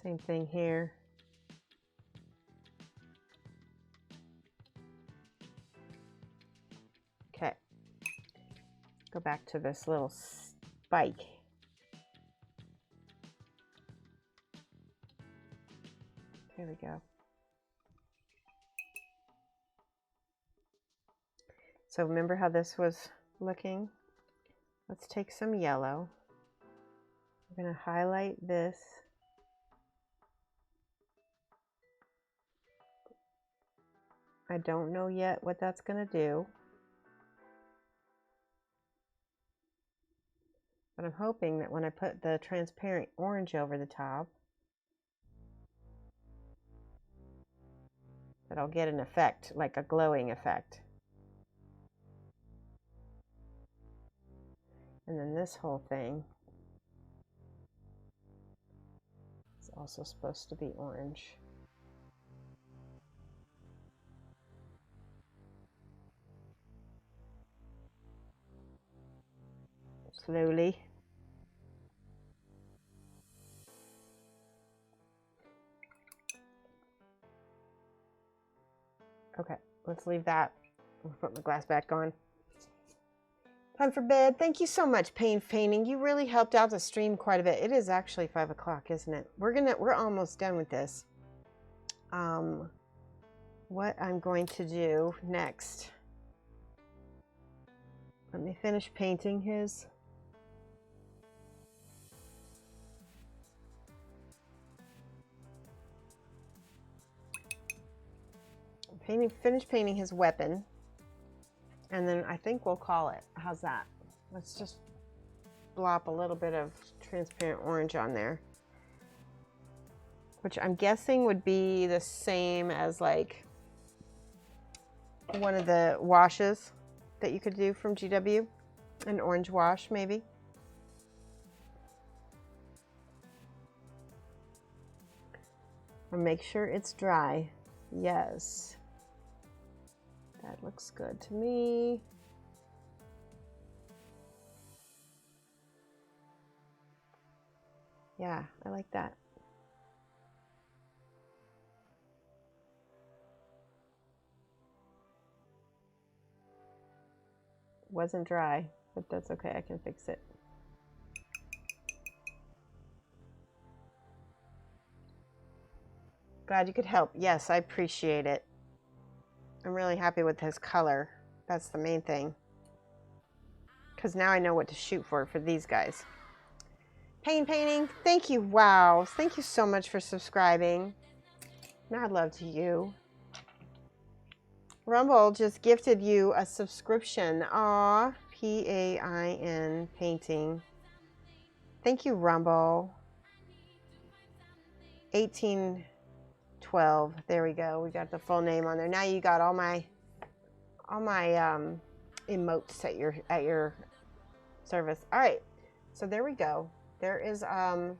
Same thing here. Okay. Go back to this little spike. There we go. So remember how this was looking? Let's take some yellow. We're going to highlight this. I don't know yet what that's going to do. But I'm hoping that when I put the transparent orange over the top, that I'll get an effect, like a glowing effect. And then this whole thing is also supposed to be orange. Slowly. Okay, let's leave that. I'll put my glass back on. Time for bed. Thank you so much, Painting. You really helped out the stream quite a bit. It is actually 5 o'clock, isn't it? We're almost done with this. What I'm going to do next Let me finish painting his. Finish painting his weapon. And then I think we'll call it. How's that? Let's just blop a little bit of transparent orange on there. Which I'm guessing would be the same as like one of the washes that you could do from GW. An orange wash, maybe. And make sure it's dry. Yes. That looks good to me. Yeah, I like that. Wasn't dry, but that's okay. I can fix it. Glad you could help. Yes, I appreciate it. I'm really happy with his color. That's the main thing. Because now I know what to shoot for these guys. Painting. Thank you. Wow. Thank you so much for subscribing. Mad love to you. Rumble just gifted you a subscription. Aw. P-A-I-N painting. Thank you, Rumble. 1812. There we go. We got the full name on there. Now you got all my emotes at your service. All right. So there we go. There is the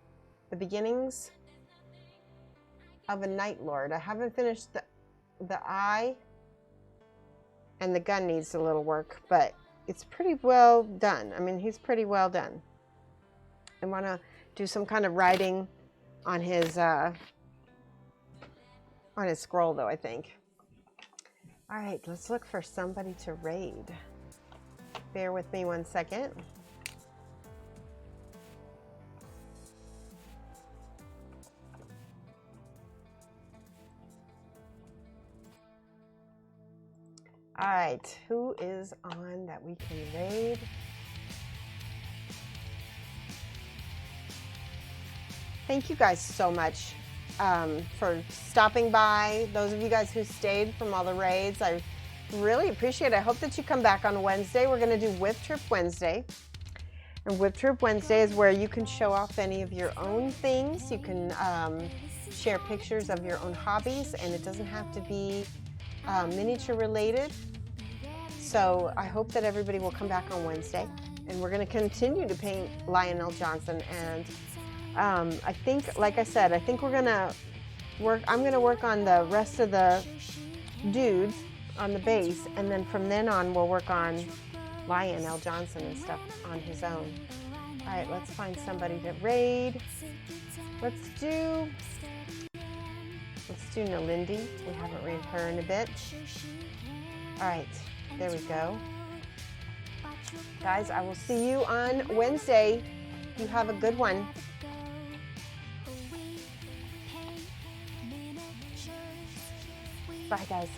beginnings of a Night Lord. I haven't finished the eye, and the gun needs a little work, but it's pretty well done. I mean, he's pretty well done. I want to do some kind of writing on his scroll, though, I think. All right, let's look for somebody to raid. Bear with me one second. All right, who is on that we can raid? Thank you guys so much for stopping by. Those of you guys who stayed from all the raids, I really appreciate it. I hope that you come back on Wednesday. We're going to do Whip Trip Wednesday. And Whip Trip Wednesday is where you can show off any of your own things. You can share pictures of your own hobbies, and it doesn't have to be miniature related. So I hope that everybody will come back on Wednesday, and we're going to continue to paint Lionel Johnson. And I think, like I said, I think I'm going to work on the rest of the dudes on the base, and then from then on we'll work on Lionel Johnson and stuff on his own. All right, let's find somebody to raid. Let's do Nalindi. We haven't raided her in a bit. All right, there we go. Guys, I will see you on Wednesday. You have a good one. Bye, guys.